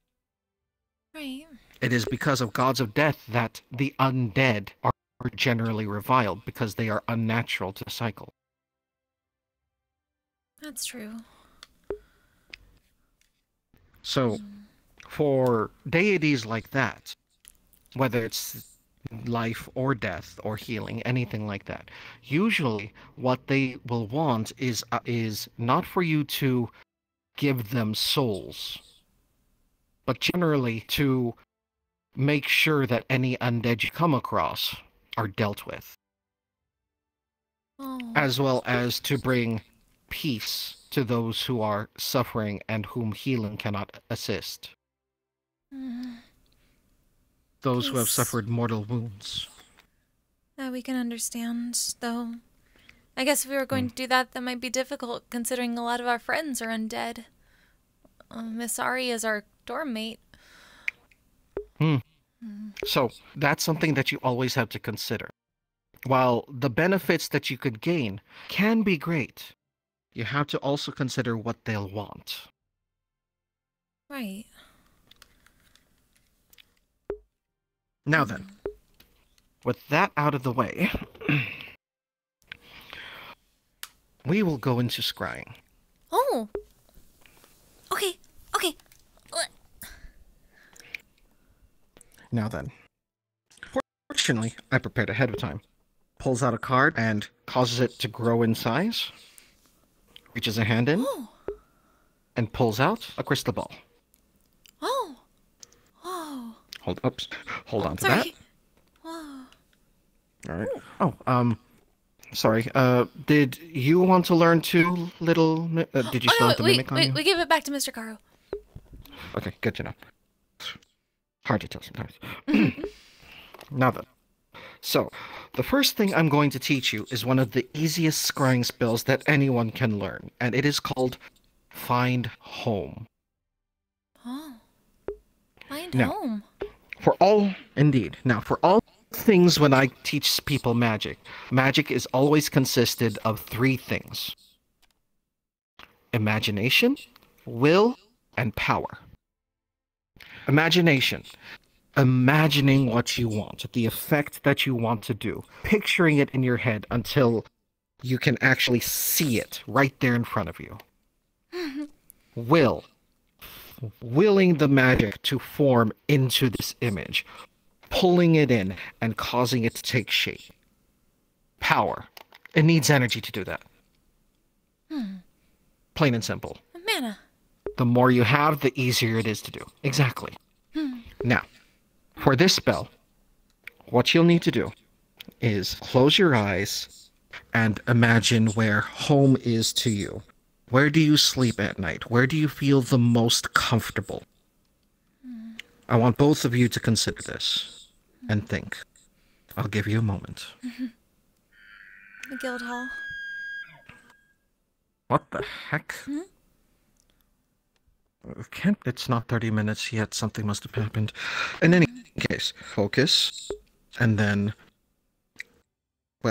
Right. It is because of gods of death that the undead are generally reviled, because they are unnatural to the cycle. That's true. So, for deities like that, whether it's life or death or healing, anything like that, usually what they will want is not for you to give them souls, but generally to make sure that any undead you come across are dealt with. As well as to bring peace to those who are suffering and whom healing cannot assist. Those who have Peace. suffered mortal wounds. That we can understand, though. I guess if we were going to do that, that might be difficult, considering a lot of our friends are undead. Miss Ari is our dorm mate. So, that's something that you always have to consider. While the benefits that you could gain can be great, you have to also consider what they'll want. Right. Now then, with that out of the way, we will go into scrying. Oh! Okay, okay. Now then, fortunately, I prepared ahead of time. Pulls out a card and causes it to grow in size. Reaches a hand in and pulls out a crystal ball. Oh! Oh! Hold on to Sorry. that. Whoa. All right. Oh, sorry. Did you want to learn too, little? Did you still have the mimic on you? We give it back to Mr. Caro. Okay, good to know. Hard to tell sometimes. Now then. So, the first thing I'm going to teach you is one of the easiest scrying spells that anyone can learn, and it is called Find Home. Oh. Find Now, home. Now, for all things when I teach people magic, magic is always consisted of three things: imagination, will, and power. Imagination. Imagining what you want, the effect that you want to do, picturing it in your head until you can actually see it right there in front of you. Will. Willing the magic to form into this image, pulling it in and causing it to take shape. Power. It needs energy to do that. Plain and simple. Mana. The more you have, the easier it is to do. Exactly. Now, for this spell, what you'll need to do is close your eyes and imagine where home is to you. Where do you sleep at night? Where do you feel the most comfortable? I want both of you to consider this and think. I'll give you a moment. The guild hall. What the heck? Hmm? Can't. It's not 30 minutes yet. Something must have happened. In any case, focus, and then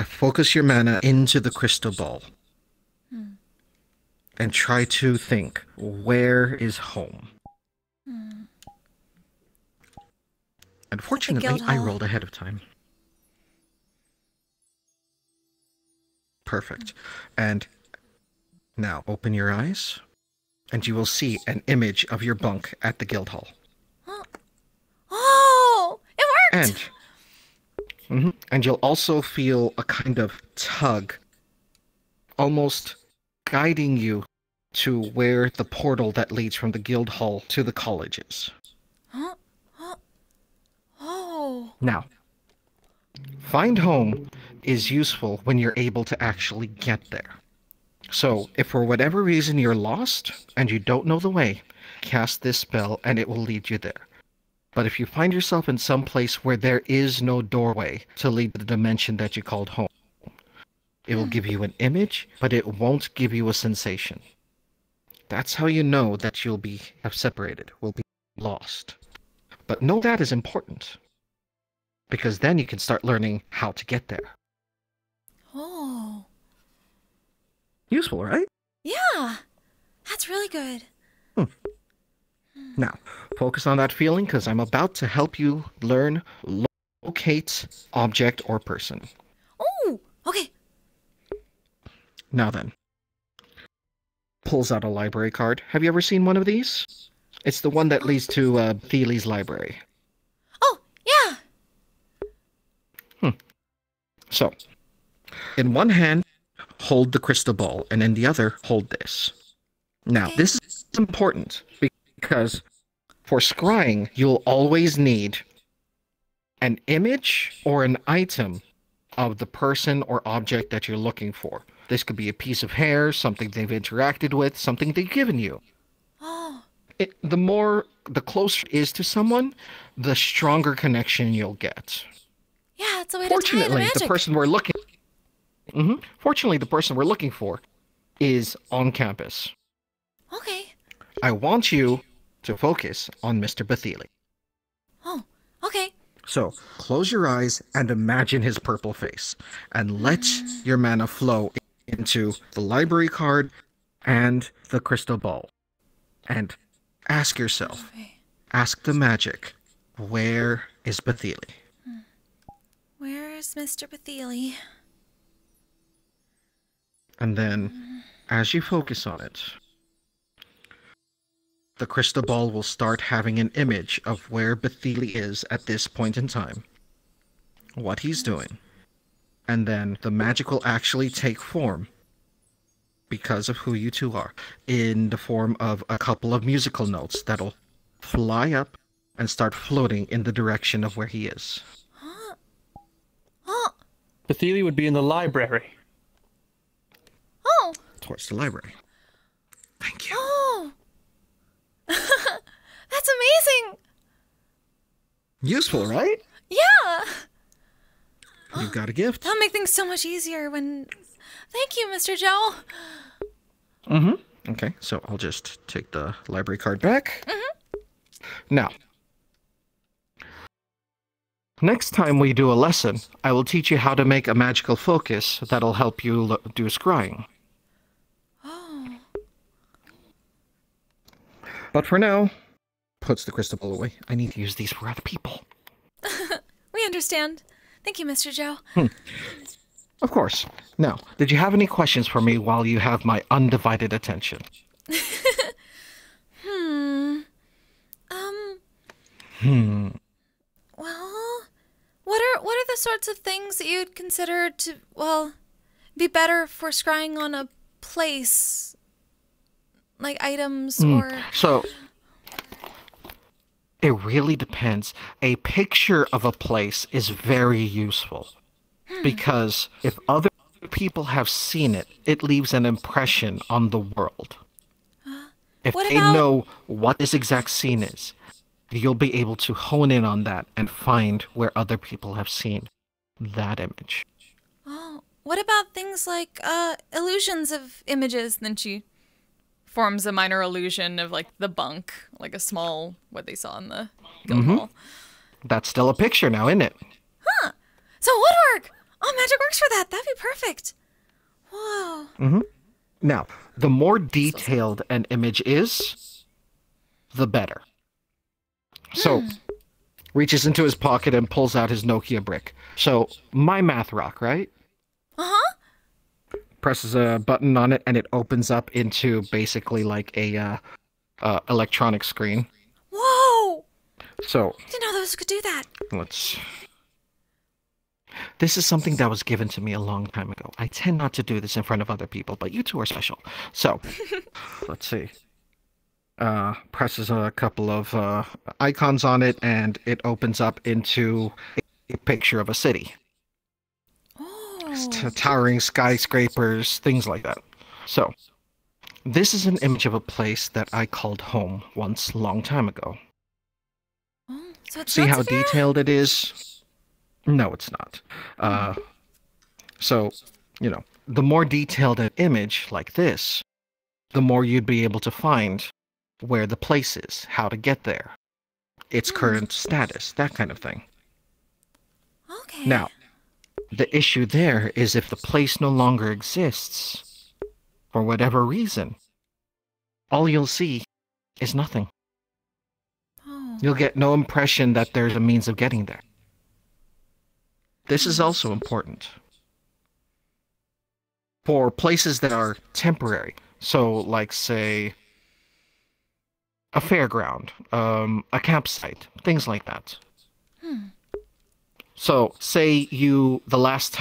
focus your mana into the crystal ball. Hmm. And try to think, where is home? Hmm. Unfortunately, I rolled ahead of time. Perfect. And now open your eyes, and you will see an image of your bunk at the guild hall. Oh, it worked! And you'll also feel a kind of tug, almost guiding you to where the portal that leads from the guild hall to the college is. Huh? Huh? Oh. Now, find home is useful when you're able to actually get there. So, if for whatever reason you're lost and you don't know the way, cast this spell and it will lead you there. But if you find yourself in some place where there is no doorway to lead to the dimension that you called home, it will give you an image, but it won't give you a sensation. That's how you know that you'll have separated, will be lost. But know that is important, because then you can start learning how to get there. Oh. Useful, right? Yeah. That's really good. Now, focus on that feeling, because I'm about to help you learn locate object or person. Oh, okay. Now then. Pulls out a library card. Have you ever seen one of these? It's the one that leads to Thiele's library. Oh, yeah. So, in one hand, hold the crystal ball, and in the other, hold this. Now, this is important, because for scrying, you'll always need an image or an item of the person or object that you're looking for. This could be a piece of hair, something they've interacted with, something they've given you. Oh. The closer it is to someone, the stronger connection you'll get. Yeah, it's a way to tie into magic. the person we're looking. Fortunately, the person we're looking for is on campus. Okay. I want you to focus on Mr. Bathieli. Oh, okay. So, close your eyes and imagine his purple face, and let your mana flow into the library card and the crystal ball. And ask yourself, ask the magic, where is Bathieli? Where is Mr. Bathieli? And then, as you focus on it, the crystal ball will start having an image of where Bathieli is at this point in time, what he's doing, and then the magic will actually take form, because of who you two are, in the form of a couple of musical notes that'll fly up and start floating in the direction of where he is. Bathieli would be in the library. Oh! Towards the library. Thank you. Oh! That's amazing! Useful, right? Yeah! You've got a gift. That'll make things so much easier when... Thank you, Mr. Joe. Okay, so I'll just take the library card back. Now, next time we do a lesson, I will teach you how to make a magical focus that'll help you do scrying. Oh. But for now, puts the crystal ball away. I need to use these for other people. We understand. Thank you, Mr. Joe. Of course. Now, did you have any questions for me while you have my undivided attention? Well, what are the sorts of things that you'd consider to, well, be better for scrying on a place? Like items or... So, it really depends. A picture of a place is very useful. Because if other people have seen it, it leaves an impression on the world. If they know what this exact scene is, you'll be able to hone in on that and find where other people have seen that image. Oh, what about things like illusions of images? Then she forms a minor illusion of like the bunk, like a small what they saw in the guild hall. That's still a picture now, isn't it? Huh. So woodwork. Oh, magic works for that. That'd be perfect. Whoa. Now, the more detailed an image is, the better. So, reaches into his pocket and pulls out his Nokia brick. So, my math rock, right? Presses a button on it and it opens up into basically like a electronic screen. Whoa. So, I didn't know those could do that. This is something that was given to me a long time ago. I tend not to do this in front of other people, but you two are special. So, let's see. Presses a couple of icons on it, and it opens up into a picture of a city. Towering skyscrapers, things like that. So, this is an image of a place that I called home once, a long time ago. So it's See how detailed it is? No, it's not. So, you know, the more detailed an image like this, the more you'd be able to find where the place is, how to get there, its current status, that kind of thing. Okay. Now, the issue there is if the place no longer exists, for whatever reason, all you'll see is nothing. You'll get no impression that there's a means of getting there. This is also important for places that are temporary. So, like, say, a fairground, a campsite, things like that. So, say the last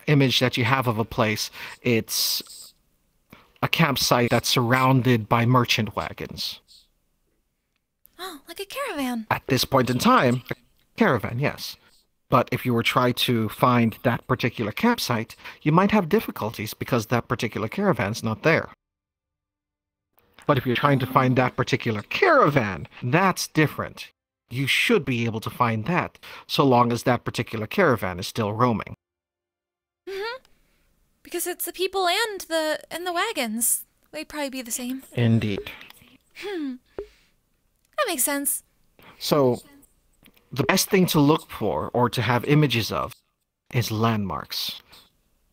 image that you have of a place, it's a campsite that's surrounded by merchant wagons. Oh, like a caravan. At this point in time, a caravan, yes. But if you were trying to find that particular campsite, you might have difficulties because that particular caravan's not there. But if you're trying to find that particular caravan, that's different. You should be able to find that, so long as that particular caravan is still roaming. Because it's the people and the wagons. They'd probably be the same. Indeed. That makes sense. So, the best thing to look for, or to have images of, is landmarks.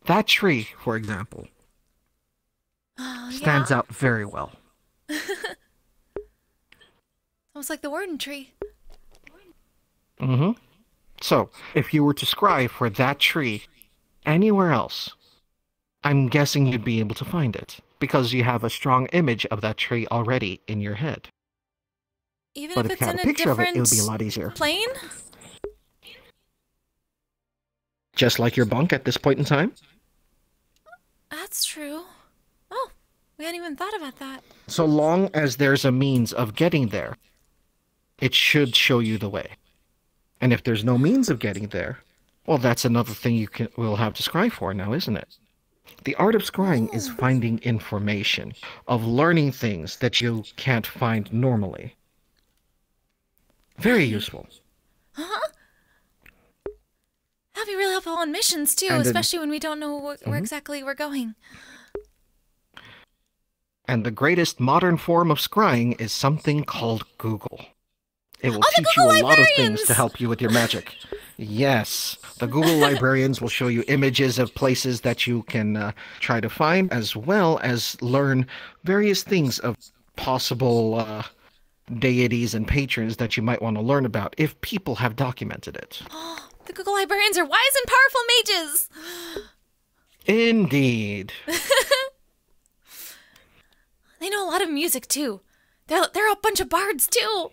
That tree, for example, stands out very well. Almost like the warden tree. So, if you were to scry for that tree anywhere else, I'm guessing you'd be able to find it, because you have a strong image of that tree already in your head. Even But if if it's you had in a a picture of it, different it would be a lot easier. plane? Just like your bunk at this point in time? That's true. Oh, we hadn't even thought about that. So long as there's a means of getting there, it should show you the way. And if there's no means of getting there, well, that's another thing will have to scry for now, isn't it? The art of scrying is finding information, of learning things that you can't find normally. Very useful. That'd be really helpful on missions too, especially when we don't know where exactly we're going. And the greatest modern form of scrying is something called Google. It will teach you a lot of things to help you with your magic. Yes, the Google librarians will show you images of places that you can try to find, as well as learn various things of possible deities and patrons that you might want to learn about if people have documented it. Oh, the Google librarians are wise and powerful mages! Indeed. They know a lot of music too. They're a bunch of bards too.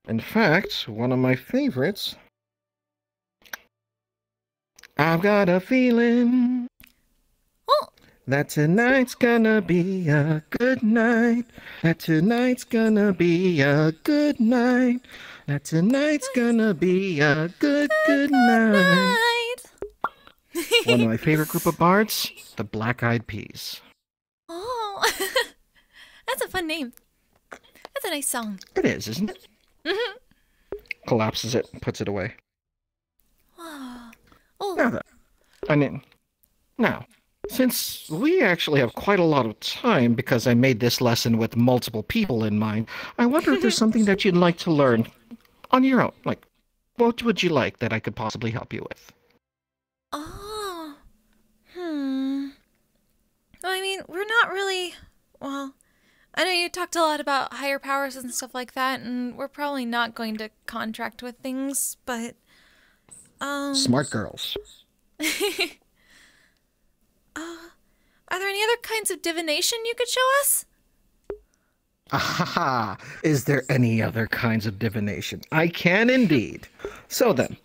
In fact, one of my favorites. I've got a feeling that tonight's gonna be a good night. That tonight's gonna be a good night. That tonight's gonna be a good night. One of my favorite group of bards, the Black Eyed Peas. Oh, that's a fun name. That's a nice song. It is, isn't it? Collapses it and puts it away. Whoa. Now then, I mean, now, since we actually have quite a lot of time because I made this lesson with multiple people in mind, I wonder if there's something that you'd like to learn on your own. Like, what would you like that I could possibly help you with? Oh. Well, I mean, we're not really... Well, I know you talked a lot about higher powers and stuff like that, and we're probably not going to contract with things, but... Smart girls. Are there any other kinds of divination you could show us? Aha! Is there any other kinds of divination? I can indeed. So then,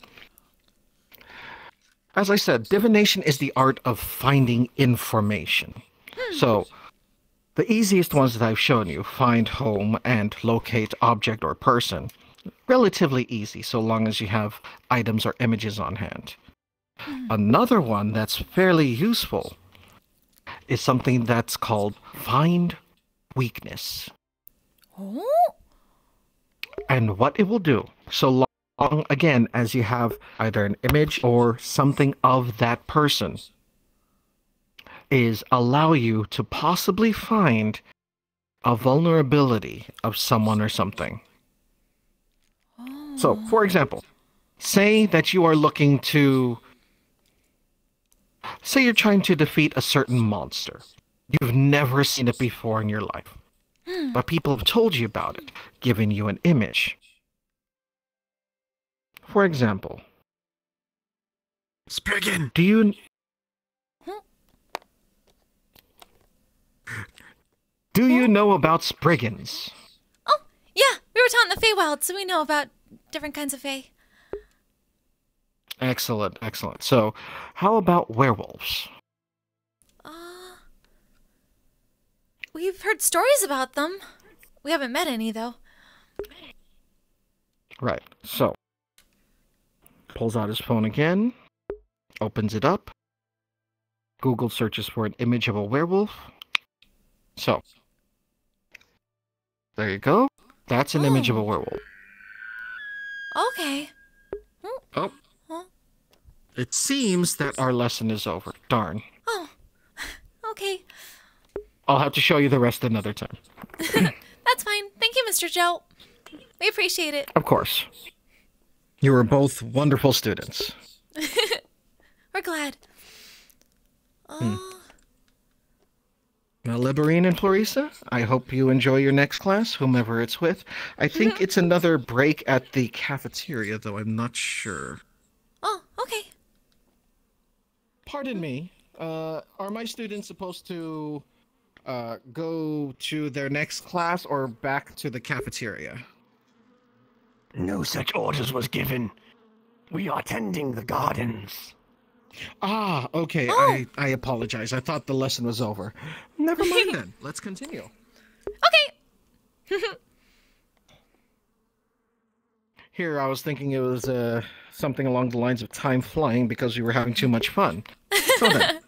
as I said, divination is the art of finding information. So, the easiest ones that I've shown you, find home and locate object or person, relatively easy so long as you have items or images on hand. Another one that's fairly useful is something that's called find weakness. Oh? And what it will do, so long again as you have either an image or something of that person, is allow you to possibly find a vulnerability of someone or something. So, for example, say that you are looking to... Say you're trying to defeat a certain monster. You've never seen it before in your life. But people have told you about it, given you an image. For example... Spriggan! Do you... Do you know about Spriggans? Oh, yeah, we were taught in the Feywild, so we know about different kinds of Fey. Excellent, excellent. So, how about werewolves? We've heard stories about them. We haven't met any, though. Right, so... Pulls out his phone again. Opens it up. Google searches for an image of a werewolf. So... There you go. That's an image of a werewolf. Okay. Oh. It seems that our lesson is over. Darn. Oh. Okay. I'll have to show you the rest another time. That's fine. Thank you, Mr. Joe. We appreciate it. Of course. You were both wonderful students. We're glad. Well, Liberine and Clarissa, I hope you enjoy your next class, whomever it's with. I think it's another break at the cafeteria, though I'm not sure. Oh, okay. Pardon me. Are my students supposed to go to their next class or back to the cafeteria? No such orders was given. We are tending the gardens. Ah, okay. Oh. I apologize. I thought the lesson was over. Never mind then. Let's continue. Okay. Here, I was thinking it was something along the lines of time flying because we were having too much fun. So then,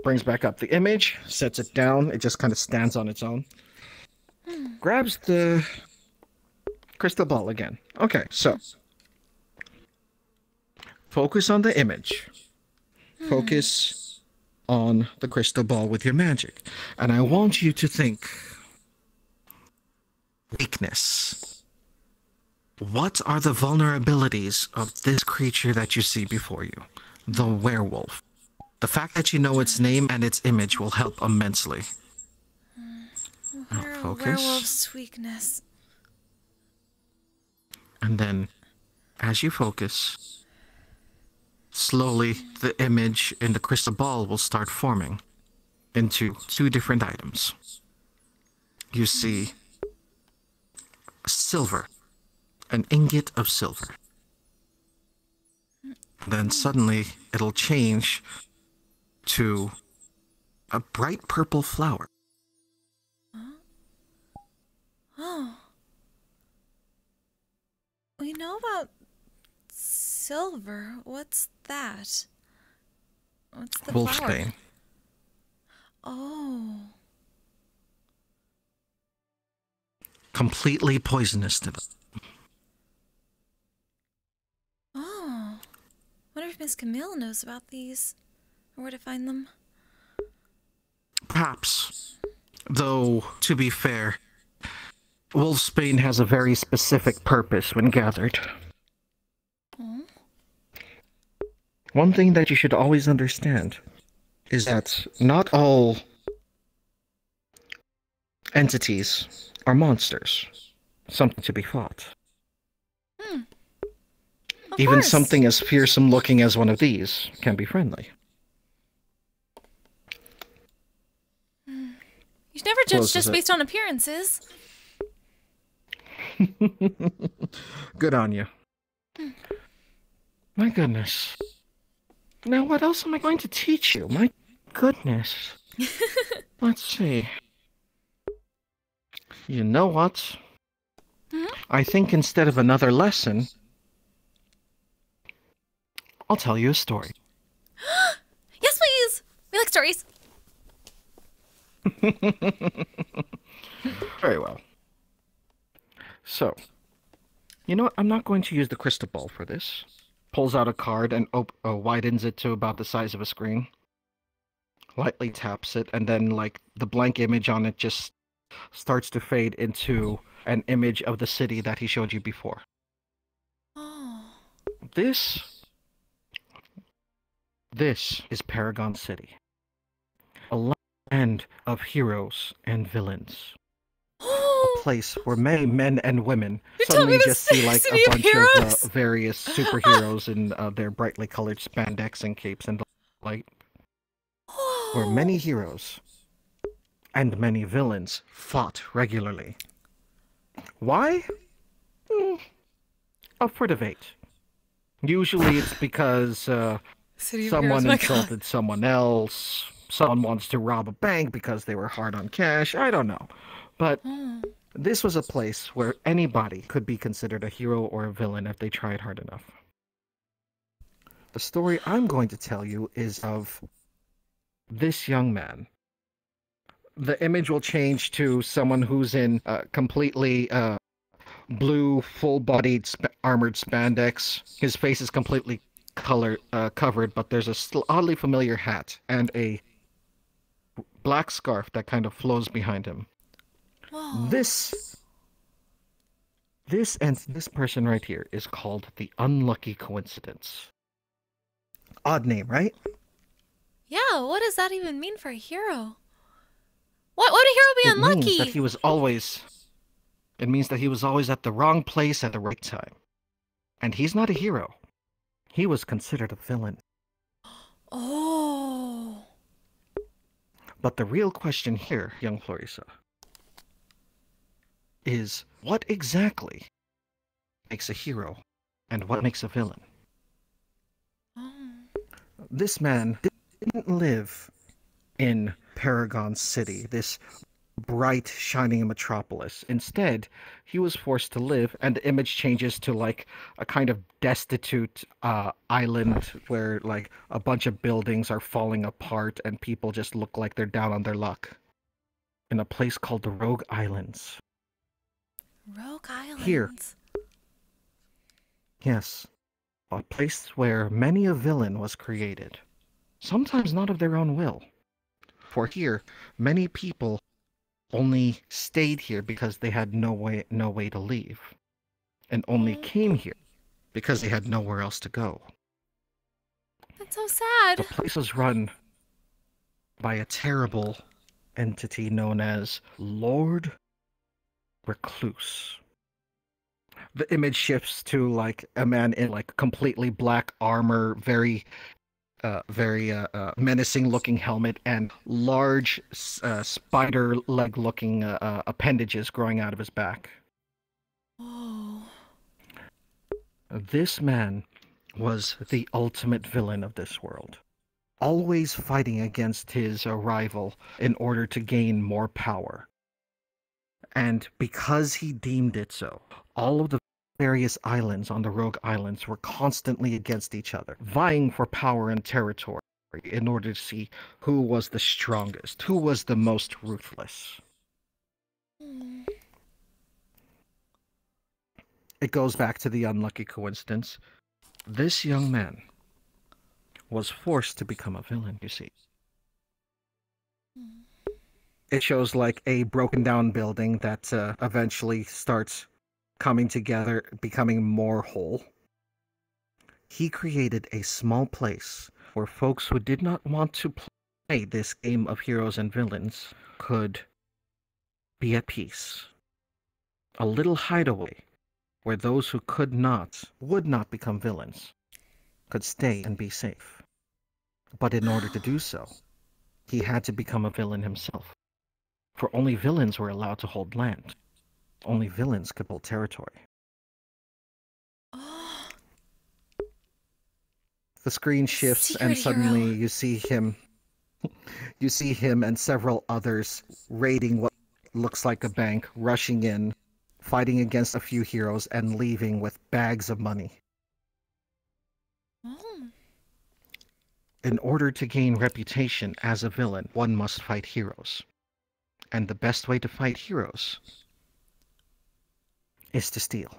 brings back up the image, sets it down. It just kind of stands on its own. Grabs the crystal ball again. Okay, so focus on the image. Focus on the crystal ball with your magic. And I want you to think weakness. What are the vulnerabilities of this creature that you see before you? The werewolf. The fact that you know its name and its image will help immensely. Focus. Werewolf's weakness. And then, as you focus, slowly the image in the crystal ball will start forming into two different items. You see silver, an ingot of silver. Then suddenly it'll change to a bright purple flower. Oh. We know about silver. What's that? What's the flower? Wolfsbane. Oh. Completely poisonous to them. Oh. Wonder if Miss Camille knows about these, or where to find them. Perhaps. Though, to be fair, Wolfsbane has a very specific purpose when gathered. Oh. One thing that you should always understand is that not all entities are monsters. Something to be fought. Even course. something as fearsome looking as one of these can be friendly. You should never judge Closes just it. based on appearances. Good on you. My goodness. Now what else am I going to teach you? My goodness. Let's see. You know what? I think instead of another lesson, I'll tell you a story. Yes, please! We like stories. Very well. So, you know what? I'm not going to use the crystal ball for this. Pulls out a card and widens it to about the size of a screen. Lightly taps it, and then, like, the blank image on it just starts to fade into an image of the city that he showed you before. Oh. This is Paragon City. A land of heroes and villains. A place where many men and women suddenly just see like a bunch of various superheroes in their brightly colored spandex and capes and light. Where many heroes and many villains fought regularly. Why? Up for debate. Usually it's because someone insulted someone else, someone wants to rob a bank because they were hard on cash, I don't know. But this was a place where anybody could be considered a hero or a villain if they tried hard enough. The story I'm going to tell you is of this young man. The image will change to someone who's in completely blue, full-bodied armored spandex. His face is completely covered, but there's a oddly familiar hat and a black scarf that kind of flows behind him. Whoa. This person right here is called the Unlucky Coincidence. Odd name, right? Yeah, what does that even mean for a hero? What would a hero be unlucky? It means that he was always... It means that he was always at the wrong place at the right time. And he's not a hero. He was considered a villain. Oh. But the real question here, young Florissa, is what exactly makes a hero and what makes a villain? Oh. This man didn't live in Paragon City, this bright, shining metropolis. Instead, he was forced to live, and the image changes to like a kind of destitute island where like a bunch of buildings are falling apart and people just look like they're down on their luck. In a place called the Rogue Islands. Rogue Islands? Here. Yes. A place where many a villain was created. Sometimes not of their own will. For here, many people only stayed here because they had no way to leave, and only came here because they had nowhere else to go. That's so sad. The place was run by a terrible entity known as Lord Recluse. The image shifts to like a man in like completely black armor, very menacing looking helmet and large spider leg looking appendages growing out of his back. Oh. This man was the ultimate villain of this world, always fighting against his rival in order to gain more power. And because he deemed it so, all of the various islands on the Rogue Islands were constantly against each other, vying for power and territory in order to see who was the strongest, who was the most ruthless. It goes back to the unlucky coincidence. This young man was forced to become a villain, you see. It shows like a broken down building that eventually starts coming together, becoming more whole. He created a small place where folks who did not want to play this game of heroes and villains could be at peace. A little hideaway where those who would not become villains, could stay and be safe. But in order to do so, he had to become a villain himself. For only villains were allowed to hold land. Only villains could hold territory. The screen shifts and suddenly you see him and several others raiding what looks like a bank, rushing in, fighting against a few heroes, and leaving with bags of money. In order to gain reputation as a villain, one must fight heroes. And the best way to fight heroes is to steal.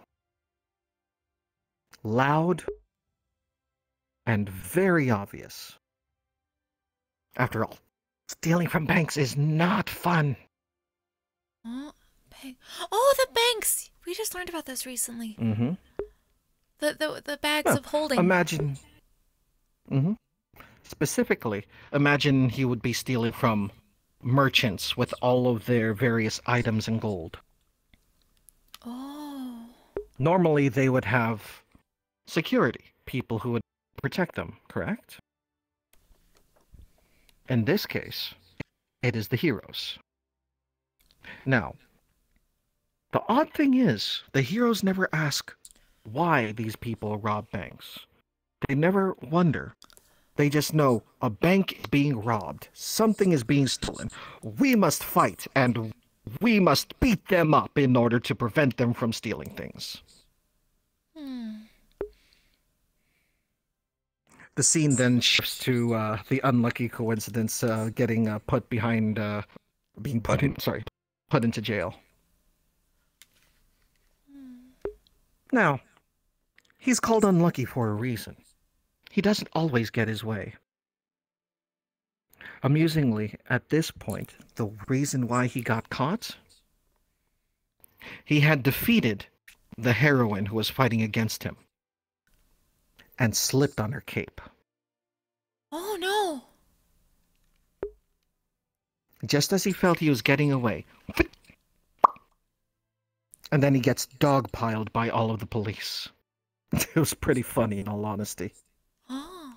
Loud and very obvious. After all, stealing from banks is not fun. Oh, the banks! We just learned about this recently. Mm-hmm. The bags of holding. Imagine. Mm-hmm. Specifically, imagine he would be stealing from merchants with all of their various items and gold. Oh. Normally, they would have security, people who would protect them, correct? In this case, it is the heroes. Now, the odd thing is, the heroes never ask why these people rob banks. They never wonder. They just know a bank is being robbed, something is being stolen. We must fight, and we must beat them up in order to prevent them from stealing things. The scene then shifts to the unlucky coincidence getting put behind, being put into jail. Now, he's called unlucky for a reason. He doesn't always get his way. Amusingly, at this point, the reason why he got caught? He had defeated the heroine who was fighting against him and slipped on her cape. Oh no! Just as he felt he was getting away, and then he gets dogpiled by all of the police. It was pretty funny, in all honesty. Oh.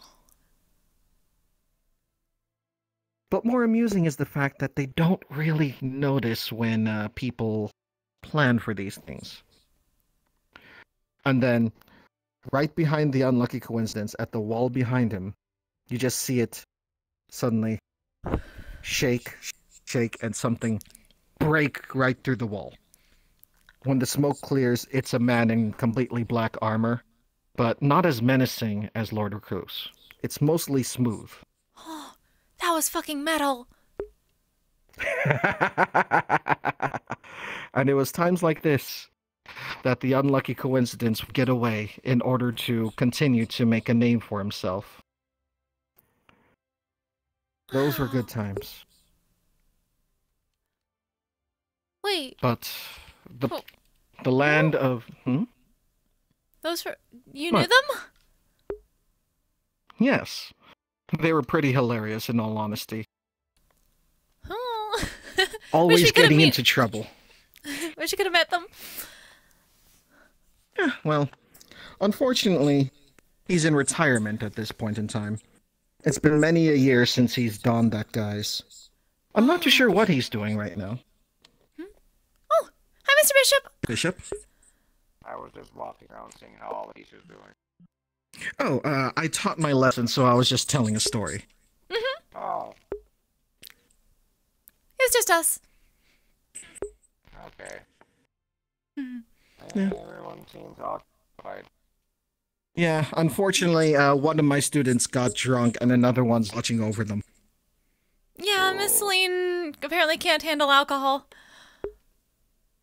But more amusing is the fact that they don't really notice when people plan for these things. And then, right behind the unlucky coincidence, at the wall behind him, you just see it suddenly shake, and something break right through the wall. When the smoke clears, it's a man in completely black armor, but not as menacing as Lord Recluse. It's mostly smooth. Oh, that was fucking metal! And it was times like this that the unlucky coincidence would get away in order to continue to make a name for himself. Those were good times. Wait. But the land of... Those were... You knew them? Yes. They were pretty hilarious, in all honesty. Oh. Always getting into trouble. Wish you could have met them. Yeah, well, unfortunately, he's in retirement at this point in time. It's been many a year since he's donned that guise. I'm not too sure what he's doing right now. Oh, hi, Mr. Bishop. Bishop? I was just walking around seeing how all the teachers doing. Oh, I taught my lesson, so I was just telling a story. Mm-hmm. Oh. It's just us. Okay. Mm-hmm. Yeah. Everyone seems occupied. Yeah, unfortunately, one of my students got drunk and another one's watching over them. Yeah, Miss Celine apparently can't handle alcohol.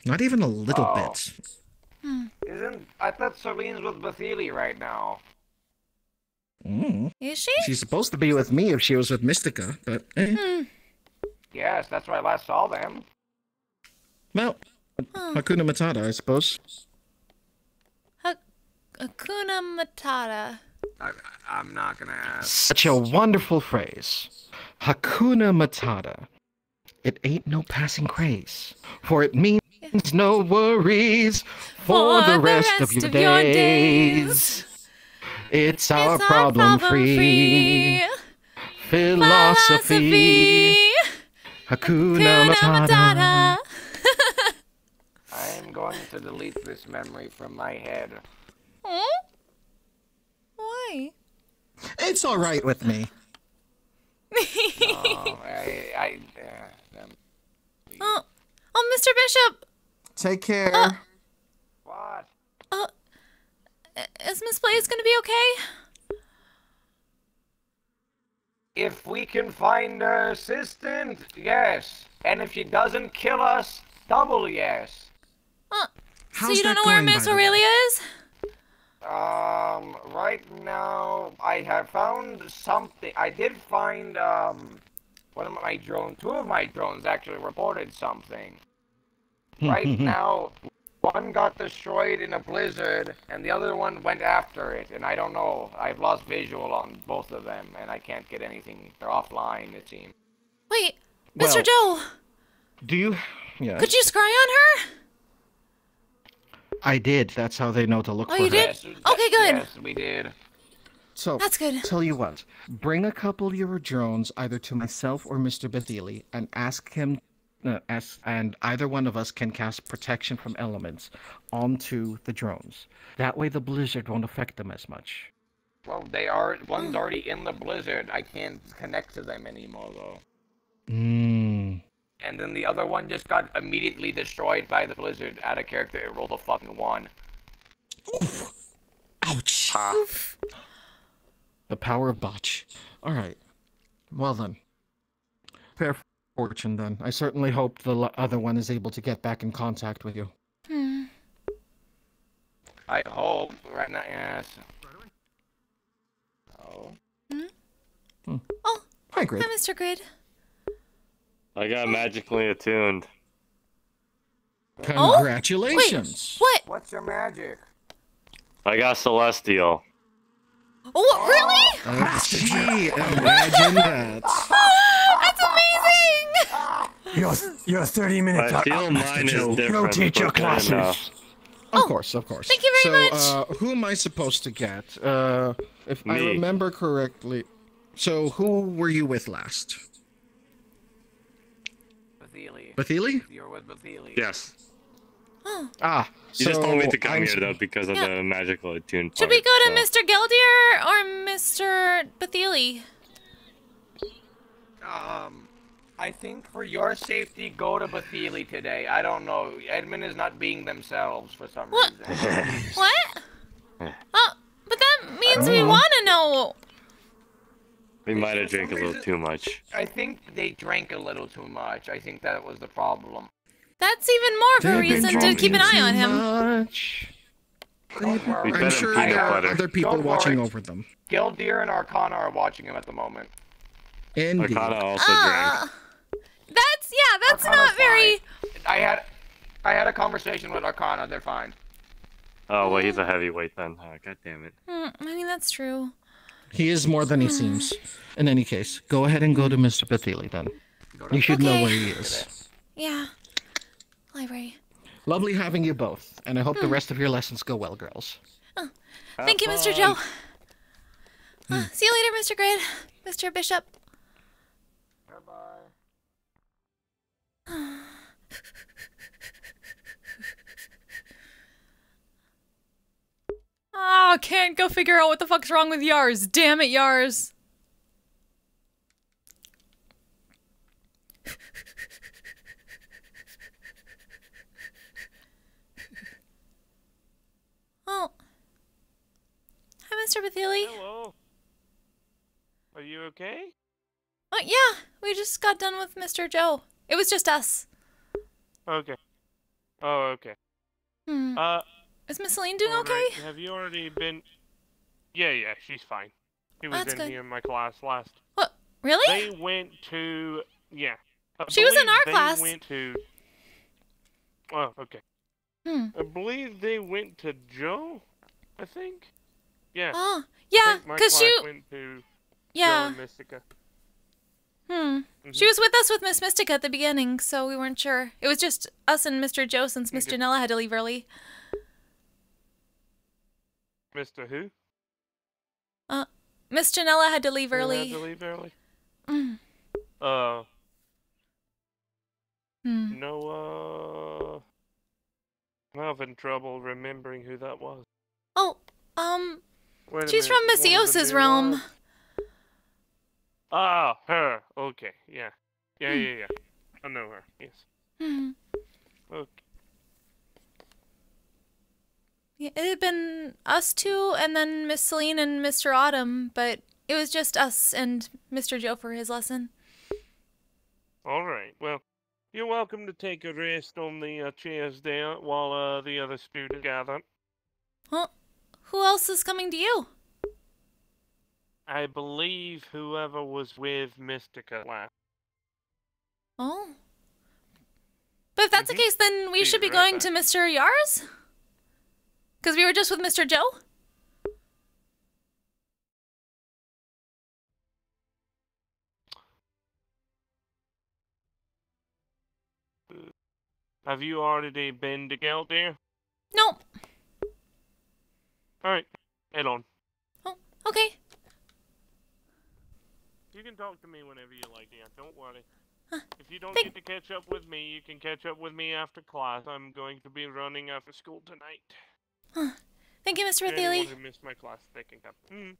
Not even a little bit. I thought Celine's with Bathili right now. Is she? She's supposed to be with me if she was with Mystica, but Yes, that's where I last saw them. Well, Hakuna Matata, I suppose. Hakuna Matata. I'm not gonna ask. Such a wonderful phrase. Hakuna Matata. It ain't no passing craze, for it means no worries for the rest of your days. It's our problem-free philosophy. Hakuna Matata. I'm going to delete this memory from my head. Why? It's all right with me. Oh, Mr. Bishop. Take care. What? Is Miss Blaze gonna be okay? If we can find her assistant, yes. And if she doesn't kill us, double yes. So you don't know where Miss Aurelia is? Right now, I have found something. I did find, one of my drones, two of my drones actually reported something. Right now, one got destroyed in a blizzard, and the other one went after it, and I don't know. I've lost visual on both of them, and I can't get anything. They're offline, it seems. Wait, Mr. Joe! Do you... Yeah. Could you scry on her? I did. That's how they know to look for her. Oh, you did? Okay, good. Yes, we did. So, that's good. Tell you what. Bring a couple of your drones either to myself or Mr. Betheli and ask him... and either one of us can cast protection from elements onto the drones. That way the blizzard won't affect them as much. Well, one's already in the blizzard. I can't connect to them anymore, though. And then the other one just got immediately destroyed by the blizzard. Out of character, it rolled a fucking 1. Oof. Ouch. The power of botch. Alright. Well then. Fair fortune then. I certainly hope the other one is able to get back in contact with you. I hope. Right now, yes. Oh. Oh, hi, Grid. Hi, Mr. Grid. I got magically attuned. Congratulations. Wait, what? What's your magic? I got celestial. Oh, really? Gee, imagine that. That's amazing! Your 30 minutes I are feel up, mine Mr. is Joe. different, Rotate your but fair classes. enough. Of course, of course. Thank you very much. So, who am I supposed to get? If I Me. remember correctly. So, who were you with last? Betheli? You're with Betheli. Yes. Ah, You just told me to come I'm here though because of the magical attune part. Should we go to so. Mr. Geldier or Mr. Betheli? I think for your safety, go to Betheli today. I don't know. Edmund is not being themselves for some reason. What? Oh, but that means we want to know. We might have drank a little too much. I think they drank a little too much. I think that was the problem. That's even more of a reason to keep an eye on him. I'm sure there are other people watching over them. Gildir and Arcana are watching him at the moment. Indeed. Arcana also drank. That's not very. I had a conversation with Arcana. They're fine. Oh well, he's a heavyweight then. Oh, God damn it. I mean, that's true. He is more than he seems. In any case, go ahead and go to Mr. Betheli then. You should know where he is. Yeah. Library. Lovely having you both, and I hope the rest of your lessons go well, girls. Oh, thank you, Mr. Joe. See you later, Mr. Grid. Mr. Bishop. Oh, can't go figure out what the fuck's wrong with Yars. Damn it, Yars. Oh. Hi, Mr. Betheli. Hello. Are you okay? Oh, yeah. We just got done with Mr. Joe. It was just us. Okay. Oh, okay. Is Miss Celine doing okay? Have you already been... Yeah, she's fine. He was that's in good. here in my class last. What? Really? They went to yeah. I She was in believe our they class. Went to. Oh, okay. I believe they went to Joe. I think. Yeah. Oh, I yeah, think my 'cause class she. went to Joe Yeah. and Mystica. She was with us with Miss Mystica at the beginning, so we weren't sure. It was just us and Mr. Joe since Miss Janella had to leave early. Mr. Who? Miss Janella had to leave Who early. had to leave early? Mm. No, I'm having trouble remembering who that was. Oh, Wait a she's minute, from Miss one of the Eos's new realm. ones? Ah, her. Okay, yeah. Yeah. I know her, yes. Okay. Yeah, it had been us two and then Miss Celine and Mr. Autumn, but it was just us and Mr. Joe for his lesson. Alright, well, you're welcome to take a rest on the chairs there while the other students gather. Huh? Who else is coming to you? I believe whoever was with Mystica last. Oh. But if that's the case, then we See should be you right going to Mr. Yar's? Because we were just with Mr. Joe? Have you already been to Gelt there? No. Alright, head on. Oh, okay. You can talk to me whenever you like, yeah, don't worry. If you don't get to catch up with me, you can catch up with me after class. I'm going to be running after school tonight. Thank you, Mr. Anyone Thiele. who missed my class, they can come.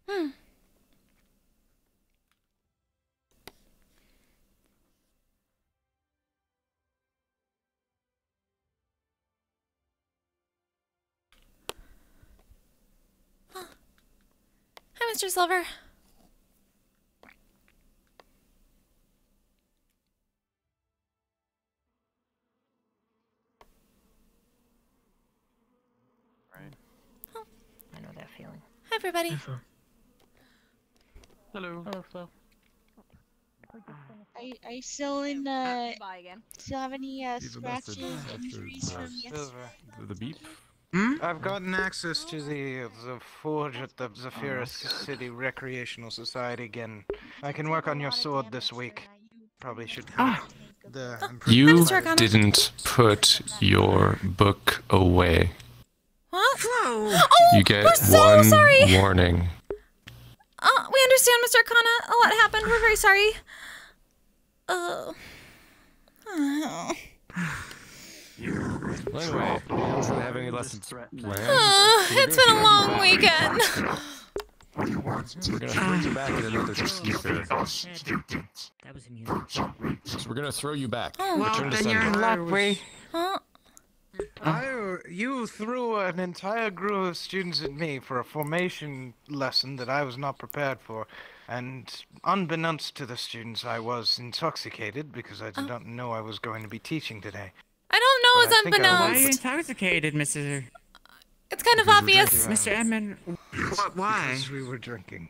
Hi, Mr. Silver. I know that feeling. Hi, everybody. Hello. Hello, Flo. Are you still in Bye again. still have any scratches, injuries from yesterday? The beep? I've gotten access to the forge at the Zephyros City Recreational Society again. I can work on your sword this week. Probably should. You didn't put your book away. What? Flo! Oh, You get we're so one sorry. warning. We understand, Mr. Arcana. A lot happened. We're very sorry. Anyway, doesn't have any lessons planned. It's been a long weekend. We're gonna throw you back in another speaker. That was amusing. So we're gonna throw you back. Oh. Return to then you're in center. luck, Ray. Huh? You threw an entire group of students at me for a formation lesson that I was not prepared for, and unbeknownst to the students, I was intoxicated because I did not know I was going to be teaching today. I don't know. It's I think I Why are you unbeknownst. intoxicated, Mr. It's kind of obvious. Mr. Edmund? Why? Because we were drinking.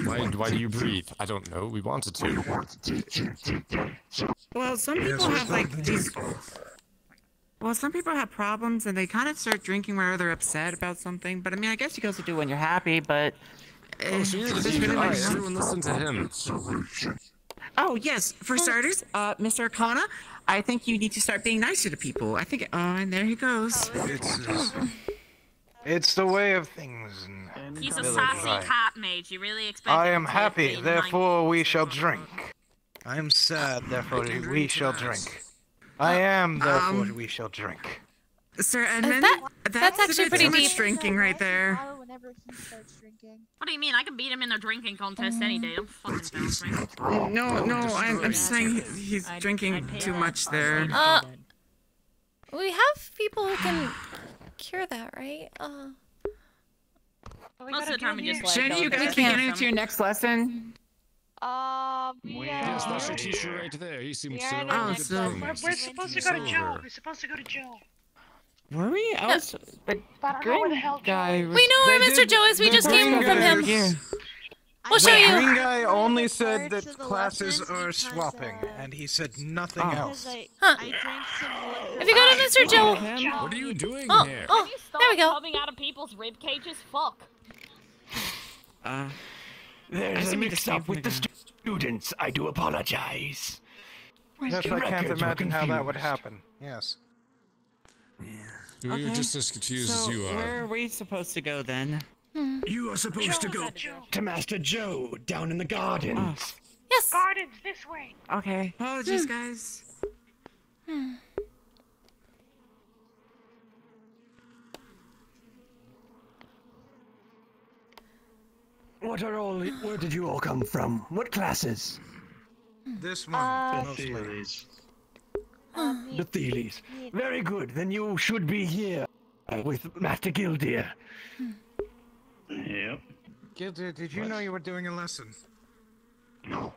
Why do you breathe? I don't know. We wanted to. Well, some people have like these. Well, some people have problems and they kind of start drinking whenever they're upset about something. But I mean, I guess you guys will do when you're happy. But Oh, so you're the teacher. All right, everyone listen to him. oh yes, for starters, Mr. Arcana, I think you need to start being nicer to people. I think. Oh, and there he goes. It's the way of things. He's a Village sassy life. cat mage. You really expect I him am to happy, be therefore we shall drink. I am sad, therefore we shall drink. I am, therefore we shall drink. Sir Edmund, that's actually a bit pretty too much deep. drinking right there. Whenever he starts drinking. What do you mean? I can beat him in a drinking contest any day. Don't fucking bounce me. No, I'm saying he's drinking too much there. We have people who can cure that, right? Most of the time, we just like. Shouldn't you guys be getting into your next lesson? We Yeah, special teacher right there. He seems to know. Oh, good so things. We're supposed to go to Joe. We're supposed to go to Joe. were we? I was, but But I don't know where the hell Green guy. Joe Was, We know where Mr. Joe is. We just came from him. We'll show you. Green guy only said parts that of the classes lessons are because, swapping, and he said nothing else. I drank some liquor. If you go to Mr. Joe. What are you doing Oh, here? oh, Can you stop there we go. coming out of people's rib cages? Fuck. There's a mix-up with the students. I do apologize. Yes, I can't imagine how that would happen. Yes. We're just as confused as you are. Where are we supposed to go then? You are supposed to go to Master Joe down in the gardens. Yes. Gardens this way. Okay. Apologies, guys. Where did you all come from? What classes? This one, mostly. The Thiles. Very good. Then you should be here with Master Gildear. Yep. Gildear, did you know you were doing a lesson? No.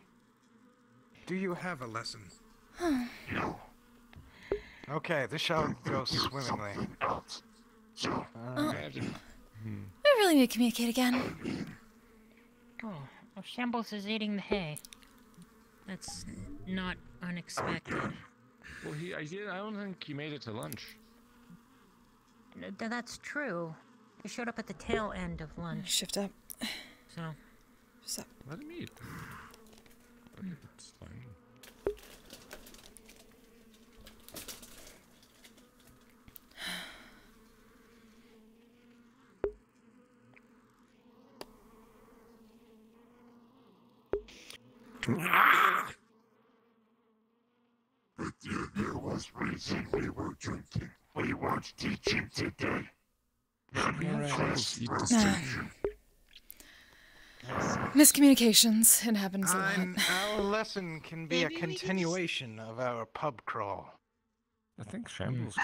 Do you have a lesson? No. Okay, this shall go swimmingly. We really need to communicate again. Oh, Shambles is eating the hay. That's not unexpected. Well, I don't think he made it to lunch. That's true. He showed up at the tail end of lunch. Shift up. So. Shift up. Let him eat. Okay, that's fine. But there was reason we were drinking. We weren't teaching today. Miscommunications. It happens a lot. Our lesson can be a continuation of our pub crawl. I think Shambles could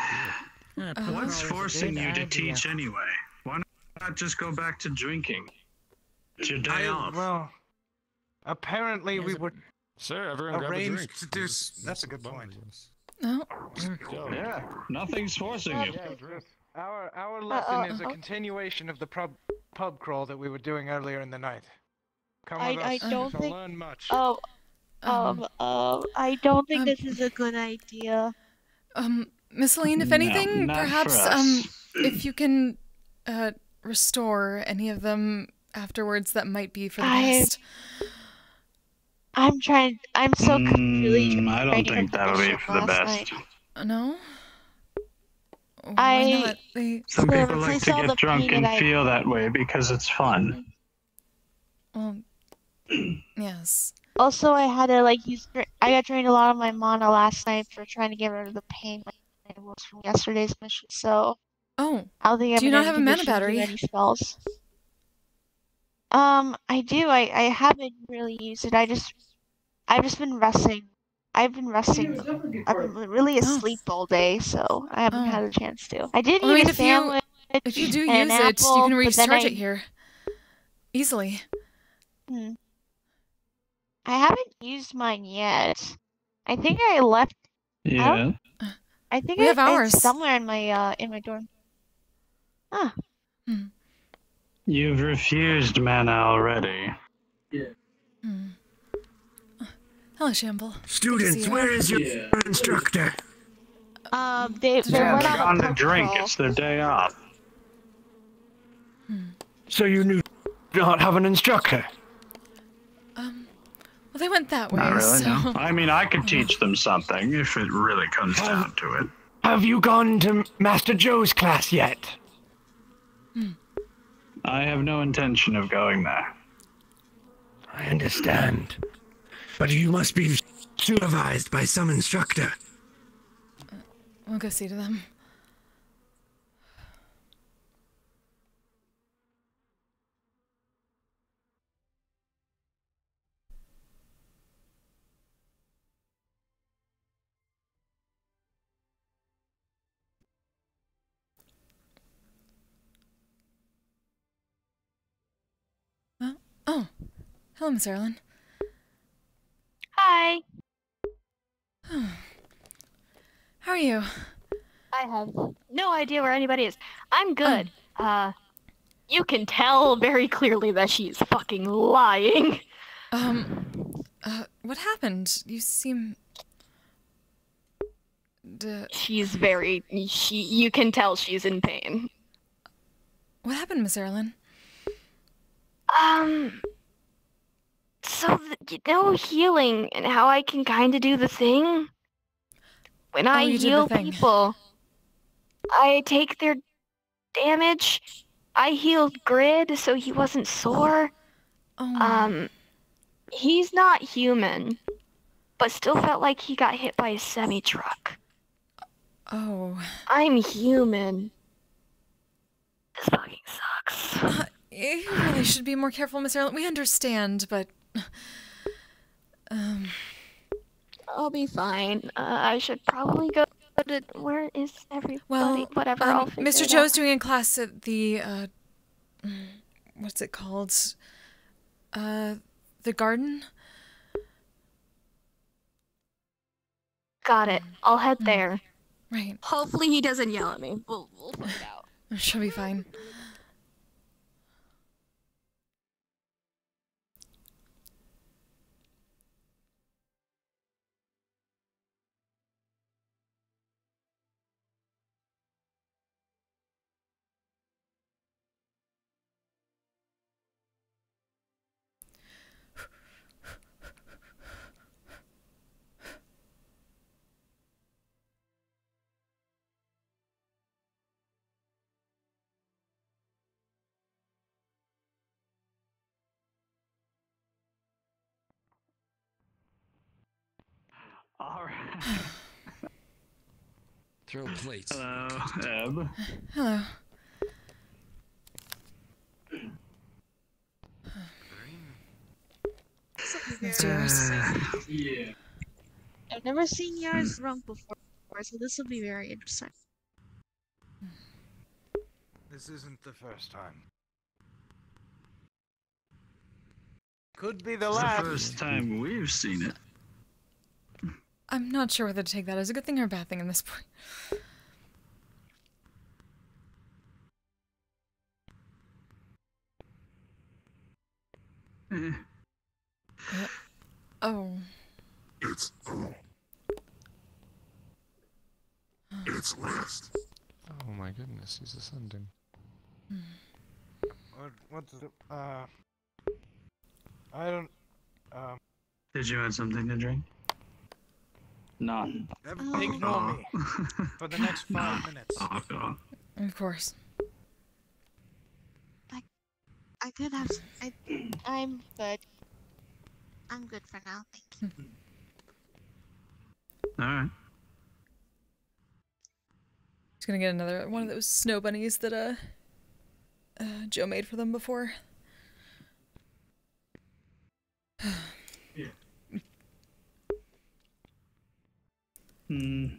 do it. What's forcing you to teach anyway? Why not just go back to drinking? It's your day off. Well, apparently we were Sir, everyone grab a arranged drink. to do. That's a good point. No. Yeah, nothing's forcing you. Our lesson is a continuation of the pub crawl that we were doing earlier in the night. Come with us. I don't You'll think. learn much. I don't think this is a good idea. Miss Aline, if anything, not perhaps, for us. if you can, restore any of them afterwards, that might be for the best. I'm trying. I'm so really. I don't think that'll be for the best. No? Why not? Some people like to get drunk and feel that way because it's fun. Well, yes. Also, I had to I got drained a lot of my mana last night for trying to get rid of the pain it was from yesterday's mission. So. Oh. I don't think do you not have a mana battery? Any spells. I do. I haven't really used it. I've just been resting. I've been resting. I've been really asleep all day, so I haven't had a chance to. I did eat a sandwich. If you do and use an it, you apple, can but then recharge it here. Easily. I haven't used mine yet. I think I left. Yeah. I think We have it's ours. somewhere in my dorm. Ah. You've refused mana already. Hello, Shamble. Students, where is your instructor? They went on on to a drink. crawl. It's their day off. So you do not have an instructor? Well, they went that way, Not really, so... no. I mean, I could teach them something if it really comes down to it. Have you gone to Master Joe's class yet? I have no intention of going there. I understand. But you must be supervised by some instructor. We'll go see to them. Oh, hello, Miss Erlin. Hi. How are you? I have no idea where anybody is. I'm good. You can tell very clearly that she's fucking lying. What happened? You seem... She's very... You can tell she's in pain. What happened, Miss Erlin? So, you know healing and how I can kind of do the thing? When I you did the heal thing. people, I take their damage. I healed Grid so he wasn't sore. He's not human, but still felt like he got hit by a semi-truck. Oh. I'm human. This fucking sucks. You really should be more careful, Miss Erlin. We understand, but... I'll be fine. I should probably go to... Where is everybody? Well, whatever, I'll figure Mr. it Cho's out. doing a class at the, what's it called? The garden? Got it. I'll head there. Right. Hopefully he doesn't yell at me. We'll find out. She'll be fine. All right. Throw plates. Hello, Eb. Hello. Yeah. I've never seen yours drunk before, so this will be very interesting. This isn't the first time. Could be the It's last. the first time we've seen it. I'm not sure whether to take that as a good thing or a bad thing at this point. Oh. It's last. Oh my goodness, he's ascending. What's the, I don't, Did you have something to drink? None. Ignore me for the next 5 minutes. Of course. I could have. I'm good. I'm good for now, thank you. Alright. He's gonna get another one of those snow bunnies that Joe made for them before. Yeah. Maybe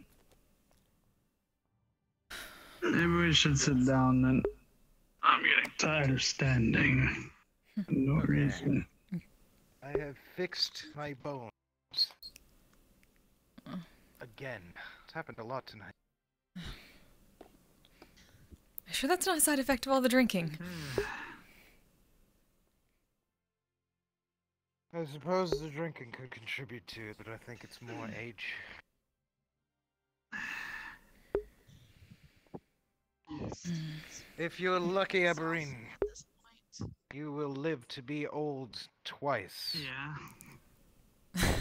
we should sit down then. I'm getting tired of standing. No reason. I have fixed my bones. Again. It's happened a lot tonight. Sure that's not a side effect of all the drinking. I suppose the drinking could contribute to it, but I think it's more age. If you're lucky, Aberine, you will live to be old twice. Yeah.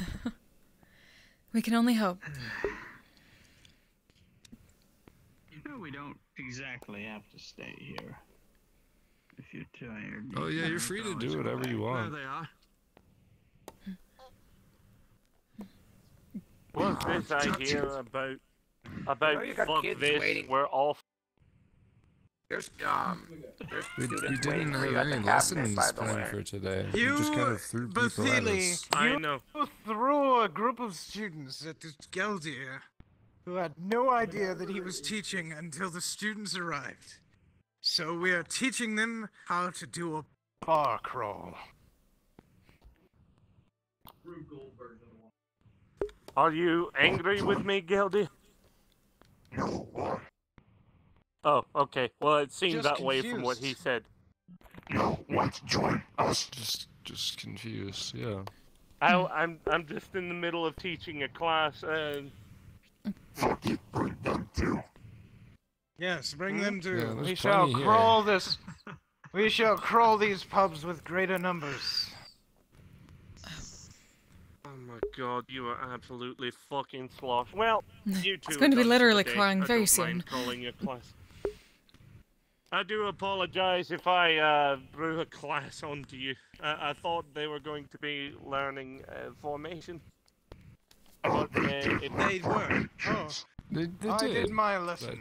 We can only hope. You know we don't exactly have to stay here. If you're tired. Oh yeah, you're free to do whatever you want. There they are. What's this I hear about you got fuck kids this, waiting. we're all There's We students didn't waiting for you have at the any cabinet, lessons by the planned way. for today. You, we just kind of threw people at Basili, us. I know. you threw a group of students at this Geldir who had no idea that he was teaching until the students arrived. So we are teaching them how to do a bar crawl. Are you angry with me, Gildy? No. Oh, okay. Well, it seemed Just that way from what he confused. said. you want to join us? Just confused, yeah. I'm just in the middle of teaching a class. Bring them too. Yes, bring them Yeah, too. there's We shall plenty here. crawl this. We shall crawl these pubs with greater numbers. Oh my god, you are absolutely fucking slosh. Well, you two. It's going to be are done for literally the day. crying I very don't soon. mind calling your class. I do apologize if I blew a class onto you. I thought they were going to be learning formation. But They were. Oh, They I did. did my lesson.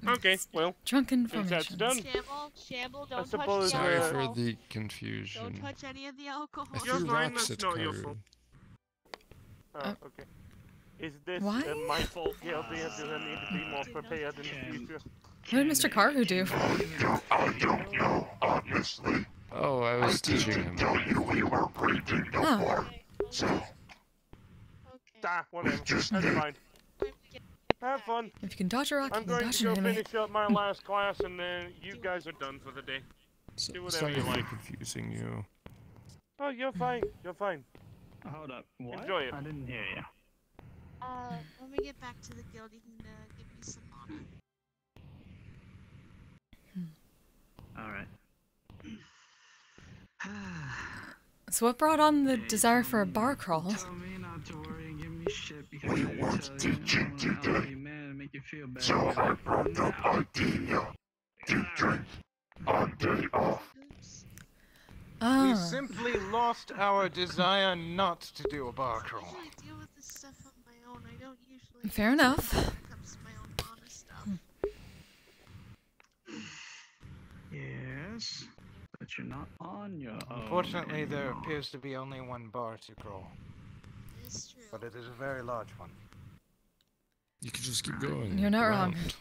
Okay, well. Drunken since that's formations. done. Shamble, I don't suppose touch the Sorry alcohol. for the confusion. Don't touch any of the alcohol. I You're threw fine, rocks that's at not your Karu. fault. Oh, okay. Is this Why? my fault, Kelby? Do I need to be more prepared in the future? What did Mr. Karu do? I don't know, obviously. Oh, I was teaching him. You were breathing before. So, Whatever. That's fine. Have fun. If you can dodge a rock, I'm you can going dodge to an go enemy. finish up my last class, and then you guys are done for the day. Do whatever Sorry you for like. confusing you. Oh, you're fine. You're fine. Hold up. What? Enjoy it. I didn't hear you. When we get back to the guild, you can give me some mana. Alright. So what brought on the desire for a bar crawl? Tell me not to worry and give me shit because I tell you I want to help you, man, and make you feel better. so I brought the idea to drink on day off. We simply lost our desire not to do a bar crawl. I usually deal with this stuff on my own. I don't usually. Fair enough. When it comes to my own mana stuff. Yes, but you're not on your own. Unfortunately, there anymore. appears to be only one bar to crawl. It's true. But it is a very large one. You could just keep going. You're not wrong. around.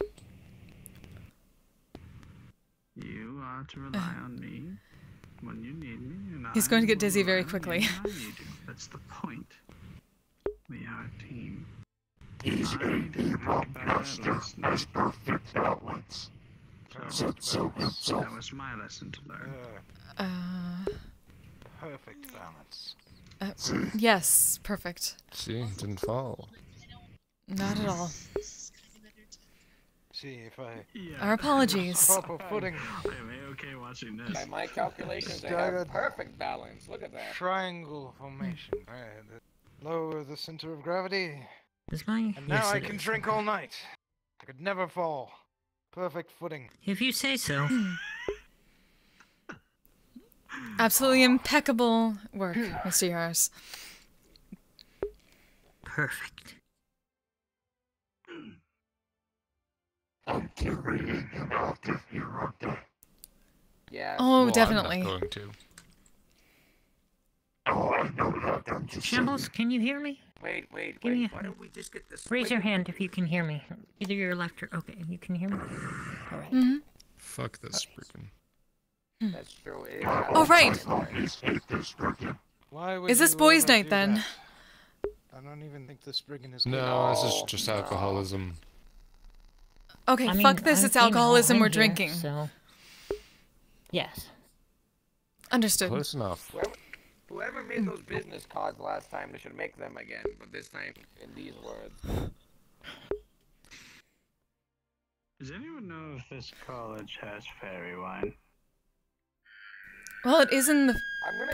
You are to rely on me when you need me, and He's I going to get will dizzy very rely on quickly. you when I need you. That's the point. We are a team. He's I didn't think about that last night. perfect balance. That was my lesson to learn. Perfect balance. Yes, perfect. See, it didn't fall. Not at all. See if I. Our apologies. Proper footing. I am okay watching this. By my calculations, I Staggered. have perfect balance. Look at that. Triangle formation. Lower the center of gravity. Is mine? And now I can drink all night. I could never fall. Perfect footing. If you say so. Absolutely impeccable work, Mr. Yaros. Perfect. I'm curious about this eruptor. Yeah. Oh, Well, definitely. I'm not going to. Oh, I know about them. Shambles, can you hear me? Wait. Give me a- Why don't we just get this? Raise your hand if you can hear me. Either your left or okay. You can hear me. All right. Mm-hmm. Fuck this freaking. That's true. All right. Why would Is this you boys' ever night do then? that? I don't even think the Spriggan is good. No, this is just alcoholism. Okay, I mean, fuck this. I'm It's female, alcoholism. I'm We're here, drinking. So. Yes. Understood. Close enough. Whoever made those business cards last time, they should make them again, but this time in these words. Does anyone know if this college has fairy wine? Well, it is in the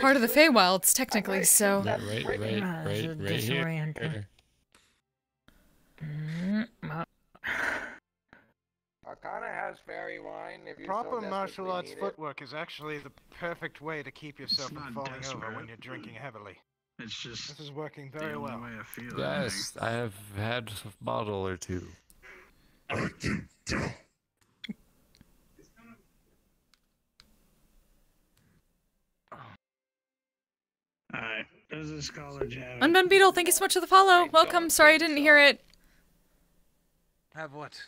part of the shoot- Feywilds, technically, so. Right here. Disorienting. Arcana has fairy wine. If you Proper so martial arts desperately need it. footwork is actually the perfect way to keep yourself It's from not falling over desperate. when you're drinking heavily. It's just This is working the very only well. way I feel. Yes, I have had a bottle or two. I can tell. Alright, does this college have Unbound Beetle, thank you so much for the follow. Welcome. Sorry I didn't hear it. Have what?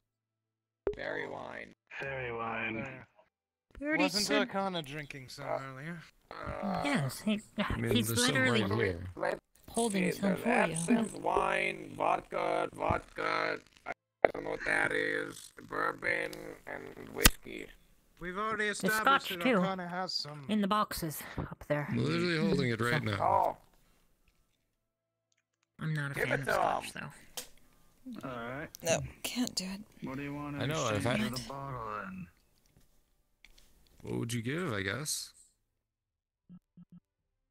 Fairy wine. fairy wine? You already Wasn't said. Arcana drinking some earlier? Yes, mean, he's there's some literally right here. holding some There's for you. absinthe, wine, vodka. I don't know what that is. Bourbon and whiskey. We've already The established scotch that too. Arcana has some. In the boxes up there. I'm literally holding it right now. Oh, I'm not a give fan it of to scotch him. though. Alright. No, can't do it. What do you want to I know, I've exchange had- for the bottle then? What would you give, I guess?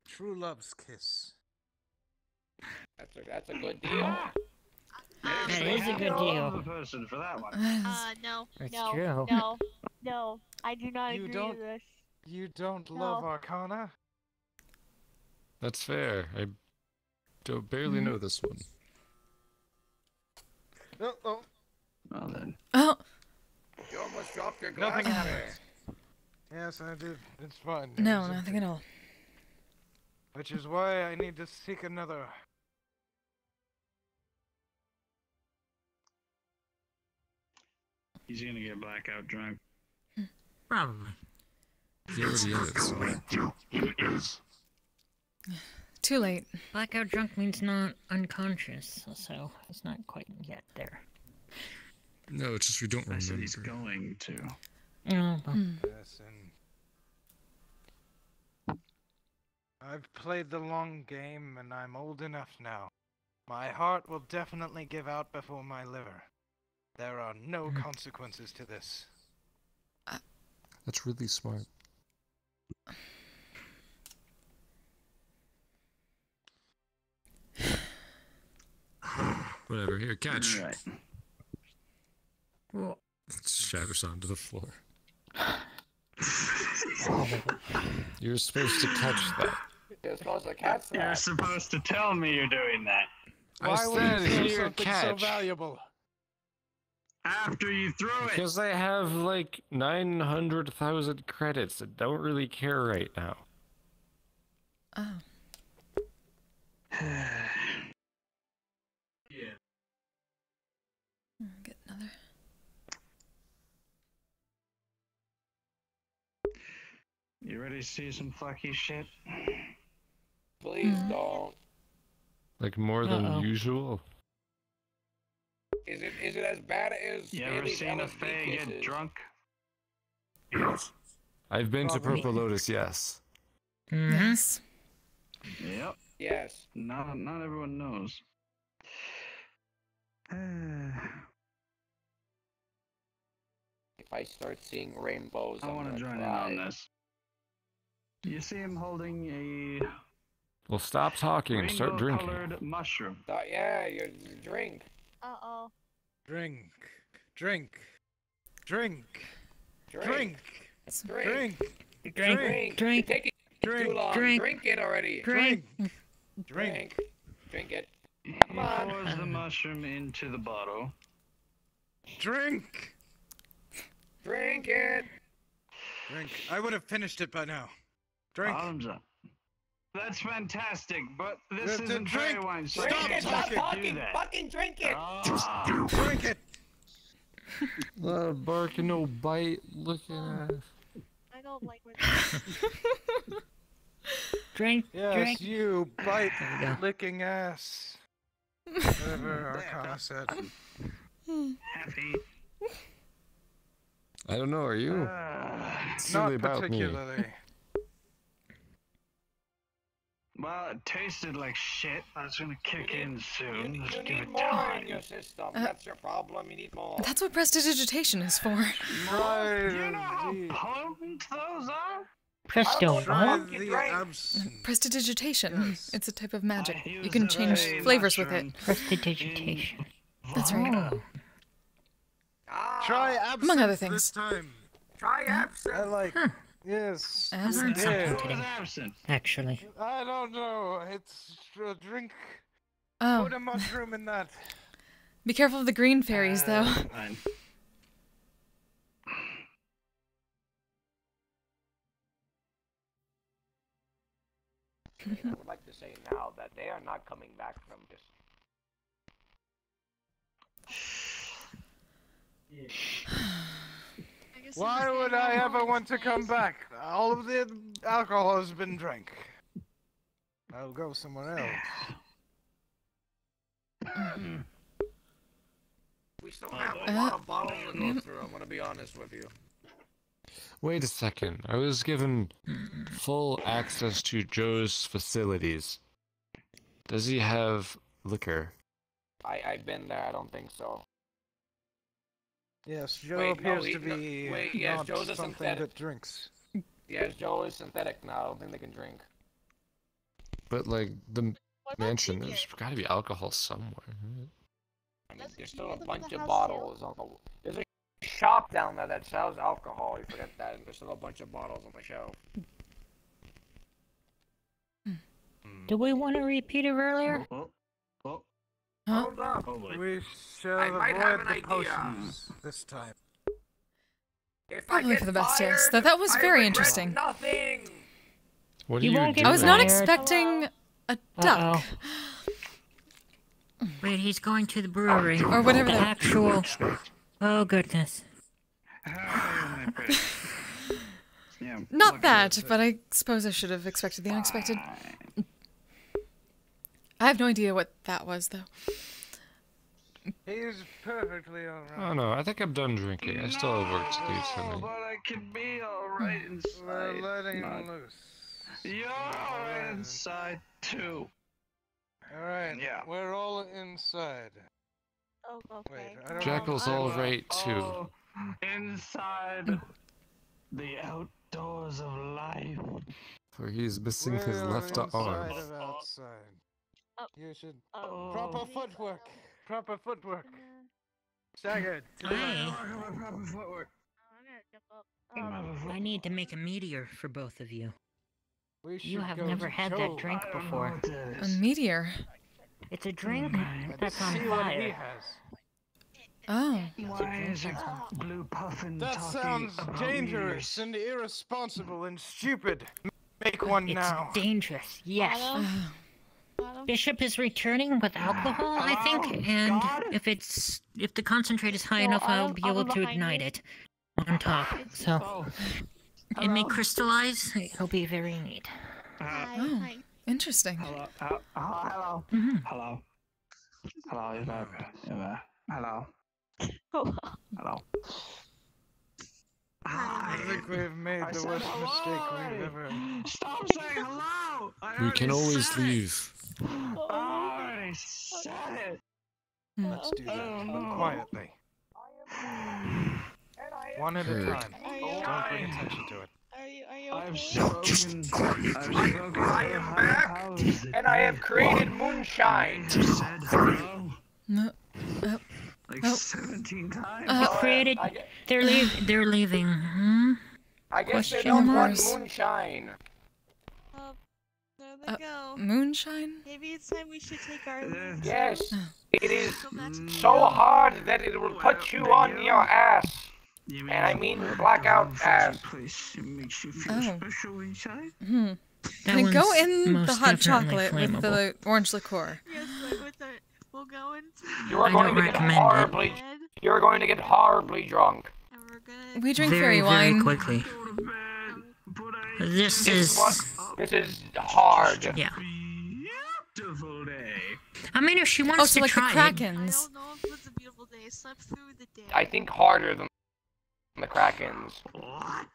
True love's kiss. That's a good deal. That is a good The deal. person for that one. No, It's no, true. no, no. I do not You agree don't- to this. You don't love No. Arcana? That's fair. I barely know this one. Oh. Well then. Oh. You almost dropped your glass Nothing there. happened. Yes, I did. It's fine. No, It's nothing at all. Which is why I need to seek another. He's gonna get blackout drunk. Probably. He already is. Too late. Blackout drunk means not unconscious, so it's not quite yet there. No, it's just we don't I said remember. he's going to. Oh, Yes, and I've played the long game, and I'm old enough now. My heart will definitely give out before my liver. There are no consequences to this. That's really smart. Whatever, here, catch. Right. Well, It shatters onto the floor. You're supposed to catch that. You're supposed to catch You're that. supposed to tell me you're doing that. Why would said you throw here, something so catch. valuable? After you throw it. Because I have like 900,000 credits. I don't really care right now. Oh. Yeah. Get another. You ready to see some fucky shit? Please don't. Like more than usual. Is it as bad as You ever Bailey's seen a LSD fae get kisses? drunk? I've been to Probably. Purple Lotus, yes. Yes. Yep. Yes. Not everyone knows. If I start seeing rainbows, I want to join in on this. You see him holding a Well, stop talking and start drinking. rainbow-colored mushroom. Yeah, you drink. Uh-oh. Drink. Drink. Drink. Drink. Drink. Drink. Drink. Drink. You're taking too long. Drink. Drink it already. Drink. Drink. Drink it. He Come on. pours the mushroom into the bottle. Drink. Drink it. Drink. I would have finished it by now. Drink. Bottoms up. That's fantastic, but this Then isn't drink. fairy wine, so Stop I can't Stop talking. do talking. that. Fucking drink it. Ah. Drink it. Barking, no bite, looking at. I don't like when Drink. Yes, Drink. you bite There we go. licking ass. Whatever Arcana said. Happy. I don't know, are you? It's Not really about me. particularly. Well, it tasted like shit. That's gonna kick in soon. Let's You give need it more time. in your system. That's your problem. You need more. That's what prestidigitation is for. Try Do you know how the, potent those are? Presto. try What? the absinthe. Prestidigitation. Yes. It's a type of magic. I You used can a change very flavors with it. mushroom Prestidigitation. That's right. Oh. Try absinthe Among other this things. time. Try I absinthe. like. Yes. I learned Yeah. something What was today. absinthe? Actually. I don't know. It's a drink. Oh. Put a mushroom in that. Be careful of the green fairies, though. Fine. I would like to say now that they are not coming back from this. Why would I ever want to come back? All of the alcohol has been drank. I'll go somewhere else. We still have a lot of bottles to go through. I'm gonna be honest with you. Wait a second. I was given full access to Joe's facilities. Does he have liquor? I've been there. I don't think so. Yes, Joe Wait, no, appears to be yes, not Joe's a something synthetic. that drinks. Yes, Joe is synthetic now. I don't think they can drink. But like the mansion, there's got to be alcohol somewhere. Right? I mean, there's still a bunch of bottles on the. There's a shop down there that sells alcohol. You forget that. There's still a bunch of bottles on the shelf. Do we want to repeat it earlier? Huh? Hold up. We shall I might have avoid an the idea. potions this time. If Probably for the best, yes. That was very interesting. Nothing. What are you doing? I was not expecting a duck. Wait, he's going to the brewery. Or whatever the the- actual. Oh goodness. Not that, but I suppose I should have expected the unexpected. I have no idea what that was, though. He's perfectly alright. Oh no, I think I'm done drinking. I still have work to do tonight. But I can be alright inside. We're letting him Not- loose. You're inside too. Alright, Yeah. we're all inside. Oh, okay. Wait, I don't Jackal's know. all right too. Oh, inside the outdoors of life. For he's missing his We're left inside arm. of outside. You should Oh. proper footwork. Proper footwork. Staggered. To the Hey. left. Proper footwork. I need to make a meteor for both of you. We You should have go never to had Joe. that drink before. A meteor. It's a drink that's on See what he fire. has. Oh. Why is it blue puffin That talking sounds about dangerous and irresponsible and stupid. Make one It's now. dangerous, yes. Bishop is returning with alcohol, I think, and if the concentrate is high enough, I'll be able to ignite it on top. So it may crystallize. It'll be very neat. Oh, interesting. Hello. Hello. Hello. Hello. Hello. Hello. I think we've made I the said worst hello mistake we've ever. Stop saying hello! We can always leave. I already said it. Let's do that, but quietly. One at a Heard. time. Don't bring attention to it. I've spoken. I am back, and I have created moonshine. Said hello No. like Oh. 17 times. Created. They're leaving. Hmm? I guess they Question don't want marks. moonshine. There they go. Moonshine? Maybe it's time we should take our. Yes, it is so hard that it will put you on your ass. And I mean blackout ass. Place makes you feel Oh. special inside. Can That it go one's in the most hot definitely chocolate with the flammable. orange liqueur? Yes, like with the. We'll go into. You are I going don't to get recommend it. horribly. You are going to get horribly drunk. And we're gonna. We drink Very, fairy very wine. quickly. This is. This is hard. Yeah. Beautiful day. I mean, if she wants Oh, so to like the try it. I Krakens. don't know if it's a beautiful day. I slept through the day. I think harder than the Krakens. What?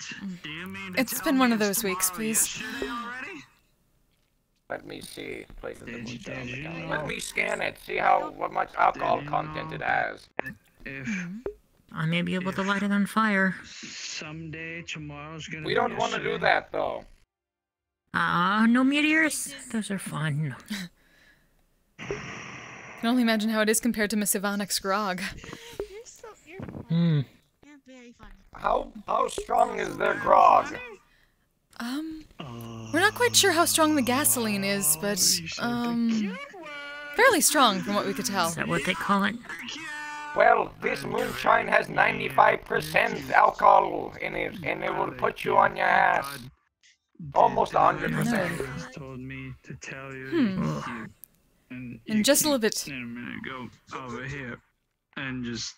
Do you mean to It's tell been me one of it's those weeks, tomorrow please. yesterday already? Let me see. Places of Did moonshine. you know? Let me scan it. See how much alcohol Did you content know it has. If I may be able to light it on fire. someday tomorrow's gonna We be don't want to do yesterday. that though. No meteors? Those are fun. I can only imagine how it is compared to Miss Ivanik's grog. You're fun. Hmm. You're very fun. How strong is their grog? We're not quite sure how strong the gasoline is, but, fairly strong from what we could tell. Is that what they call it? Well, this moonshine has 95% alcohol in it, and it will put you on your ass. Almost 100%. Just told me to tell you. And In just a little bit. In a minute, go over here and just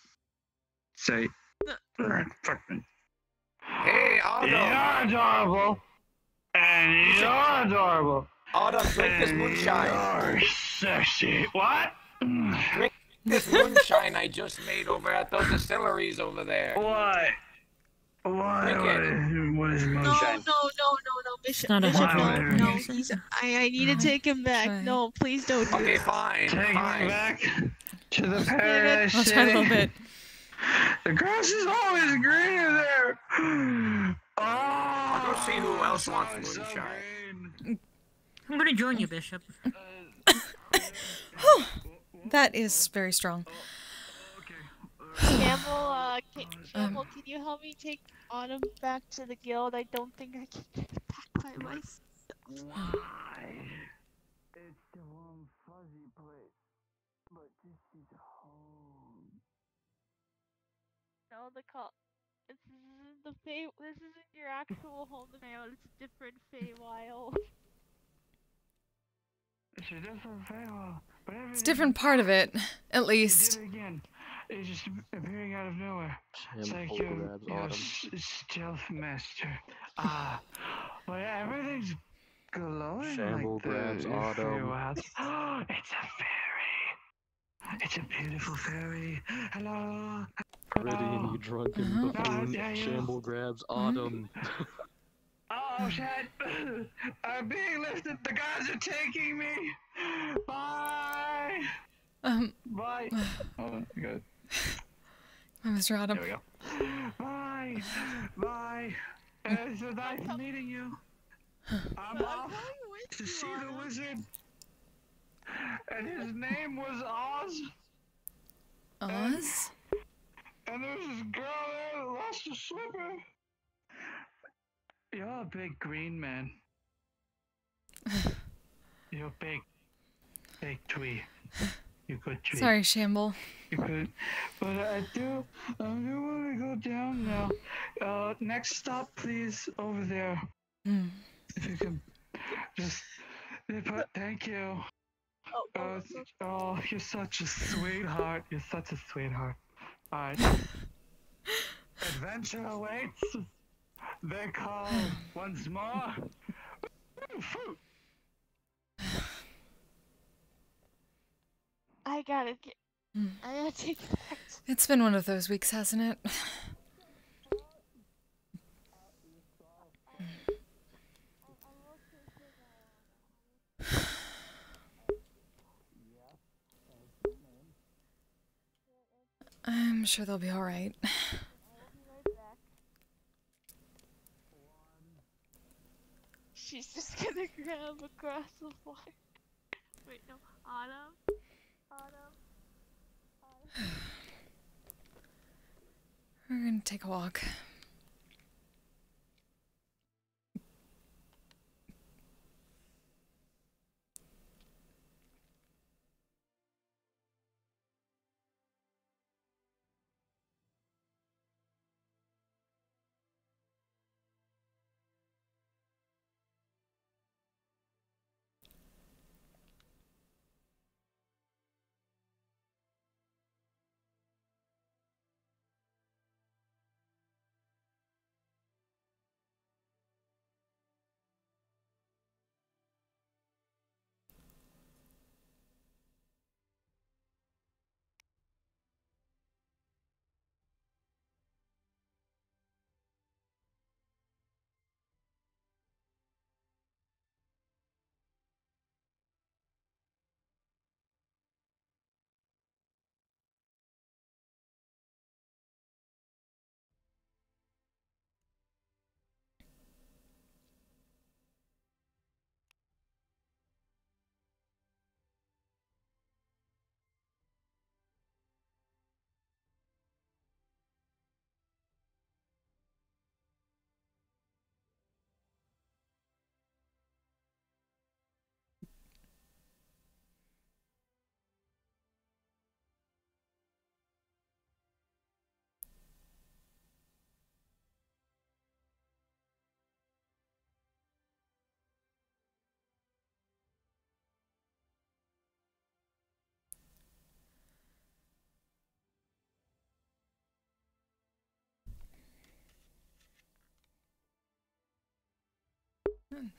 say, "Fuck me." Hey, Autumn. You're adorable. And you're adorable. Autumn, drink this And moonshine. You're sexy. What? Drink this moonshine I just made over at those distilleries over there. What? What is No, moonshine? no, Bishop. not a Bishop, heavy no. potion. I need to take him back. No, please don't do Okay, it. fine. Take me fine. back to the paradise I'll city. try a little bit. The grass is always greener there. I'll go see who else wants moonshine. I'm gonna join you, Bishop. That is very strong. Shamble, can you help me take Autumn back to the guild? I don't think I can get it back by myself. Why? It's the warm, fuzzy place, but this is home. No, this isn't the Fey. This isn't your actual home, Feywild. It's a different Feywild. It's a different Feywild, but everything. It's a different part of it, at least. Did it again. It's just appearing out of nowhere. It's like your stealth master. But yeah, everything's glowing Shamble like grabs the Autumn. Feywild. Oh, it's a fairy. It's a beautiful fairy. Hello. Pretty and you drunken buffoon. Shamble grabs Autumn. Oh shit! I'm being lifted. The guys are taking me. Bye. Bye. Oh, good. Mr. Autumn. There we go. Bye. Bye. It's a nice meeting you. I'm off to see the wizard. And his name was Oz. Oz? And there's this girl there that lost a slipper. You're a big green man. You're a big tree. You're a good tree. Sorry, Shamble. You're good. But I do want to go down now. Next stop, please, over there. If you can just... Thank you. Oh, you're such a sweetheart. You're such a sweetheart. Alright. Adventure awaits. They call once more. I gotta take it back. It's been one of those weeks, hasn't it? I'm sure they'll be alright. She's just gonna grab a glass of water. Wait, no. Autumn? We're gonna take a walk.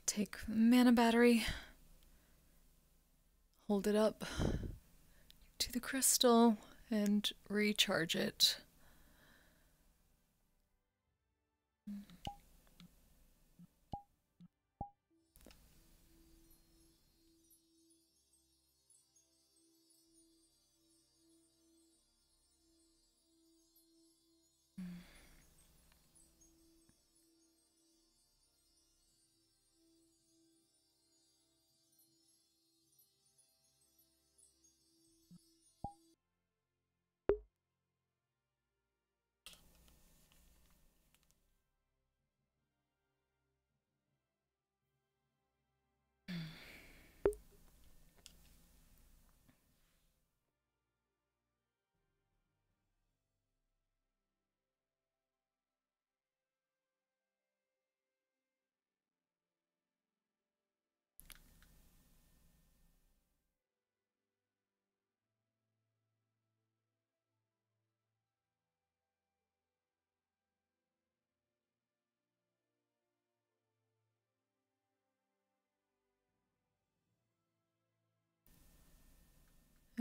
Take the mana battery. Hold it up to the crystal and recharge it.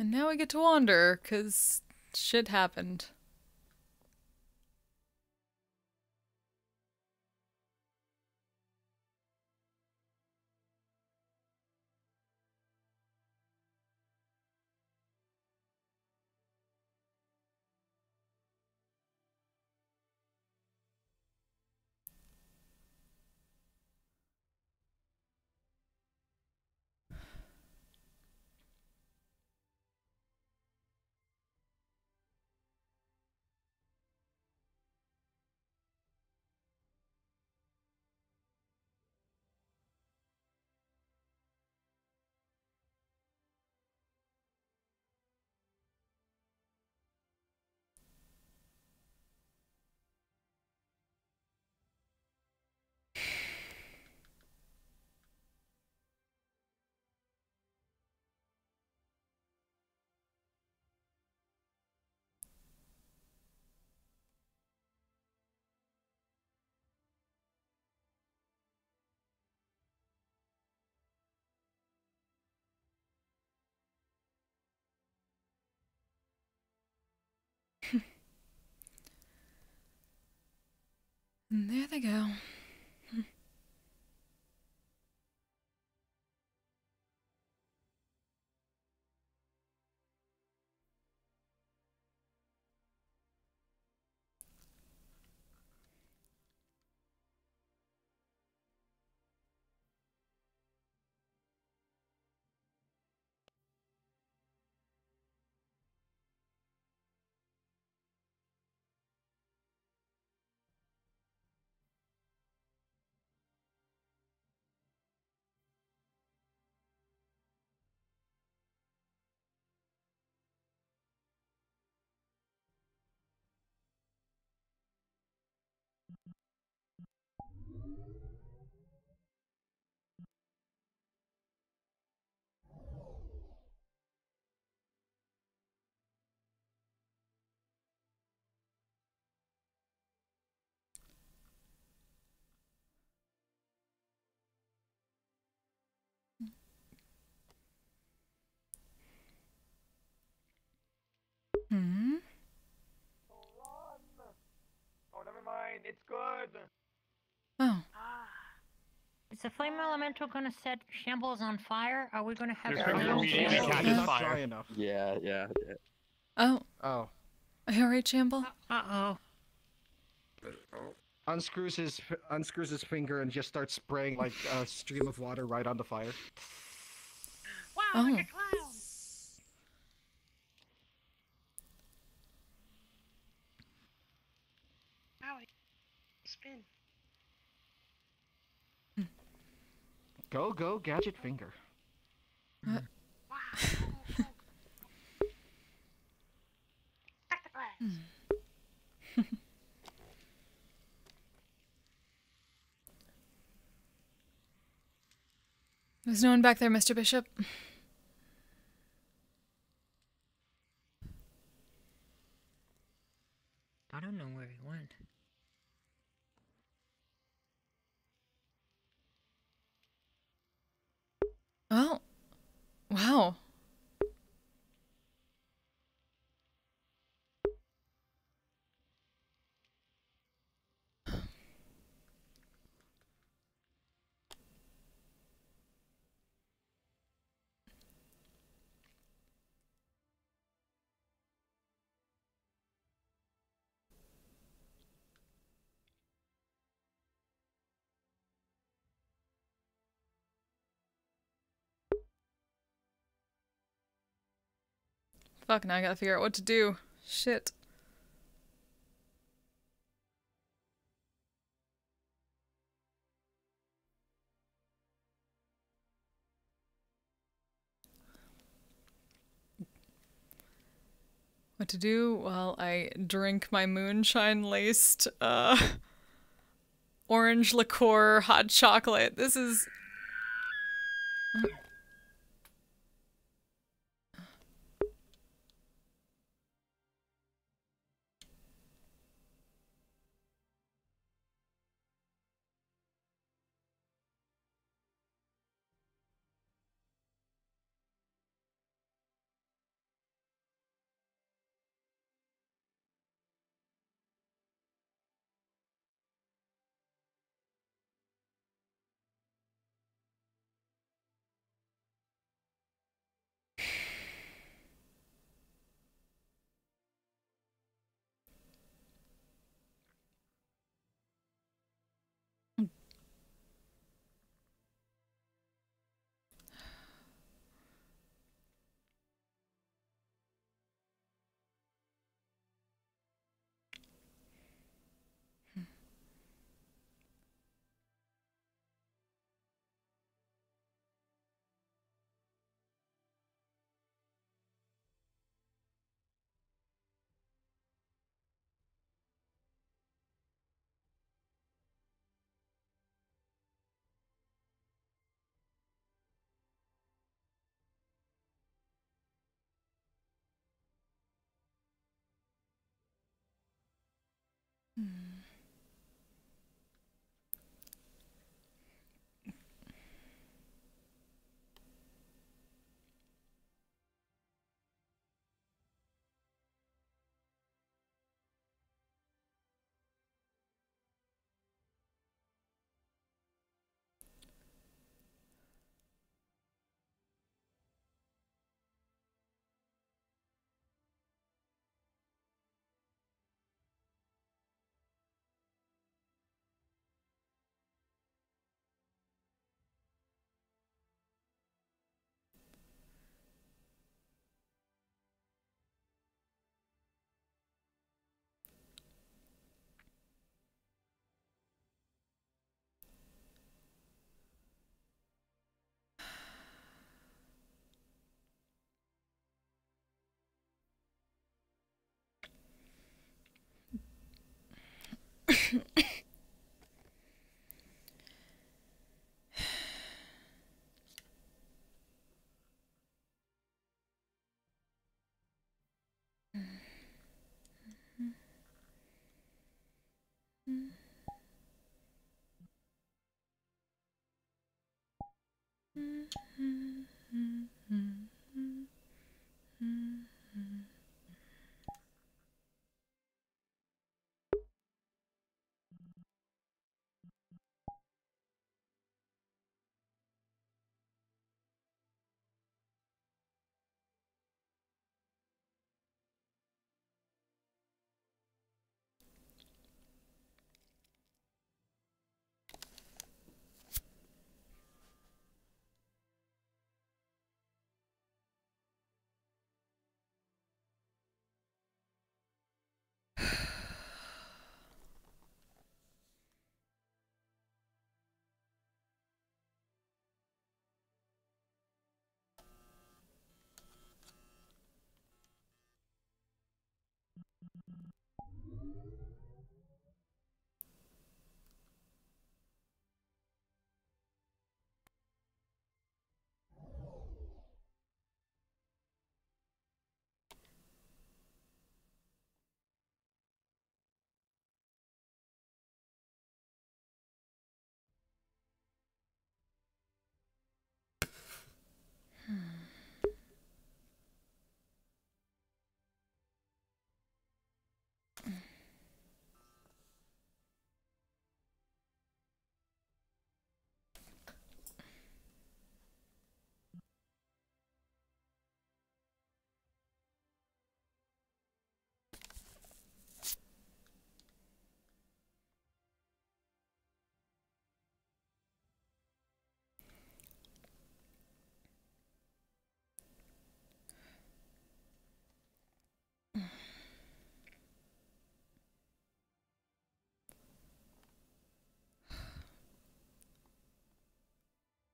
And now we get to wander, 'cause shit happened. And there they go. Hmm? Oh, never mind. It's good. Oh. Is the flame elemental gonna set shambles on fire? Are we gonna have Not dry enough. Yeah. Oh. Oh. Are you alright, Shamble? Uh-oh. Unscrews his finger and just starts spraying like a stream of water right on the fire. Wow, like a clown. Howdy. Spin. Go, gadget finger. Wow. Back to class. There's no one back there, Mr. Bishop. I don't know where he went. Oh. Wow. Fuck, now I gotta figure out what to do. Shit. What to do while I drink my moonshine-laced, orange liqueur hot chocolate. This is...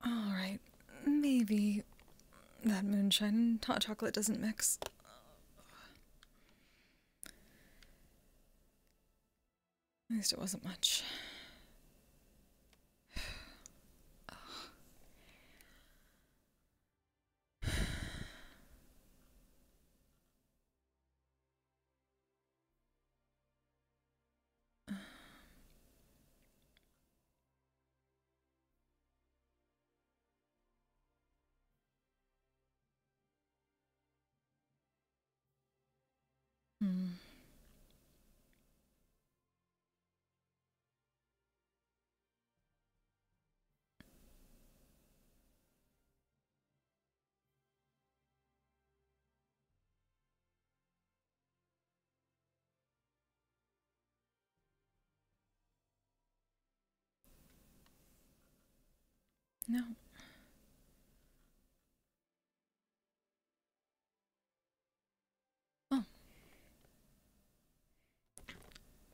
Alright, maybe that moonshine and hot chocolate doesn't mix. At least it wasn't much. Hmm. No. Oh.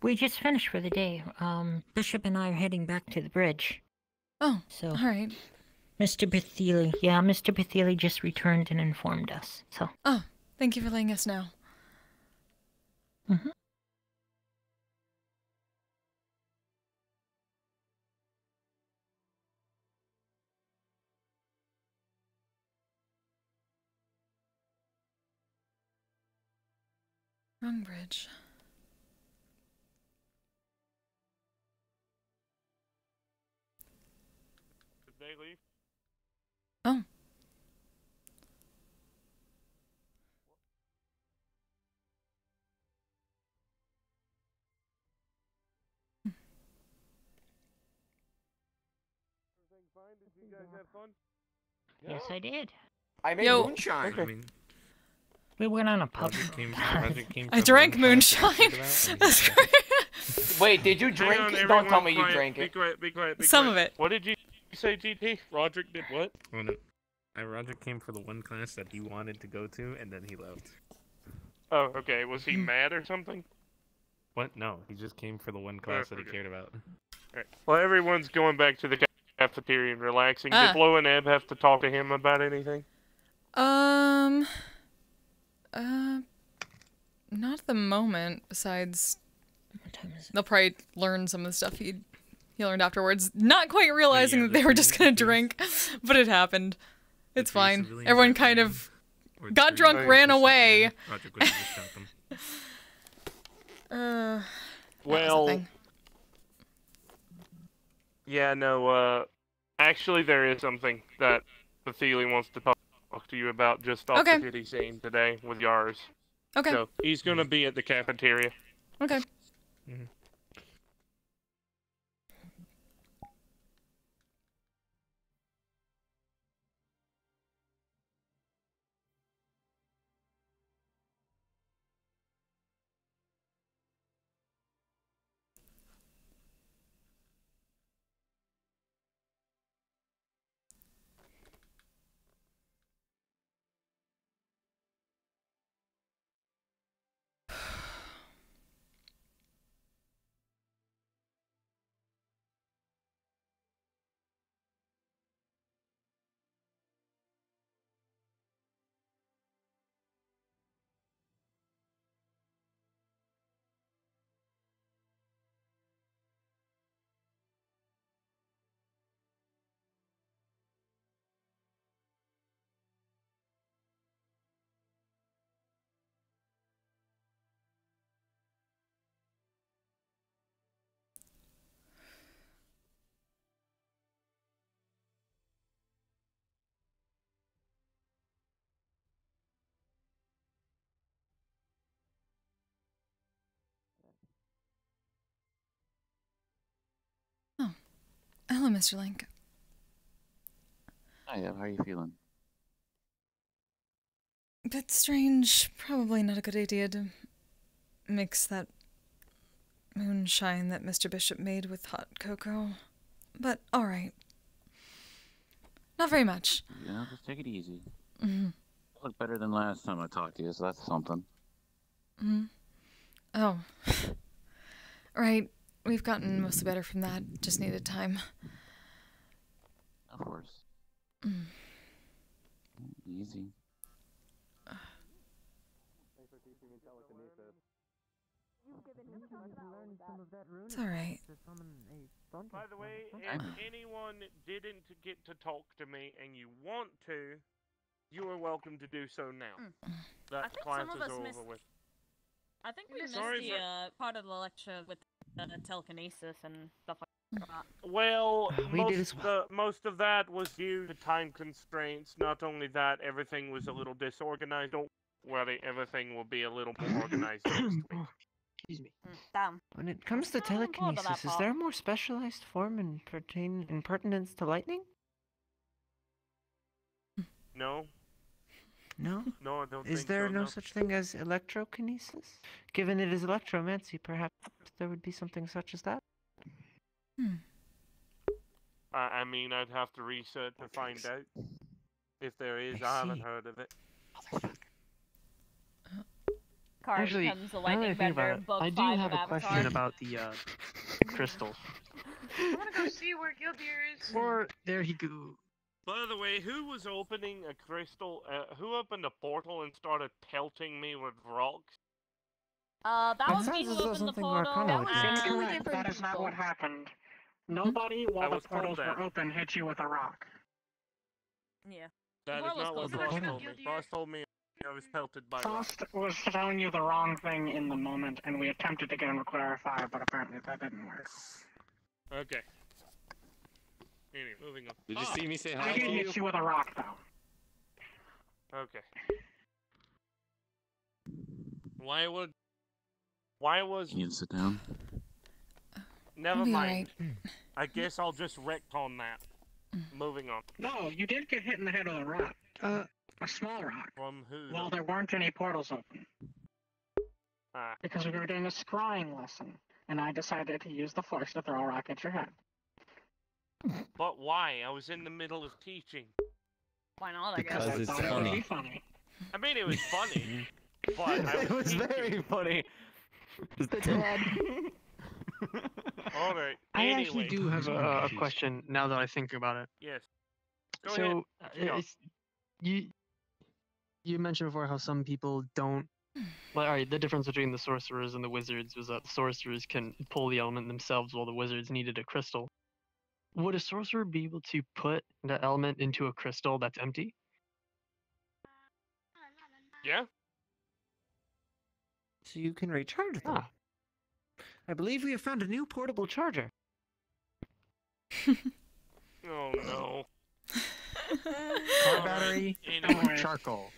We just finished for the day. Bishop and I are heading back to the bridge. Oh, so alright. Mr. Bethely just returned and informed us, so. Oh, thank you for letting us know. Mm-hmm. Wrong bridge. they leave? Oh. Everything fine? Did you guys have fun? Yes, I did. I made Yo. moonshine. I mean, We went on a pub. I drank moonshine. That's great. Wait, did you drink? Hang on, Don't tell everyone, me you quiet. drank Be it. quiet, be quiet, be Some quiet. of it. What did you say, GT? Roderick did what? oh, no. Roderick came for the one class that he wanted to go to, and then he left. Oh, okay. Was he mad or something? What? No, he just came for the one class that he cared about. Alright. Well, everyone's going back to the cafeteria and relaxing. Did Flo and Eb have to talk to him about anything? Not at the moment, besides they'll probably learn some of the stuff he learned afterwards, not quite realizing that they were just gonna drink, but it happened. It's fine. Everyone kind of got drunk, ran away. Well, yeah, no, actually there is something that Bathili wants to talk to you about just off the kitty scene today with yours. Okay. So, he's gonna be at the cafeteria. Okay. Mm-hmm. Hello, Mr. Link. Hi, how are you feeling? Bit strange. Probably not a good idea to mix that moonshine that Mr. Bishop made with hot cocoa. But alright. Not very much. You know, just take it easy. Mm-hmm. You look better than last time I talked to you, so that's something. Mm-hmm. Oh. Right. We've gotten mostly better from that. Just needed time. Of course. Mm. Easy. It's alright. By the way, if anyone didn't get to talk to me and you want to, you are welcome to do so now. That class is over with. I think we missed Sorry the part of the lecture with telekinesis and stuff like that. Well, We did as most of that was due to time constraints. Not only that, everything was a little disorganized. Don't worry, everything will be a little more organized next week. Excuse me. Damn. When it comes to telekinesis, is there a more specialized form in pertinence to lightning? No. No? No, I don't Is think there so, no no. such thing as electrokinesis? Given it is electromancy, perhaps there would be something such as that? I mean, I'd have to research to find out. If there is, I haven't heard of it. Actually, now that I think about it, I do have a question about the crystals. I wanna go see where Gildeer is. Or there he go. By the way, who was opening a crystal? Who opened a portal and started pelting me with rocks? That was me sounds who as though opened the something portal. Arcana would do. Incorrect. That is not what happened. Nobody, while the was told portals that. were open, hit you with a rock. Yeah. That is not what Frost told me. Frost told me I was pelted by rocks. Frost was telling you the wrong thing in the moment, and we attempted to get him to clarify, but apparently that didn't work. Okay. Anyway, moving on. Did you see me say I hi to did you? hit you with a rock, though. Okay. Why was... You need to sit down. Never I'll be mind. I guess I'll just retcon that. Moving on. No, you did get hit in the head with a rock. A small rock. From who? Well, there weren't any portals open. Ah. Because we were doing a scrying lesson, and I decided to use the force to throw a rock at your head. But why? I was in the middle of teaching. Why not, I guess? Because it's I thought it would be funny. funny. I mean, it was funny. But I It was teaching. very funny. Alright, I anyway. actually do have a question now that I think about it. Yes. Go ahead. So, you mentioned before how some people don't. Well, alright, the difference between the sorcerers and the wizards was that the sorcerers can pull the element themselves while the wizards needed a crystal. Would a sorcerer be able to put the element into a crystal that's empty? Yeah? So you can recharge them. I believe we have found a new portable charger. Oh no. Car battery, Anyway. charcoal.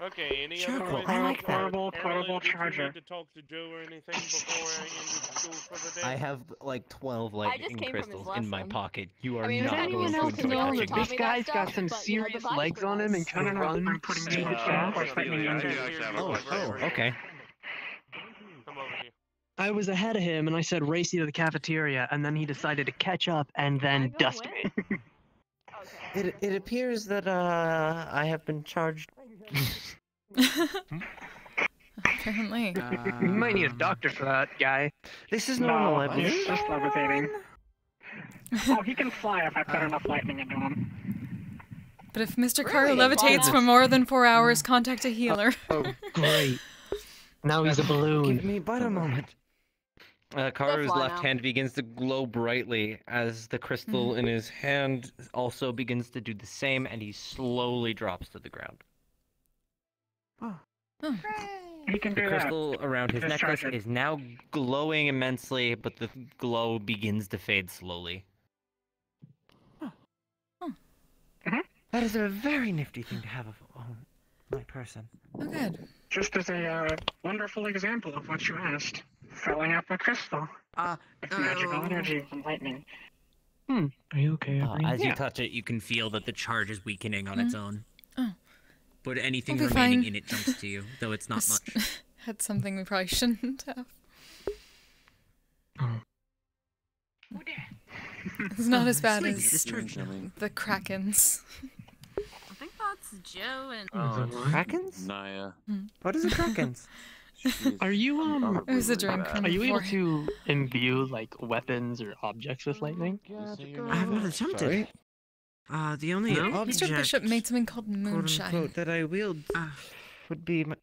Okay, any Charcoal, other I like that. Portable did you charger. need to talk to Joe or anything before I ended school for the day? I have like 12 I lightning just came from his crystals in my lesson. pocket. You are I mean, not does going anyone to else enjoy know catching that me. This guy's got stuff, some but, you know, serious the vice legs on him and can No, run. I'm putting speed you fast. Okay. Come over here. I was ahead of him and I said race you to the cafeteria, and then he decided to catch up and then dust me. It appears that I have been charged. Apparently. You might need a doctor for that, guy. This is normal, I No, believe. he's just levitating. Oh, he can fly if I put enough lightning into him. But if Mr. Carr Really? levitates for more than 4 hours, contact a healer. Oh, great. Now he's a balloon. Give me but a moment. Karu's fly left now. hand begins to glow brightly as the crystal in his hand also begins to do the same, and he slowly drops to the ground. He can The do crystal around his Just necklace charge it. is now glowing immensely, but the glow begins to fade slowly. That is a very nifty thing to have on my person. Oh, good. Just as a wonderful example of what you asked. Filling up a crystal. With magical energy and lightning. Are you okay, Aubrey? As you touch it, you can feel that the charge is weakening on its own. Oh. But anything We'll be remaining fine. in it jumps to you, though it's not This much. had something we probably shouldn't have. It's not as bad as the Krakens. I think that's Joe and... Krakens? Naya. What is a Krakens? Are you It was a drink from Are you able before. to imbue like weapons or objects with lightning? I have not attempted. The only Mr. Bishop made something called moonshine. quote, that I wield would be my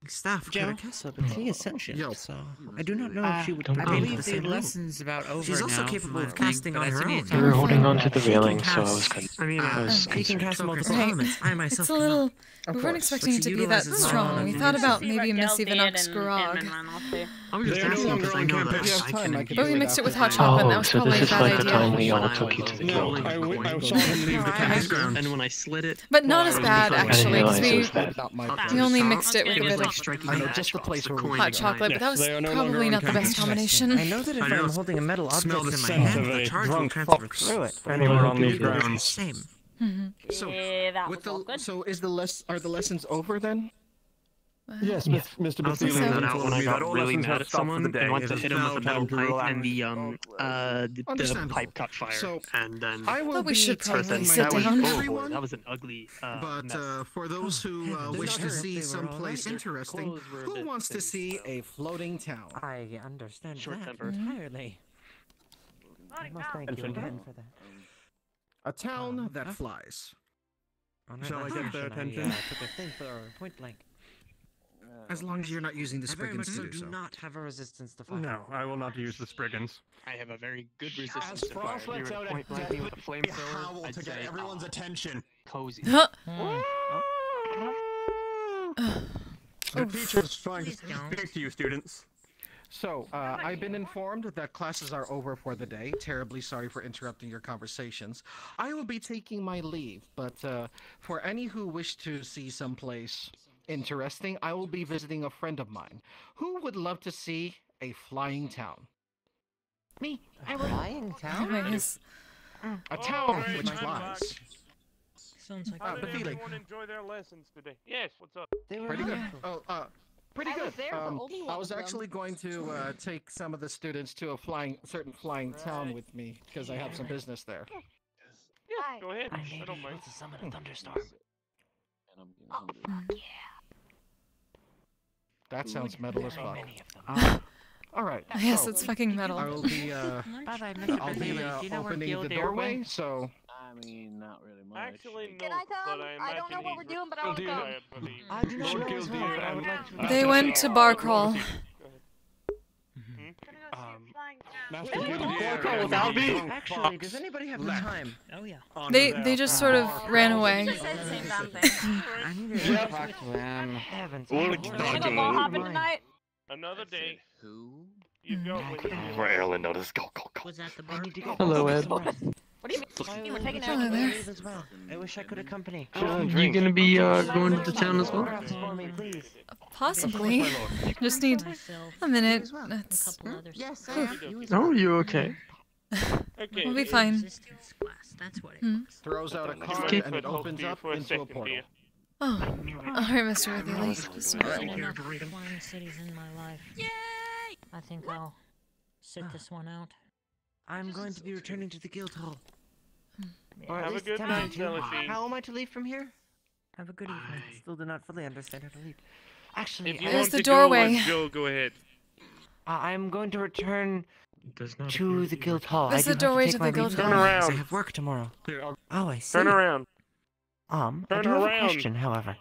staff, Joe? Castle, but she is sentient, so I do not know if she would I complete believe the the same role. lesson's about over She's also now, capable from of what I casting think, on but her I own. think You were holding on to the railing, so I was I mean, she can cast multiple Right. elements. I myself It's a little. Of We weren't course, expecting but it to she be that utilizes strong. all We of thought these. about See maybe what Missy Del Vinox did and Grog. Inman ran off to. I was just They are no asking longer because I on know campus. that If you have I time, can I can But we do mixed it that with for hot you. chocolate. That was so probably this a is bad like the idea. time we Yana took you to the No, building. I saw him leave the campground. And when I slid it, But not as bad, I didn't actually, because realize it was that. Not my we fault. only mixed it with it a was bit like of striking I know a just the matchbox, place a where we coin hot again. chocolate, but that was they are no longer probably on not the best campus. combination. I know that if I know. I'm holding a metal Smell object the in my scent hand, of the a charge will drunk transfer fox through it. anywhere on these It will be the grounds. same. So, Yeah, that with was the awkward. so is the are the lessons over then? Yes, Yeah. Mr. I was Bethune figuring that out when I informed me that got all really lessons mad have at stopped for someone the day. and went It to is hit him with now a metal time to pipe, relax. and the Understandable. pipe caught fire, So, and then I will But we be should taking probably my sit that was down. oh boy, everyone, that was an ugly but mess. for those who wish to see someplace interesting, clothes were a who bit wants to thin, see a floating town? I understand Short that tempered. entirely. I must thank you again for that. A town that flies. On Shall I that get their occasion, attention? took a thing for point blank. As long as you're not using the I very much Spriggans to so do do so. not have a resistance to fire. No, I will not use the Spriggans. I have a very good resistance As to fire. Frost If you lets were out to a point blank me with a flamethrower, howl I'd to get say, everyone's "Ah, attention. cozy. The teacher's trying to speak to you, students. So, I've been informed that classes are over for the day. Terribly sorry for interrupting your conversations. I will be taking my leave, but for any who wish to see someplace interesting, I will be visiting a friend of mine. Who would love to see a flying town? Me. I would. Flying town? A town which flies. Sounds like How did Bathili. everyone enjoy their lessons today? Yes, what's up? Pretty good. Oh, pretty I was good. there for only one I was of them. actually going to take some of the students to a certain flying town with me because I have some business there. Yeah, go ahead. I don't mind. To summon a thunderstorm. That sounds metal as fuck. All right. Yes, so it's fucking metal. I will be Bye-bye, Mr. I'll be Bailey. Do you know where opening the Gildair doorway. went? So I mean, not really much. Actually, no. Can I come? But I don't know what we're doing, but I want to come. I do not know as well, but I would like to. They went to bar crawl. Master Gildair without me? Actually, does anybody have the time? Oh yeah. They just sort of ran away. I need to talk to him. Heavens. Another day. Who? You've got Where Erlen noticed. Go, go, go. Was that the bar? Hello, Ed. What do you mean? We're taking Hello there. As well. I wish I could accompany. You gonna be going to the town as well? Autographs for me, please. Possibly. Just need a minute. That's. Yes, Oh, you okay? Okay. We'll be fine. Resistance glass, that's what it was. throws out a card Okay. and it opens up into a portal. Oh, alright, Mr. Worthy. Just a I've minute. seen enough flying cities in my life. Yay! I think I'll sit this one out. I'm going to be returning to the guild hall. Or Have at a least good attempting night, to. Celestine. How am I to leave from here? Have a good evening. I still do not fully understand how to leave. Actually, If you There's want the to doorway. go, Joe, go ahead. I'm going to return Does not to the guild hall. There's I do the doorway have to to take the my guild leave hall. now Turn because I around. have work tomorrow. Oh, I see. Turn around. I Turn do have around. a question, however.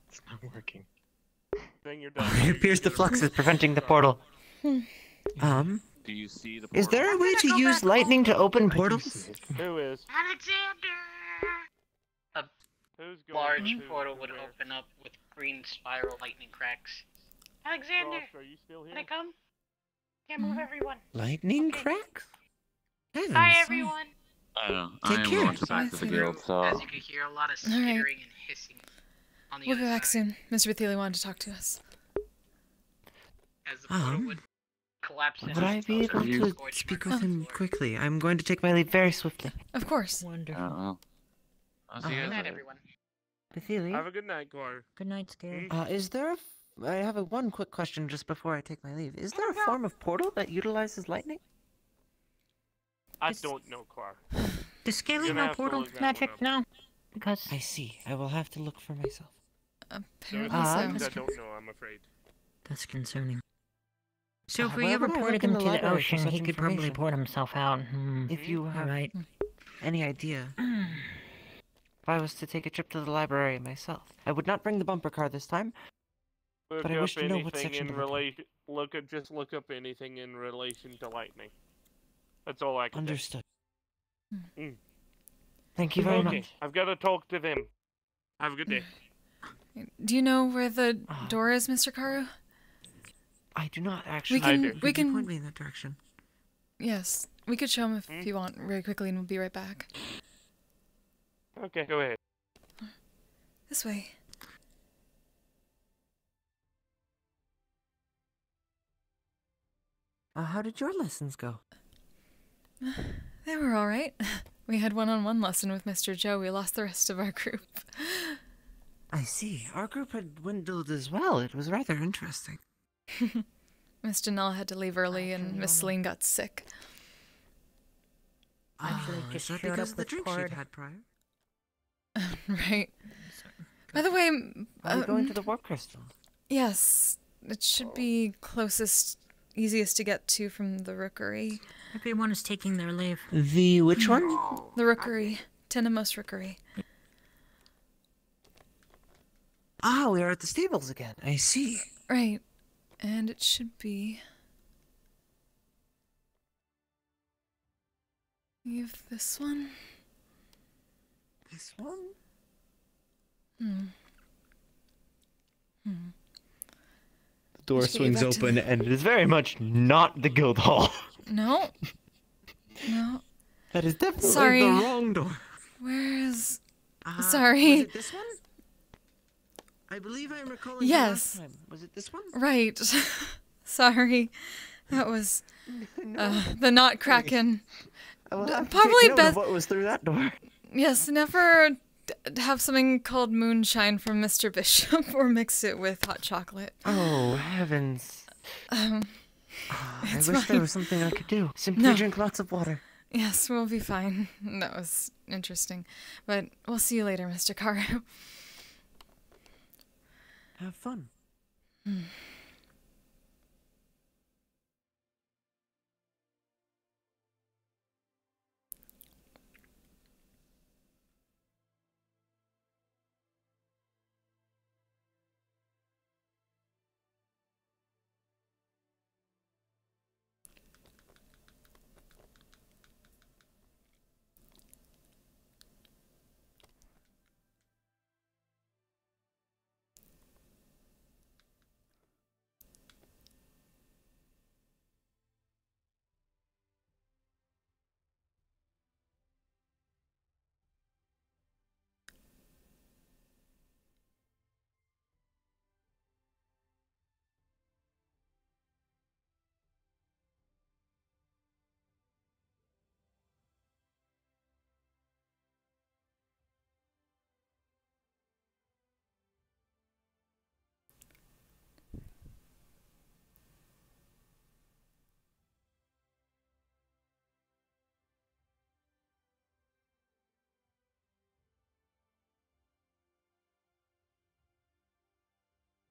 It's not working. Then you're done. It appears the flux is preventing the portal. Do you see the Is there a way to use lightning to open portals? Who is? Alexander! A Who's going? large Who's portal would there? open up with green spiral lightning cracks. Alexander! Frost, are you still here? Can I come? Yeah, move everyone. Lightning cracks? Heavens. Bye, everyone. I don't know. Take I am care. going to back to the guild, so. As you can hear, a lot of Alright. skittering and hissing on the We'll be other back side. soon. Mr. Bethely wanted to talk to us. As the portal would collapse in. Would I be able to speak with him quickly? I'm going to take my leave very swiftly. Of course. I Wonderful. don't know. I'll see you Good guys night, later. everyone. Bathili, Have a good night, Clark. Good night, Scary. is there a... I have one quick question just before I take my leave. Is there a form of portal that utilizes lightning? I don't know, Clark. Does Scaly You're gonna know have to portal look that magic one up. now? Because I see. I will have to look for myself. apparently I so. don't know, I'm afraid. That's concerning. So if we Where ever would I ported look in him the to the library for ocean, such he could probably information? port himself out. If you have Alright. any idea. If I was to take a trip to the library myself, I would not bring the bumper car this time. Look But I up wish to know what anything section in to look at. relation. Just look up anything in relation to lightning. That's all I can do. Understood. Thank you very Okay, much. I've got to talk to them. Have a good day. Do you know where the door is, Mr. Karu? I do not actually. We can. do. We Could you can. point me in that direction. Yes, we could show him if you want, very quickly, and we'll be right back. Okay, go ahead. This way. How did your lessons go? They were all right. We had one-on-one lesson with Mr. Joe. We lost the rest of our group. I see. Our group had dwindled as well. It was rather interesting. Miss Janelle had to leave early, and Miss Celine got sick. Actually, Is just that showed because up of the with drink cord. she'd had prior? Right. By the way, Are we going to the warp crystal? yes, it should be closest, easiest to get to from the rookery. Everyone is taking their leave. The which one? The rookery. Tenemos rookery. Ah, we are at the stables again. I see. Right. And it should be... You have this one? This one? door Let's get you swings back to open, the- and it is very much not the guild hall. No. No. That is definitely Sorry. the wrong door. Where is... Was Sorry. it this one? I believe I'm recalling Yes. the last time. Was it this one? Right. Sorry. That was... the not Kraken. I will have to Probably take note best... of what was through that door. Yes, never have something called moonshine from Mr. Bishop or mix it with hot chocolate. Oh, heavens. Um, I it's wish there fine. was something I could do. Simply No. drink lots of water. Yes, we'll be fine. That was interesting. But we'll see you later, Mr. Karu. Have fun.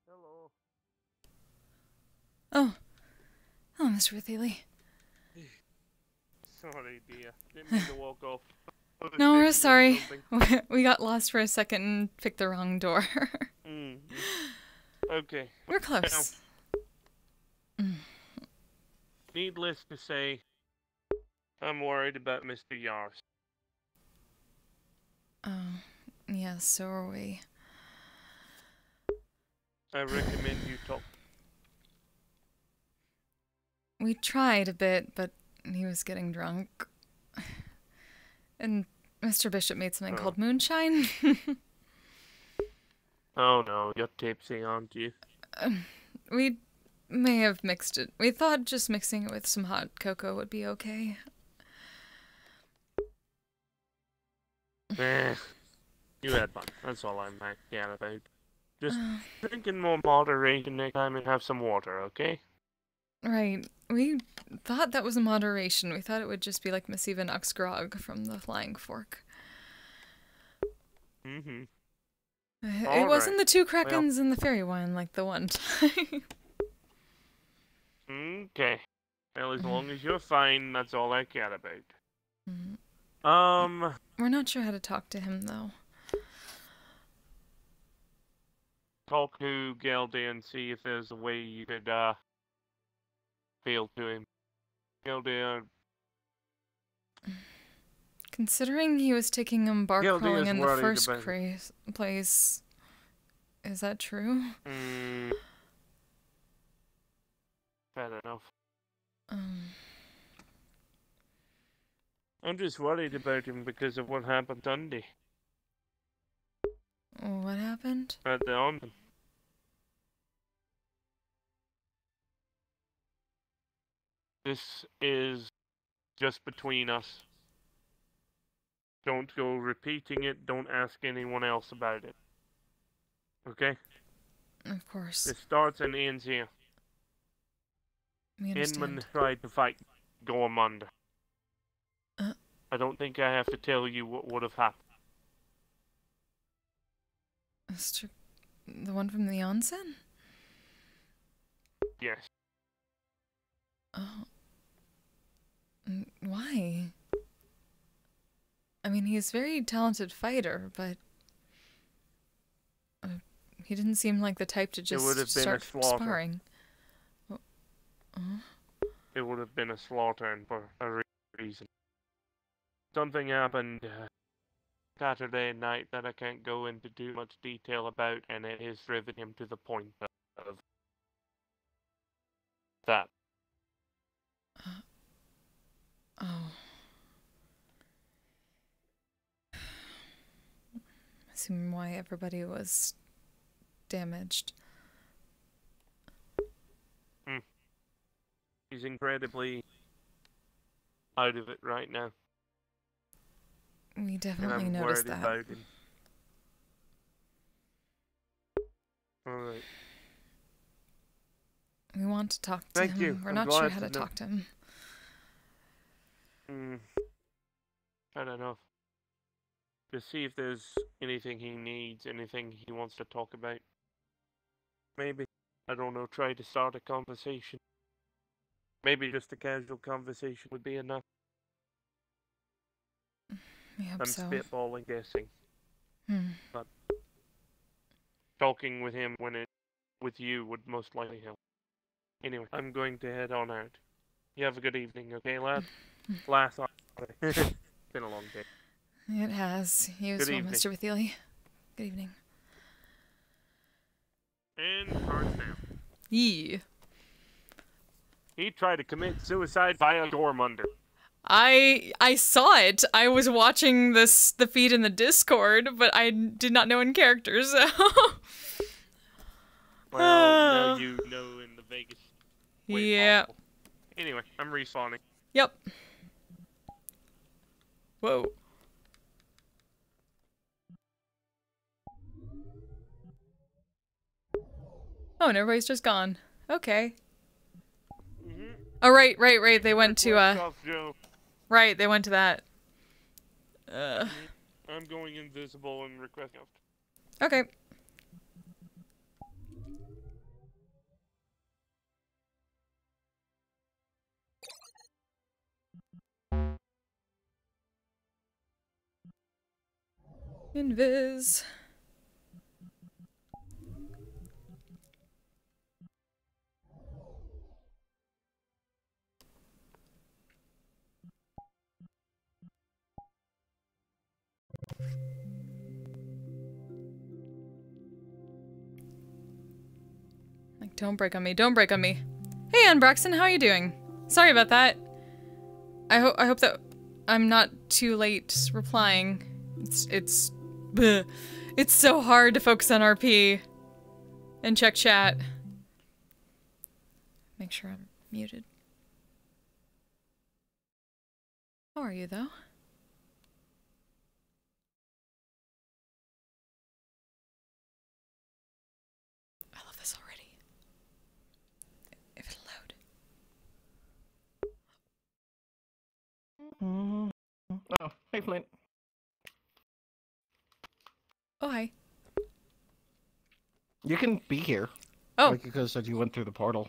Hello. Oh. Oh, Mr. Thiele. Sorry, dear. Didn't mean to walk off. I was No, we're busy sorry. with something. We got lost for a second and picked the wrong door. Okay. We're close. Needless to say, I'm worried about Mr. Yars. Oh, yeah, so are we. I recommend you talk. We tried a bit, but he was getting drunk. And Mr. Bishop made something called moonshine. Oh no, you're tipsy, aren't you? We may have mixed it. We thought just mixing it with some hot cocoa would be okay. You had fun. That's all I'm mad about. Just drink in more moderation next time and have some water, okay? Right. We thought that was a moderation. We thought it would just be like Miss Eva Grog from the Flying Fork. Mm-hmm. It wasn't the two Krakens and the fairy wine like the one time. Okay. Well, as long as you're fine, that's all I care about. We're not sure how to talk to him, though. Talk to Geldy and see if there's a way you could, appeal to him. Geldy, Considering he was taking him bar Geldy crawling is in the worried first about- place, is that true? Fair enough. I'm just worried about him because of what happened Sunday What happened? at the Omni. This is just between us. Don't go repeating it. Don't ask anyone else about it. Okay? Of course. It starts and ends here. We Inman understand. tried to fight Gormund. I don't think I have to tell you what would have happened. The one from the onsen? Yes. Oh. Why? I mean, he's a very talented fighter, but he didn't seem like the type to just would have been a start slaughter. sparring. It would have been a slaughter and for a reason. Something happened Saturday night that I can't go into too much detail about, and it has driven him to the point of that. Oh. Assuming why everybody was damaged. He's incredibly out of it right now. We And definitely I'm noticed worried that. about him. Alright. We want to talk to Thank him. you. We're I'm not sure glad how to know. talk to him. I don't know. To see if there's anything he needs, anything he wants to talk about. Maybe, I don't know, try to start a conversation. Maybe just a casual conversation would be enough. I hope I'm so. spitballing, guessing. Hmm. But talking with him with you would most likely help. Anyway, I'm going to head on out. You have a good evening, okay, lad? Last night. It's been a long day. It has. You as Good well, evening. Mr. Withili. Good evening. And cards down. Yee. He tried to commit suicide via Dormunder. I saw it. I was watching the feed in the Discord, but I did not know in character, so. Well, now you know in the Vegas way Yeah. possible. Anyway, I'm respawning. Yep. Whoa. Oh, and everybody's just gone. Okay. Oh, right. They went to, Off, Joe. Right, they went to that. I'm going invisible and requesting off. Okay. Invis. Like, don't break on me. Don't break on me. Hey, Ann Braxton, how are you doing? Sorry about that. I hope that I'm not too late replying. Bleh. It's so hard to focus on RP and check chat. Make sure I'm muted. How are you, though? I love this already. If it'll load. Oh, hey, Flint. Oh, hi. You can be here. Oh. Like, because you went through the portal.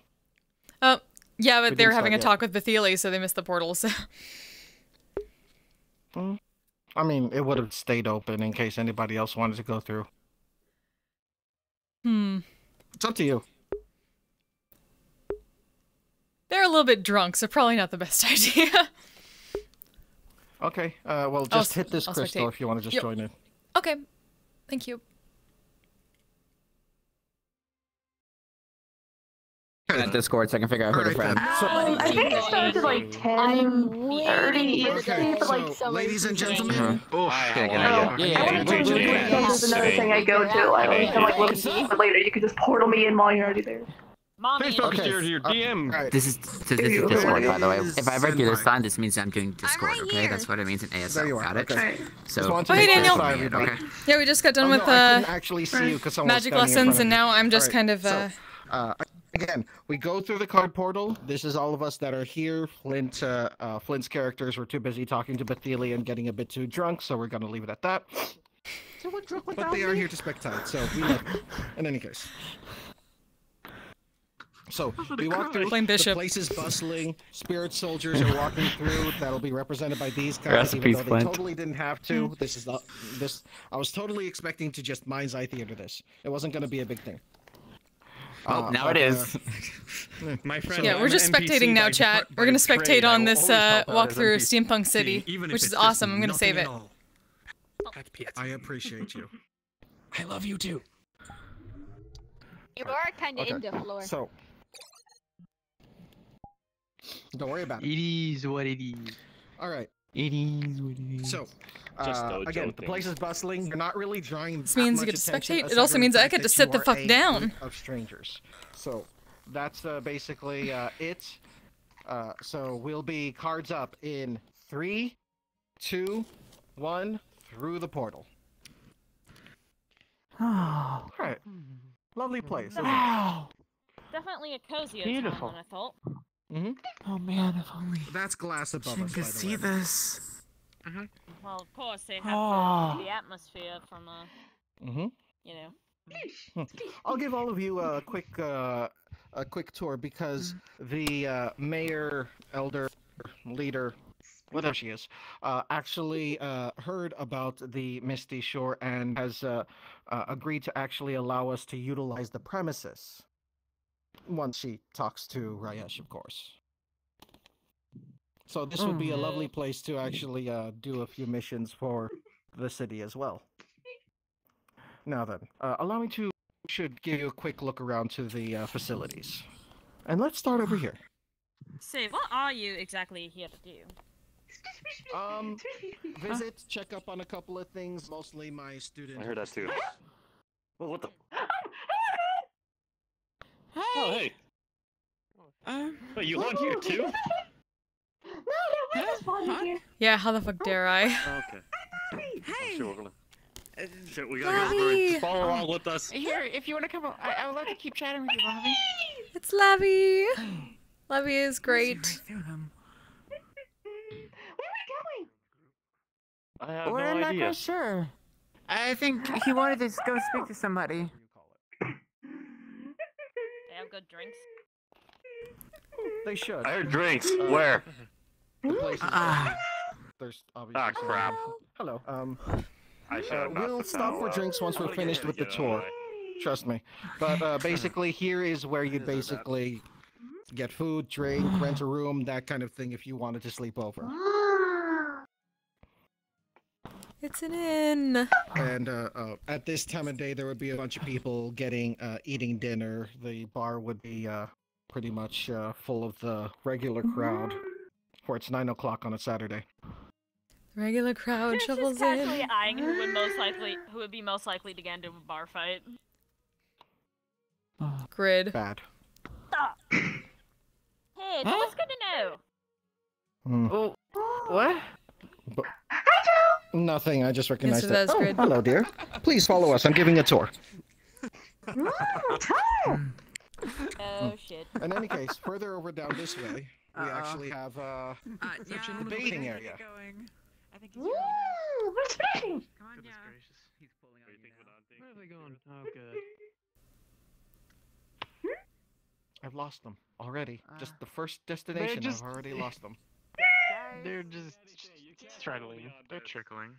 Oh, yeah, but We they were didn't having a start talk with Betheli, so they missed the portal, so. I mean, it would have stayed open in case anybody else wanted to go through. It's up to you. They're a little bit drunk, so probably not the best idea. Okay, well, just hit this I'll crystal spectate. if you want to just Yep. join in. Okay. Thank you. At Discord so I can figure out who to friend. I think it starts at like 10:30 EST, but like some ladies and gentlemen. There's another thing I go to. I can like look but later. You can just portal me in while you're already there. Please focus your DM. This is Discord, by the way. If I ever do this time, this means I'm doing Discord, okay? That's what it means in ASL. There you are, Got it? okay. So, Just wanted to Oh, hey, make Daniel. sure everybody- Okay. Yeah, we just got done Oh, with no, I couldn't actually see you 'cause someone was magic standing in front lessons, of and me. now I'm just Alright, kind of so, again, we go through the card portal. This is all of us that are here. Flint's characters were too busy talking to Betheli and getting a bit too drunk, so we're gonna leave it at that. But they are here to spectate, so we love them. In any case. So, we walk through, the place is bustling, spirit soldiers are walking through, that'll be represented by these guys, even though they totally didn't have to. I was totally expecting to just mind's eye theater this. It wasn't gonna be a big thing. Well, now it is. My friend, yeah, we're just spectating now, chat. We're gonna spectate on this walkthrough of Steampunk City, which is awesome. I'm gonna save it. I appreciate you. I love you too. You are kind of in the floor. So, Don't worry about it. It is what it is. All right. It is what it is. So, Just dojo again, the place is bustling. You're not really drawing. This means you that get to much attention spectate. It also aside from means the I fact get to that sit you the are fuck a down. group of strangers. So, that's basically it. So we'll be cards up in 3, 2, 1 through the portal. All right. Lovely place, isn't it? Definitely a cozier Beautiful. town than I thought. Oh man, if only That's glass above you us, could by the see way. this. Well, of course, they have the atmosphere from you know. I'll give all of you a quick tour because the mayor, elder, leader, whatever she is, actually heard about the Misty Shore and has agreed to actually allow us to utilize the premises. Once she talks to Rayesh, of course. So this would be a lovely place to actually do a few missions for the city as well. Now then, allow me to give you a quick look around to the facilities. And let's start over here. So, what are you exactly here to do? Visit, check up on a couple of things, mostly my student. I heard that too. Well, what the? Hey. Oh, hey. Wait, you on here too? Yeah, how the fuck dare I? Okay. Hey. Sure, we're gonna. Shit, we gotta go. Labby. Just follow along with us. Here, if you want to come, I would love to keep chatting with you, Lavi. It's Labby. Labby is great. I have We're no not idea. quite sure. I think he wanted to go speak to somebody. They have good drinks. They should. I heard drinks. Where? The place is there's obviously. Ah, crap. Hello. I should have knocked We'll the stop power for out. drinks once we're I'll finished get with the it out of the tour. way. Trust me. But basically, here is where you'd basically get food, drink, rent a room, that kind of thing if you wanted to sleep over. It's an inn. And at this time of day, there would be a bunch of people eating dinner. The bar would be pretty much full of the regular crowd, for it's 9 o'clock on a Saturday. Regular crowd shovels Casually in. eyeing who would be most likely to get into a bar fight. Grid. Bad. Stop. Hey, it's always good to know. Oh, what? Nothing, I just recognized Mr. it. That's Oh, Grid. hello, dear. Please follow us. I'm giving a tour. Oh shit. In any case, further over down this way, we actually have the bathing area. I think Woo! We're smashing! Come on, yeah. He's pulling on you now. Where are they going? Oh, good. I've lost them already. Just the first destination, just- I've already lost them. They're just struggling. They're trickling.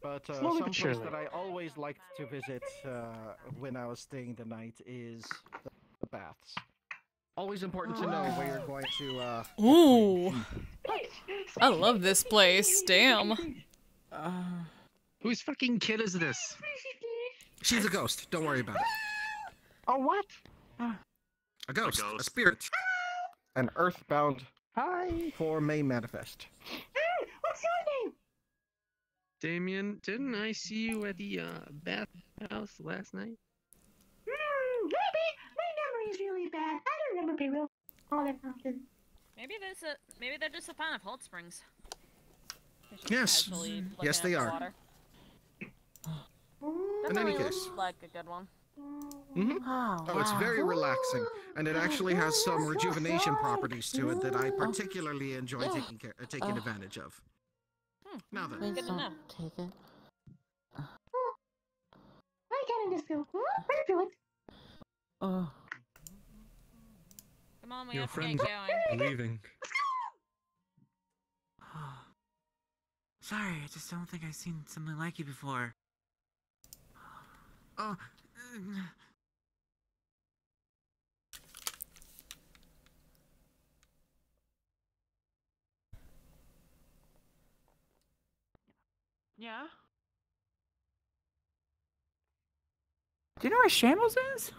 But Slowly some but place surely. that I always liked to visit when I was staying the night is the baths. Always important to know where you're going to. Ooh. I love this place. Damn. Whose fucking kid is this? She's a ghost. Don't worry about it. Oh, what? A ghost. A spirit. An earthbound form may manifest. What's your name? Damien, didn't I see you at the bathhouse last night? Maybe my memory is really bad. I don't remember people all that often. Maybe they're just a fan of hot springs. They're just Yes. casually looking Yes, at they the are. water. In any Definitely case. looks like a good one. Oh, it's very relaxing, and it actually has some rejuvenation properties to it that I particularly enjoy taking advantage of. Now then. Good to know. Take it. I can't just go. Where do it? Oh. Come on, we Your have to get friends going. are leaving. Sorry, I just don't think I've seen something like you before. Oh. Yeah? Do you know where Shambles is?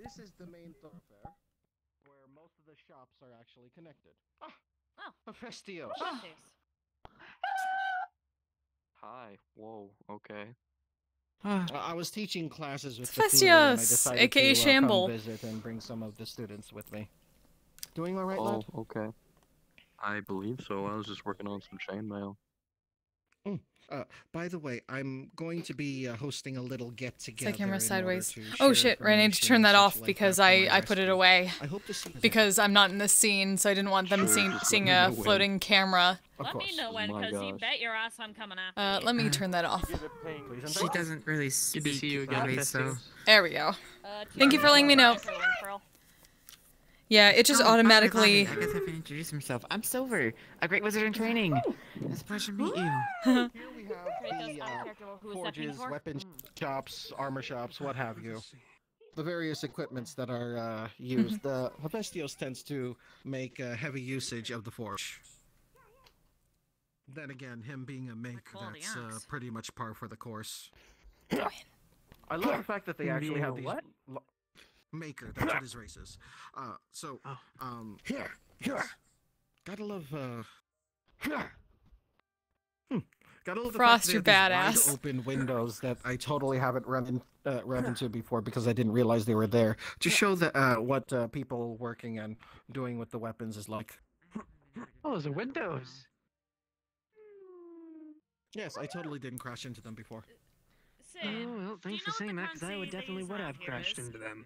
This is the main thoroughfare, where most of the shops are actually connected. Hephaestus. Hi. Whoa. Okay. I was teaching classes with Hephaestus, Cecilia, and I decided aka to Shamble. come visit and bring some of the students with me. Doing all right, Oh, lad? okay. I believe so. I was just working on some chainmail. By the way, I'm going to be hosting a little get-together. Set camera sideways. To Oh share shit, right, I need to information turn and that such off like because that for my I put it rescue. away. I hope to see you Because I'm not in this scene, so I didn't want them seeing a floating camera. Let me know when, because you bet your ass I'm coming after Let me turn that off. She doesn't really speak Good to see you again, really, Festus. so... There we go. Thank you for letting me know. Yeah, it just automatically... I guess I can introduce himself. I'm Silver, a great wizard in training. It's a pleasure to meet you. Here we have the forges, weapon shops, armor shops, what have you. The various equipments that are used. Hephaestus tends to make heavy usage of the forge. Then again, him being a maker, that's pretty much par for the course. I love the fact that they actually have these... Maker, that's what his race is. Gotta love, gotta love the Frost, fact you that they have these badass. wide open windows that I totally haven't run into before because I didn't realize they were there. To show that what people working and doing with the weapons is like. Oh, those are windows. Yes, I totally didn't crash into them before. Oh, well, thanks for saying that, because I would definitely have crashed into them.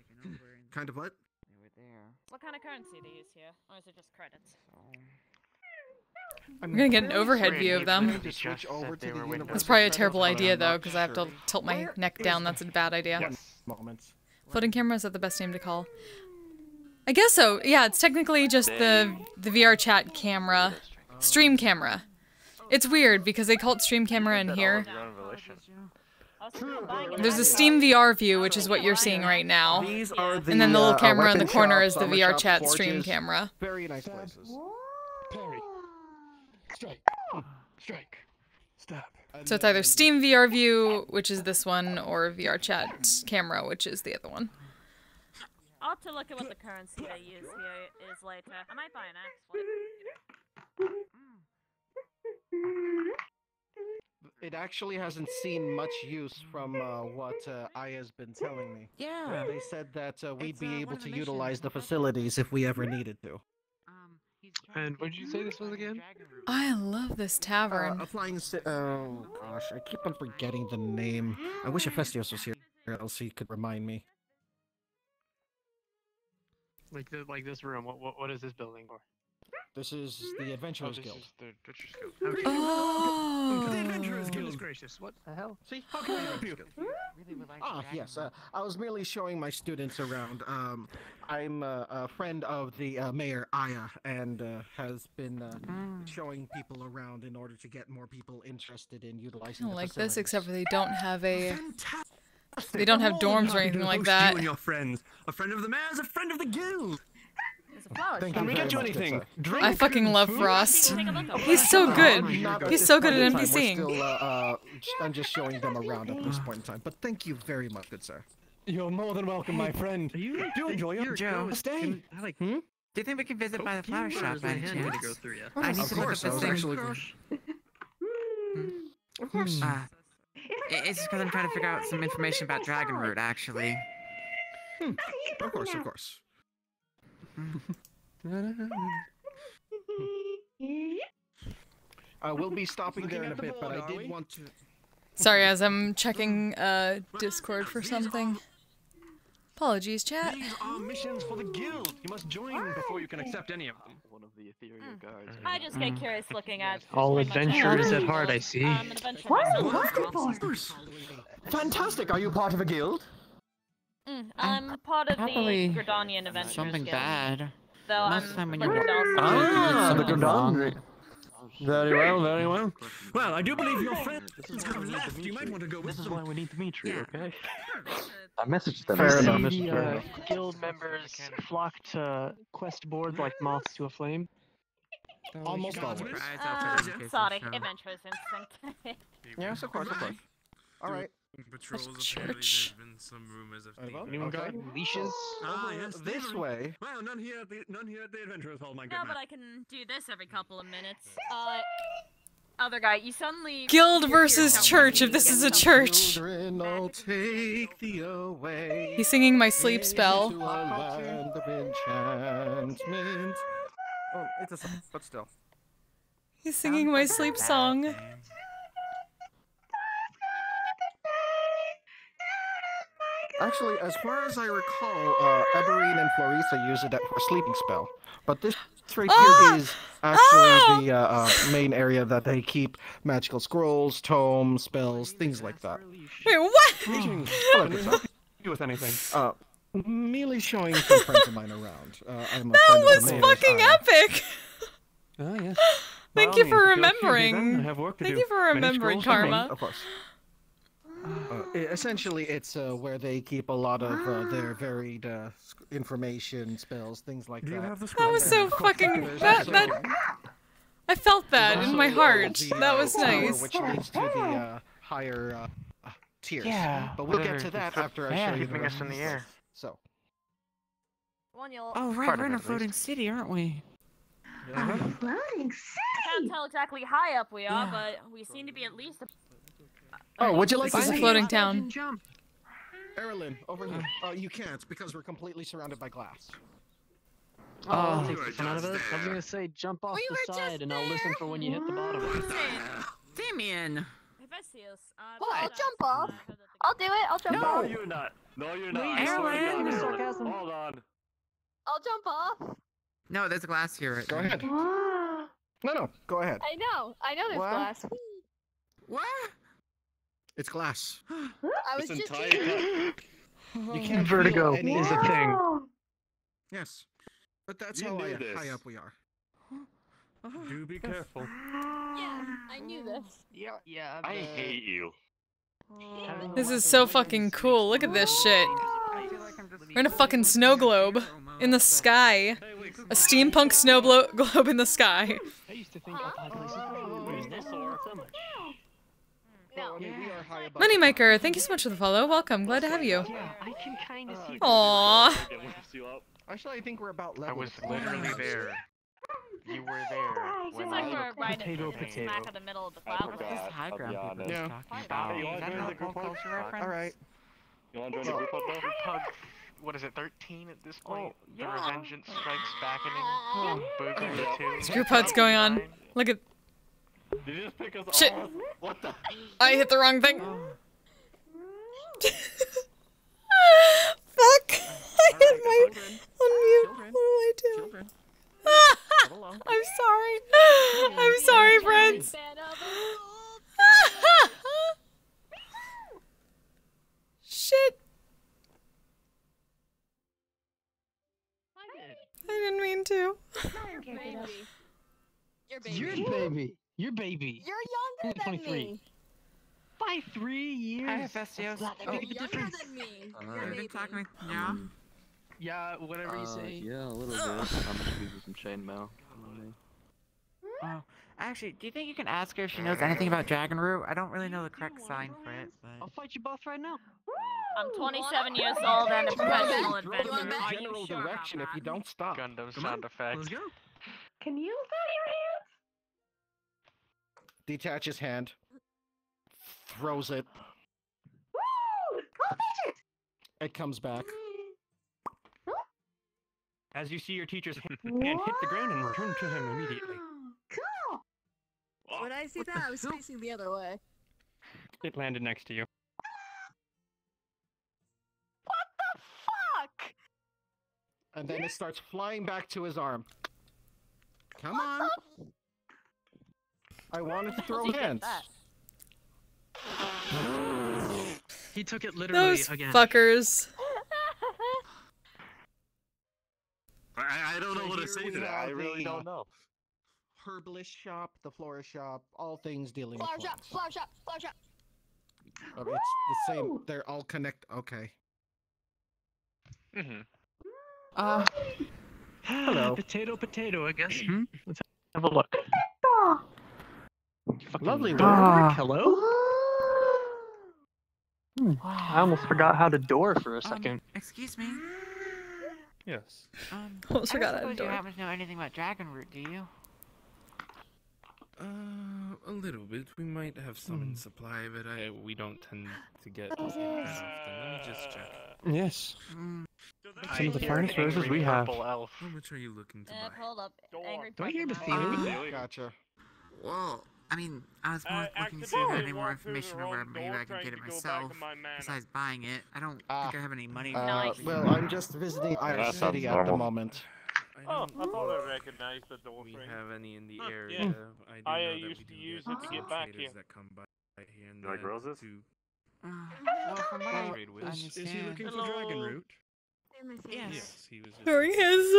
Kind of what? What kind of currency do you use here? Or is it just credits? We're gonna get an overhead view of them. That's probably a terrible idea though, because I have to tilt my neck down. That's a bad idea. Floating camera, is that the best name to call? I guess so. Yeah, it's technically just the VRChat camera, stream camera. It's weird because they call it stream camera in here. There's a Steam VR view, which is what you're seeing right now. And then the little camera in the corner is the VRChat stream camera. Very nice places. Parry. Strike. Strike. Stab. So it's either Steam VR view, which is this one, or VRChat camera, which is the other one. I'll have to look at what the currency they use here is later. I might buy an axe. It actually hasn't seen much use from what Aya's been telling me. Yeah. They said that we'd be able to utilize the facilities if we ever needed to. And what did you say this was again? I love this tavern. Oh gosh, I keep on forgetting the name. I wish Hephaestus was here, else he could remind me. Like this room. What is this building for? This is the Adventurers Guild. The Adventurers Guild. Okay. Oh. The Adventurers Guild is gracious. What the hell? See, how can I help you? Yes. I was merely showing my students around. I'm a friend of the Mayor Aya, and has been showing people around in order to get more people interested in utilizing. I don't the like this, facilities. except for they don't have a. They don't have dorms or anything like that. You and your friends. A friend of the mayor's a friend of the guild. Can we get you anything? I fucking love Frost. He's so good. He's so good at NPCing. I'm just showing them around at this point in time. But thank you very much, good sir. You're more than welcome, my friend. Do enjoy your Joe, stay. do you think we can visit by the flower shop by any chance? I need Of to look up course, I this was thing. actually. Of course. It's just because I'm trying to figure out some information about Dragon Root, actually. Of course, of course. We'll be stopping there in a bit, but I did want to. Sorry, as I'm checking Discord for something. Apologies, chat. These are missions for the guild. You must join before you can accept any of them. One of the ethereal guards. I just get curious looking at. All adventurers at heart, I see. Fantastic. Are you part of a guild? I'm part of the Probably Gridanian Adventurers something Guild. bad. Though Most I'm of the time when looking you're to also The something wrong. Gridanian. Very well, very well. Well, I do believe your friends have left. You might want to go with This is them. why we need Dimitri, okay? I messaged them. Fair I enough. see The guild members flock to quest boards like moths to a flame. Almost always. sorry, Adventurers Instinct. Yes, of course, of course. All right. Patrols, That's apparently church. there's been some rumors of Anyone got leashes? Ah, yes, This thievery. way. Well, none here at the Adventurers Hall, my good No, man. but I can do this every couple of minutes. Other guy, you suddenly... Guild versus church, if this is a church. Children, oh, take thee away. He's singing my sleep spell. Into a land of enchantment. Oh, it's a song, but still. He's singing my sleep song. Actually, as far as I recall, Eberine and Florisa use it for a sleeping spell. But this right here is actually the main area that they keep magical scrolls, tomes, spells, things like that. Wait, what? With anything. Merely showing some friends of mine around. I'm a That friend was of the fucking epic! Oh, yes. Thank you for remembering. Thank you for remembering, Karma. Of course. Essentially, it's where they keep a lot of their varied information, spells, things like that. That was so fucking... I felt that in my heart. That was nice. Which leads to the higher tiers. Yeah, but we'll get to that after I show you the keeping rest us in of the air. So. Oh, right, we're in a floating city, aren't we? Floating I can't tell exactly how high up we are, but we seem to be at least... Oh, would you like This to is a see floating town. Erilyn, over here. Oh, you can't because we're completely surrounded by glass. Oh, take the fun out of it. I was gonna say jump off the side and I'll listen for when you hit the bottom. Damien! Well, I'll jump off. I'll do it. I'll jump off. No, you're not. No, you're not. Wait, Aaron! Hold on. I'll jump off. No, there's glass here. Right Go now. ahead. No, go ahead. I know there's What? glass. What? It's glass. I was just You can't Vertigo feel any is a thing. Yes, but that's You how knew this. high up we are. Do be careful. Yeah, I knew this. Yeah. I hate you. This is so fucking cool. Look at this shit. We're in a fucking snow globe. In the sky. A steampunk snow globe in the sky. I used to think this or so much. Moneymaker, thank you so much for the follow. Welcome. Glad to have you. Yeah, I can kind of see. Aww. Actually, I think we're about level. I was literally there. You were there. Seems like we're right in smack in the middle of the cloud. This high ground people Yeah. talking about? Hey, you Is wanna that join not the a group pop hug? culture reference? Alright. You want to join the group hug though? Pug, what is it, 13 at this point? The yeah. Revengeance Strikes Backening. Booger 2. There's group hugs going on. Look at... Did you just pick us Shit. off? What the? I hit the wrong thing. Fuck! I hit my unmute. What do I do? I'm sorry. I'm sorry, friends. Shit. I didn't mean to. Your baby. Your baby. Your baby. You're younger than 23. me. By 3 years. Hi, Hephaestus. You're younger than me. You've been talking with... Yeah? Yeah, whatever you say. Yeah, a little bit. I'm just using some chainmail. Oh, actually, do you think you can ask her if she knows anything about Dragon Root? I don't really know the correct sign for it, but... I'll fight you both right now. I'm 27 years old and a professional Throw adventurer. them in Are you general sure about direction if you don't stop. Gundam Come sound on, effect. let's go. Can you use that in your hands? Detach his hand. Throws it. Woo! Go fetch it! It comes back. As you see your teacher's hand hit the ground and return to him immediately. Cool! When I see that, I was facing the other way. It landed next to you. What the fuck? And then it starts flying back to his arm. Come on. I wanted to throw hands. He took it literally Those again. fuckers. I don't know what to say to that. I really the, don't know. Herbalist shop, the florist shop, all things dealing Flower with shop, plants. flower shop, flower shop. It's the same. They're all connect. Okay. Hello. Potato, I guess. Let's have a look. Lovely bird. work. Hello? I almost forgot how to door for a second. Excuse me. Yes. Almost forgot how to I don't suppose you door. happen to know anything about dragon root, do you? A little bit. We might have some in supply, but we don't tend to get that often. Let me just check. Yes. Some of the hear finest an roses angry we have. purple elf. How much are you looking to buy? Hold up. Angry Do I hear Pokemon. Bethune? Gotcha. Well, I mean, I was more looking to see if I had any more information on where maybe I can get it myself. Besides buying it, I don't think I have any money. Well, I'm just visiting Irish City at the moment. Oh, I thought I recognized the door We frame. have any in the Huh, area. yeah. I I do know that used we to do use get it to get some back traders here. that come by here and You like there roses? Well, from what I trade with. understand... Is he looking for dragon root? Yes. He was just During his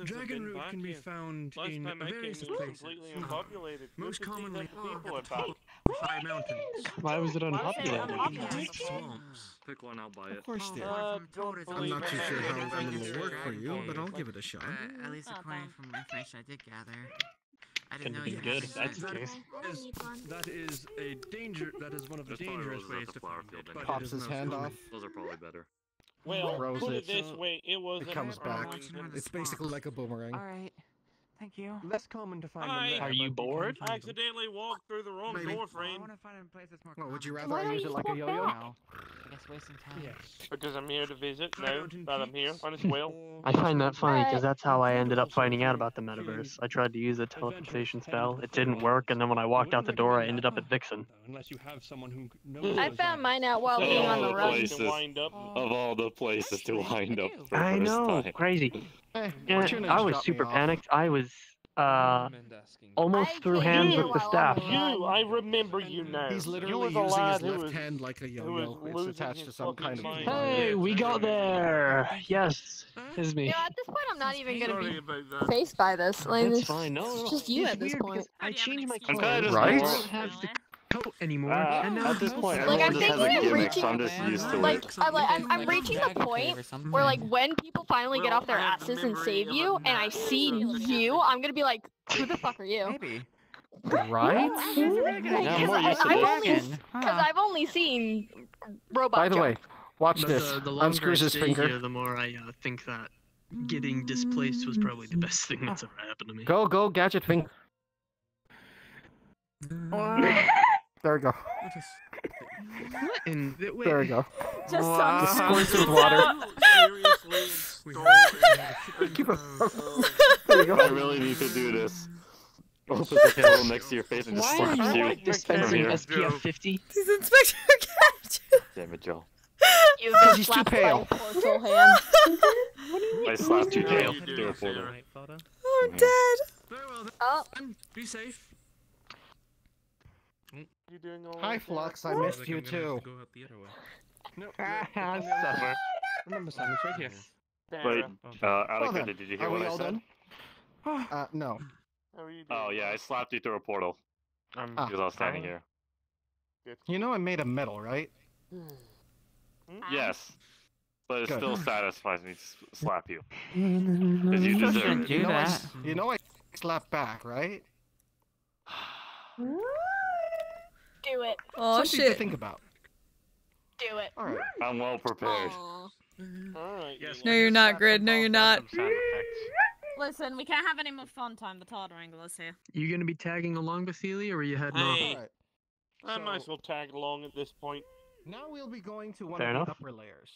Dragon root can be found in various places. Completely unpopulated. Most Good to see commonly that the people are at the top back. of high mountains. Why was it unpopulated? Deep swamps. Pick one, I'll buy it. Of course, dear. Don't I'm believe not too in sure that. how well it'll work for you, but I'll give it a shot. At least according from information I did gather. I didn't Can know be you good had if that's the that. case. That is a danger. That is one of the There's probably dangerous roses at ways the to flower find field it. next But to it Pops is his most hand common. off. Those are probably better. Well, Throws put it it. this way, it was It comes back. It's basically like a boomerang. Alright. Thank you. Less common to find I them there. Are you but can bored? find them. accidentally walked through the wrong Maybe. door I frame. want to find a place that's more Well, would you common. rather I use it like a yo-yo? No. I guess wasting time. Yes. Because I'm here to visit. No, that I'm here. Might as well. I find that funny because that's how I ended up finding out about the metaverse. I tried to use a teleportation spell, it didn't work, and then when I walked out the door, I ended up at Vixen. Unless you have someone who knows. I found mine out while Of being all on the the run. places, of all the places to wind up for I first know, time. crazy. Hey, Yeah, Fortune I has was dropped me super off. panicked. I was almost I through came hands here with the while staff. on the run. You, I remember you now. He's You literally were the using lad his who left was, hand like a who yo-yo. was It's losing attached his to some kind fucking of mind. Hey, we got there! Yes, it's me. You know, at this point, I'm not even gonna Sorry be about that. faced by this. Like, That's it's fine. No, it's just you it's at this weird point. because I changed my I'm clothes. kinda just Right? I don't have the coat anymore, and now At this point, Like, everyone I'm just has thinking a of gimmick, reaching- so I'm just used to Like, it. I'm reaching the point where, like, when people finally get off their asses and save you, and I see you, I'm gonna be like, who the fuck are you? Maybe. Right? Yeah, I'm more used to this. Because I've only seen robot By the way, watch But this. the longer I Unscrews his stay finger. here, the more I think that getting displaced was probably the best thing that's ever happened to me. Go, gadget finger. There we go. What in the There we go. Just Just some squirts with water. Seriously, Keep it. There you go. I really need to do this. Opens the candle next to your face and just Why are slaps you you like from dispensing here. SPF 50? He's Inspector Gadget. Damn it, Joe. You've Because been he's too slapped by pale. a portal hand. I slapped you, How Joe, you doing, through a portal. Sarah? Oh, I'm dead. Very well then. Oh, Be safe. You doing all Hi, right, Flux. I I missed think you I'm gonna have too. to go out the other way. No. Suffer. Remember, Simon, it's right here. Wait, Sarah? Alec, then, did you hear are what we I all said? done? No. How are you doing? Oh, yeah, I slapped you through a portal Ah. because I was standing here. You know I'm made of metal, right? Yes, but it Good. still satisfies me to slap you. Because you deserve it. Do that. You know I slap back, right? do it. Oh, Something to shit. think about. Do it. All right. I'm well prepared. Alright. Yes. No, you're not, Grid. No, you're not. Listen, we can't have any more fun time. The Todd Wrangler's here. You gonna be tagging along, Basilia, or are you heading off? Hey, All right. I might as well tag along at this point. Now we'll be going to one Fair of enough. the upper layers.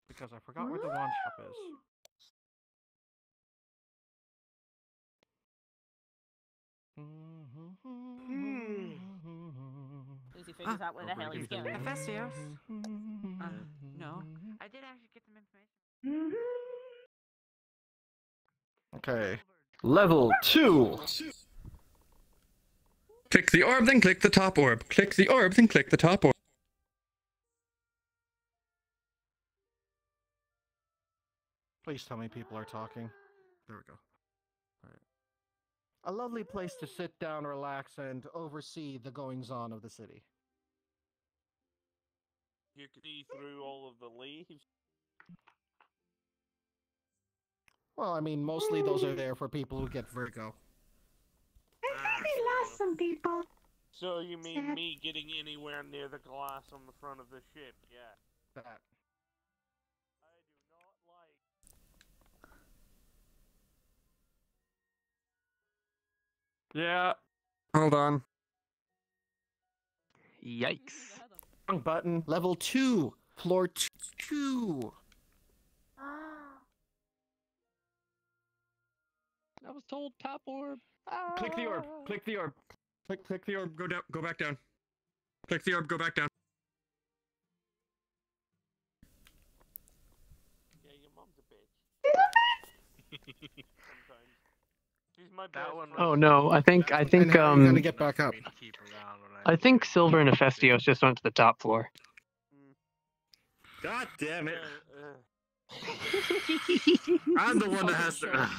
Because I forgot where the wand shop is. Lucy figures out where the hell he's going. Hephaestus? No. I did actually get some information. Okay. Level 2. Click the orb, then click the top orb. Click the orb, then click the top orb. Please tell me people are talking. There we go. All right. A lovely place to sit down, relax, and oversee the goings-on of the city. You can see through all of the leaves. Well, I mean, mostly those are there for people who get vertigo. I think we lost some people. So you mean me getting anywhere near the glass on the front of the ship? Yeah. That. Yeah. Hold on. Yikes. Wrong button. Level 2. Floor 2. I was told top orb. Click the orb. Click the orb. Click the orb. Go down. Go back down. Click the orb. Go back down. Yeah, your mom's a bitch. Sometimes. She's my best friend. Oh no, I think I'm gonna get back up. I think Silver and Hephaestus just went to the top floor. God damn it! I'm the one that has to.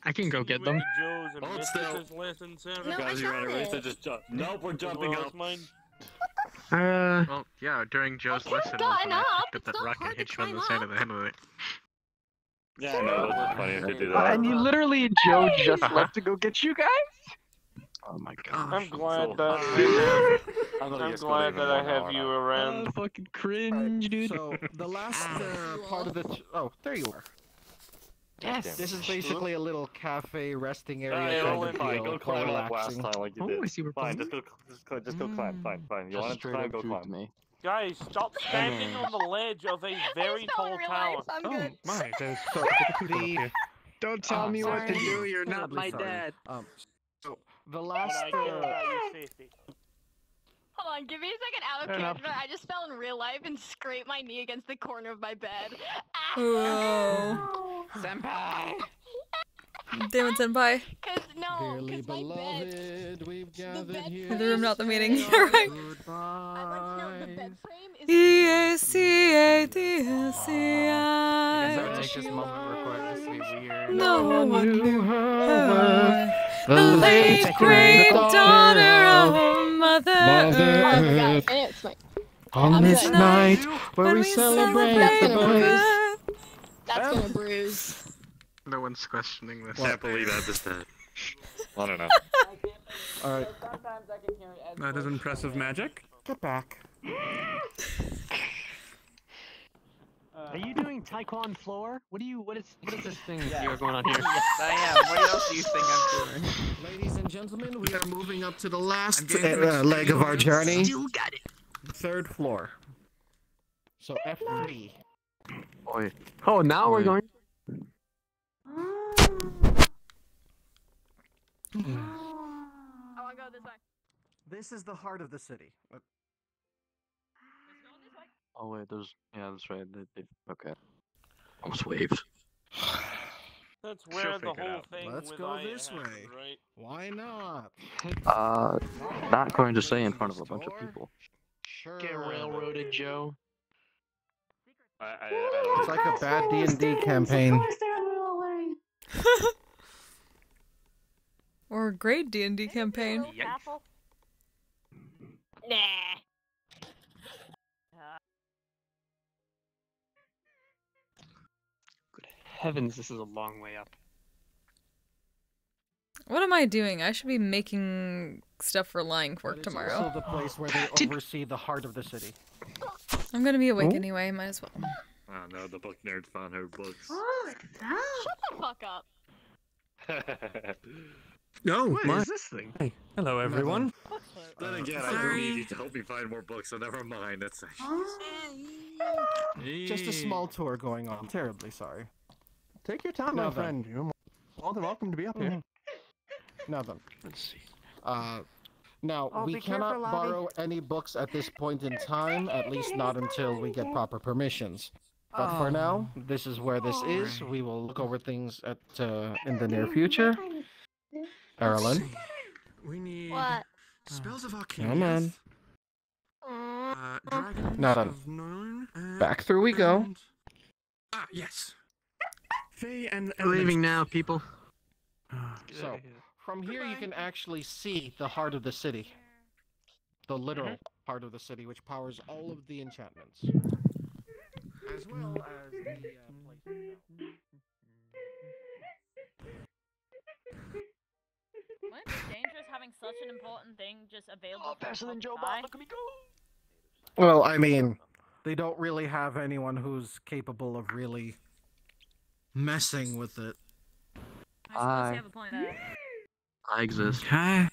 I can go get them. Hold still. Guys, you want to race to just jump? Nope, we're jumping up. Well, yeah, during Joe's lesson, when I picked up that rock and hit you on the side of the head with it. Yeah, I know, it's funny if they do that. And you literally, Joe just left to go get you guys? Oh my god. I'm glad that I have you around. Fucking cringe, dude. So, the last part of the... Oh, there you are. Yes. This is basically a little cafe resting area. Go climb up last time like you did. I see where Fine, just go climb. Fine. You want to climb, go climb. Guys, stop standing on the ledge of a very tall tower. Oh my, there's Don't tell me what to do, you're not my sorry. dad. So, the last... Hold on, give me a second out of character. I just fell in real life and scraped my knee against the corner of my bed. Whoa. Senpai! Damn it, Senpai. Dearly beloved, we've gathered here. The room, not the meeting. You're right. I would take this moment to record this to be weird. No one knew her. The late great daughter of Mother Earth. On this night where we celebrate the birth. That's gonna bruise. No one's questioning this. I can't believe I just did. I don't know. Alright. That is impressive magic. Get back. Are you doing Taekwondo floor? What is this thing you're going on here? Yes, I am. What else do you think I'm doing? Ladies and gentlemen, we are moving up to the last leg of our journey. Still got it. Third floor. So F3. Oi. Oh, now we're going. I wanna go this way. This is the heart of the city. Oh wait, that's right. Okay. Almost waved. That's where the whole thing Let's with go Aya this way. happened, right? Why not? Not going to say in front of a bunch of people. Sure. Get railroaded, Joe. It's like a bad D&D campaign. Or a great D&D campaign. Nah. Good heavens, this is a long way up. What am I doing? I should be making stuff for lying work It's tomorrow. also the place where they oversee the heart of the city. I'm gonna be awake anyway, might as well. Oh no, the book nerds found her books. Oh, look at that. Shut the fuck up. No, What my... is this thing? Hey, hello everyone. Then again, I do need you to help me find more books, so never mind. That's Just a small tour going on. Terribly sorry. Take your time, my friend. You're more than welcome to be up here. Now then. Let's see. Now, we cannot borrow any books at this point in time, at least not until we get proper permissions. But for now, this is where this is. We will look over things at in the near future. Erlen. We need spells of arcane. Come on. Dragons Now then. of Norn. Back through we go. Ah, yes. Fae and We're leaving now, people. So, from here you can actually see the heart of the city. The literal heart of the city, which powers all of the enchantments. As well as the place itself. Wouldn't it be dangerous having such an important thing just available Oh, for faster than Joe buy. Bob, look at me go! Well, I mean, they don't really have anyone who's capable of really messing with it. I suppose you have a point there. I exist. Huh?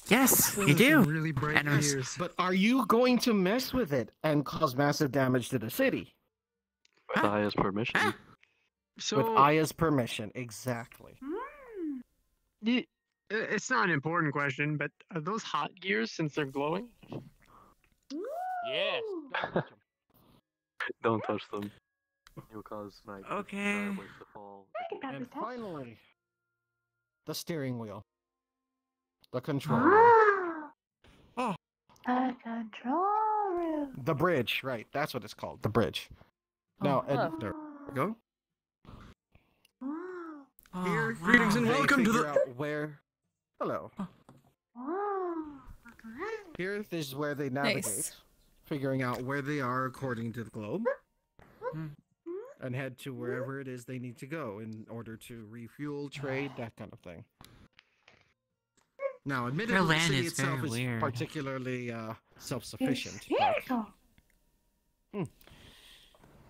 Yes, you do. Really bright And it's- ears. But are you going to mess with it and cause massive damage to the city? With Aya's permission. With Aya's permission, exactly. It's not an important question, but are those hot gears since they're glowing? Yes. Don't touch them. You'll cause like Okay. fireworks to fall. And finally, the steering wheel. The control. Oh. The control room. The bridge, right. That's what it's called. The bridge. Now, there we go. Here, greetings and welcome to the- out where... Hello. Here, this is where they navigate. Nice. Figuring out where they are according to the globe. And head to wherever it is they need to go in order to refuel, trade, that kind of thing. Now, admittedly, the land city is itself very is weird. particularly self-sufficient.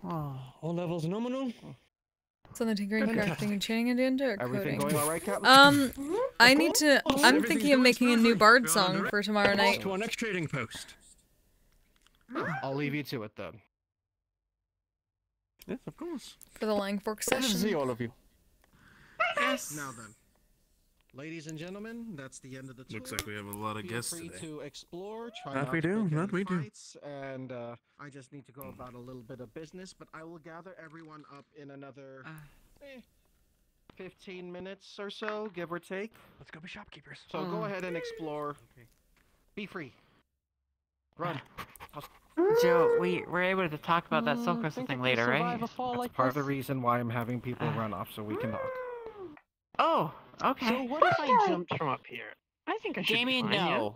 All levels nominal. So the tinkering, crafting, and chaining it into or Everything coding. going all right, Captain? I need to. I'm thinking of making a new bard song for tomorrow night. To our next trading post. I'll leave you to it then. Yes, of course. For the Lang Fork Good to see session. all of you. Yes. Now then, ladies and gentlemen, that's the end of the tour. Looks like we have a lot of Feel guests free today. to explore, try That not we to do, pick that any we do. fights, and I just need to go about a little bit of business, but I will gather everyone up in another 15 minutes or so, give or take. Let's go be shopkeepers. So go ahead and explore. Be free. Run. Joe, we're able to talk about that soul crystal thing later, right? That's part of the reason why I'm having people run off, so we can talk. Oh, okay. So what if I jumped from up here? I think I should Damien, be fine, no.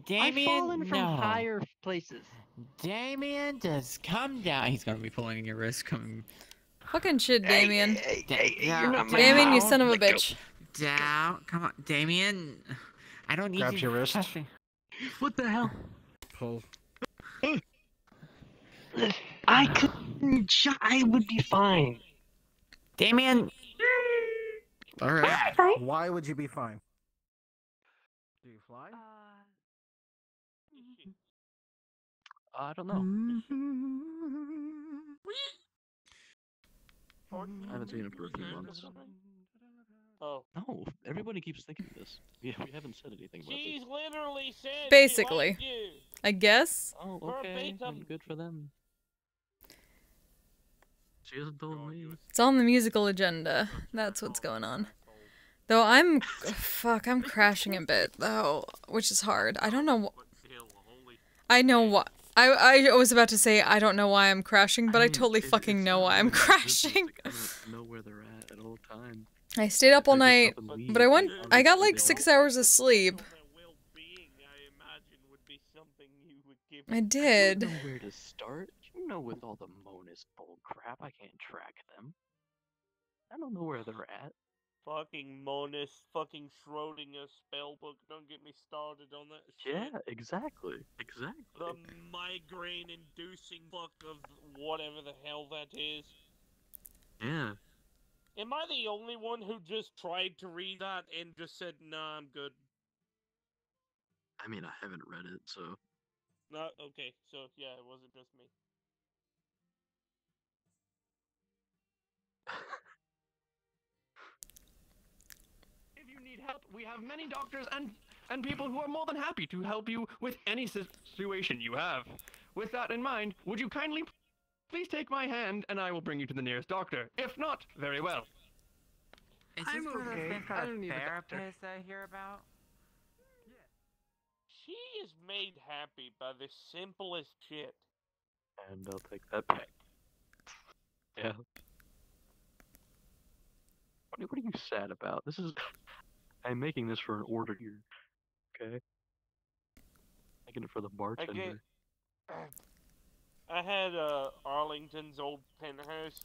Damien, I've fallen from no. higher places. Damien, just come down. He's gonna be pulling your wrist. Coming. Fucking shit, Damien. You're not my Damien, you mom. son of a Let go. bitch. Down. Come on, Damien. I don't need Grabs you your wrist. touching- What the hell? Pull. I couldn't. I would be fine. Damien. All right. Why would you be fine? Do you fly? I don't know. I haven't seen it for a few months. Oh. No, everybody keeps thinking this. Yeah, we haven't said anything about She's this. literally said she Basically. liked you. I guess. Oh, okay. Then good for them. She hasn't told me. It's on the musical agenda. That's what's going on. Though fuck, I'm crashing a bit though, which is hard. I don't know. I know what. I was about to say I don't know why I'm crashing, but I totally fucking know why I'm crashing. Know where they're at all times. I stayed up all night, but I got like 6 hours of sleep. I did. I don't know where to start. You know, with all the Monas bull crap, I can't track them. I don't know where they're at. Fucking Monas, fucking Schrödinger spellbook. Don't get me started on that shit. Yeah, exactly. Exactly. The migraine-inducing fuck of whatever the hell that is. Yeah. Am I the only one who just tried to read that and just said, nah, I'm good? I mean, I haven't read it, so. No, okay, so yeah, it wasn't just me. If you need help, we have many doctors and people who are more than happy to help you with any situation you have. With that in mind, would you kindly please take my hand and I will bring you to the nearest doctor. If not, very well. Is I'm this one of those okay. things I called don't need a doctor. therapist I hear about? She is made happy by the simplest shit. And I'll take that back. Yeah. What are you sad about? This is... I'm making this for an order here. Okay? Making it for the bartender. I had Arlington's old penthouse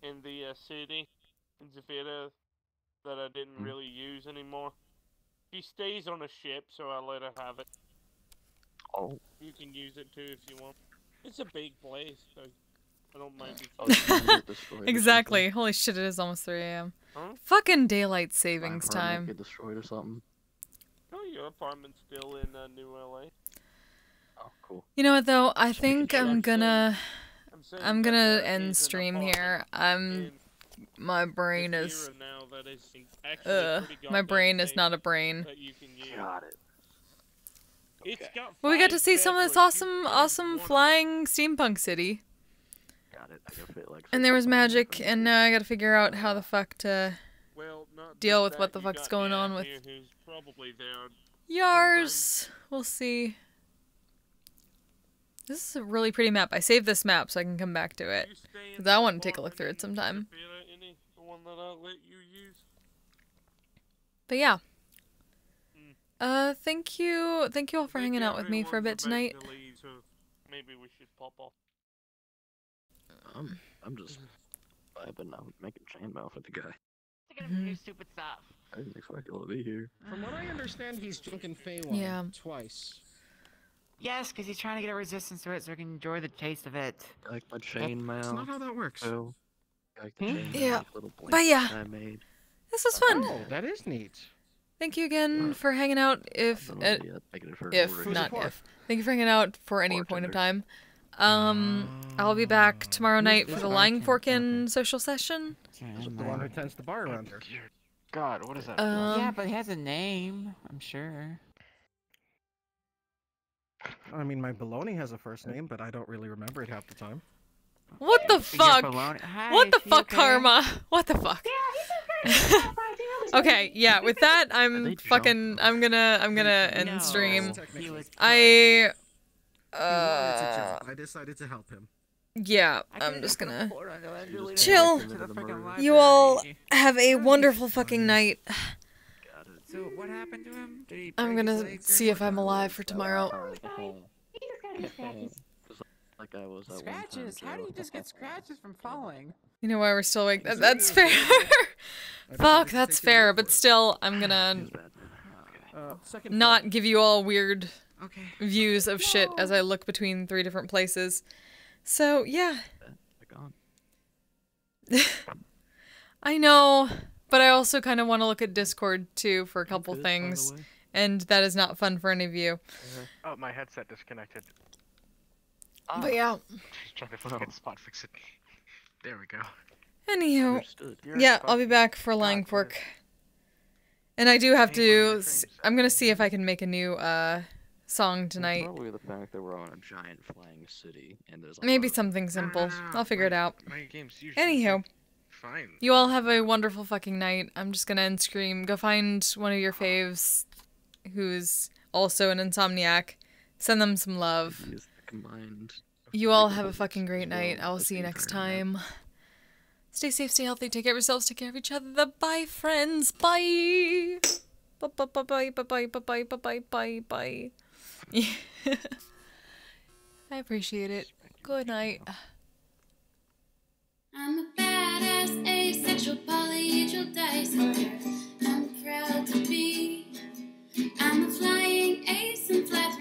in the city in Zafira that I didn't really use anymore. She stays on a ship, so I let her have it. Oh. You can use it too if you want. It's a big place, so I don't mind if Exactly. Holy shit, it is almost 3 a.m. Huh? Fucking daylight savings My apartment time. get destroyed or something. Oh, your apartment's still in New LA. Oh, cool. You know what though? I think I'm gonna saying end stream here. My brain is my brain is not a brain. Got it. But we got to see some of this awesome flying steampunk city. Got it. I go fit like. And there was magic, and now I gotta figure out how the fuck to deal with what the fuck's going on with Yars. We'll see. This is a really pretty map. I saved this map so I can come back to it. Because I want to take a look through it sometime. But yeah. Thank you all for hanging out with me for a bit tonight. Maybe we should pop off. I'm just vibing out, making chainmail for the guy. Do stupid stuff. I didn't expect y'all to be here. From what I understand, he's drinking Feywild twice. Yes, because he's trying to get a resistance to it so he can enjoy the taste of it. I like my chainmail. That's not how that works. So, I like the chainmail, Yeah. little But yeah. I made. This was fun. Oh, that is neat. Thank you again for hanging out. Thank you for hanging out for any point of time. I'll be back tomorrow night for the Lying Forkin social session. The one who tends the bar around here. God, what is that? Yeah, but he has a name, I'm sure. I mean, my baloney has a first name, but I don't really remember it half the time. What the fuck? What the fuck, Karma? What the fuck? Okay, yeah, with that, I'm gonna end stream. I decided to help him. Yeah, I'm just gonna chill. You all have a wonderful fucking night. So what happened to him? Did he I'm gonna see if I'm alive for tomorrow. Like I was Scratches? How do you just get scratches from falling? You know why we're still awake? That's fair. Fuck, that's fair, but still, I'm gonna not give you all weird views of shit as I look between 3 different places. So, yeah. I know, but I also kind of want to look at Discord, too, for a couple things, and that is not fun for any of you. Oh, my headset disconnected. But yeah. Just trying to fucking spot fix it. There we go. Anywho, yeah, I'll be back for Lying Fork. And I do have to... I'm gonna see if I can make a new, song tonight. Probably the fact that we're on a giant flying city, and there's Maybe something simple. I'll figure it out. My game's usually Anywho. fine. You all have a wonderful fucking night. I'm just gonna end stream. Go find one of your faves who's also an insomniac. Send them some love. You all have a fucking great night. I will see you next time. Stay safe, stay healthy, take care of yourselves, take care of each other. Bye, friends. Bye. Bye, bye, bye, bye, bye, bye, bye, bye, bye, bye, bye. I appreciate it. Good night. I'm a badass, asexual, polyhedral dice holder. I'm proud to be. I'm a flying ace and flat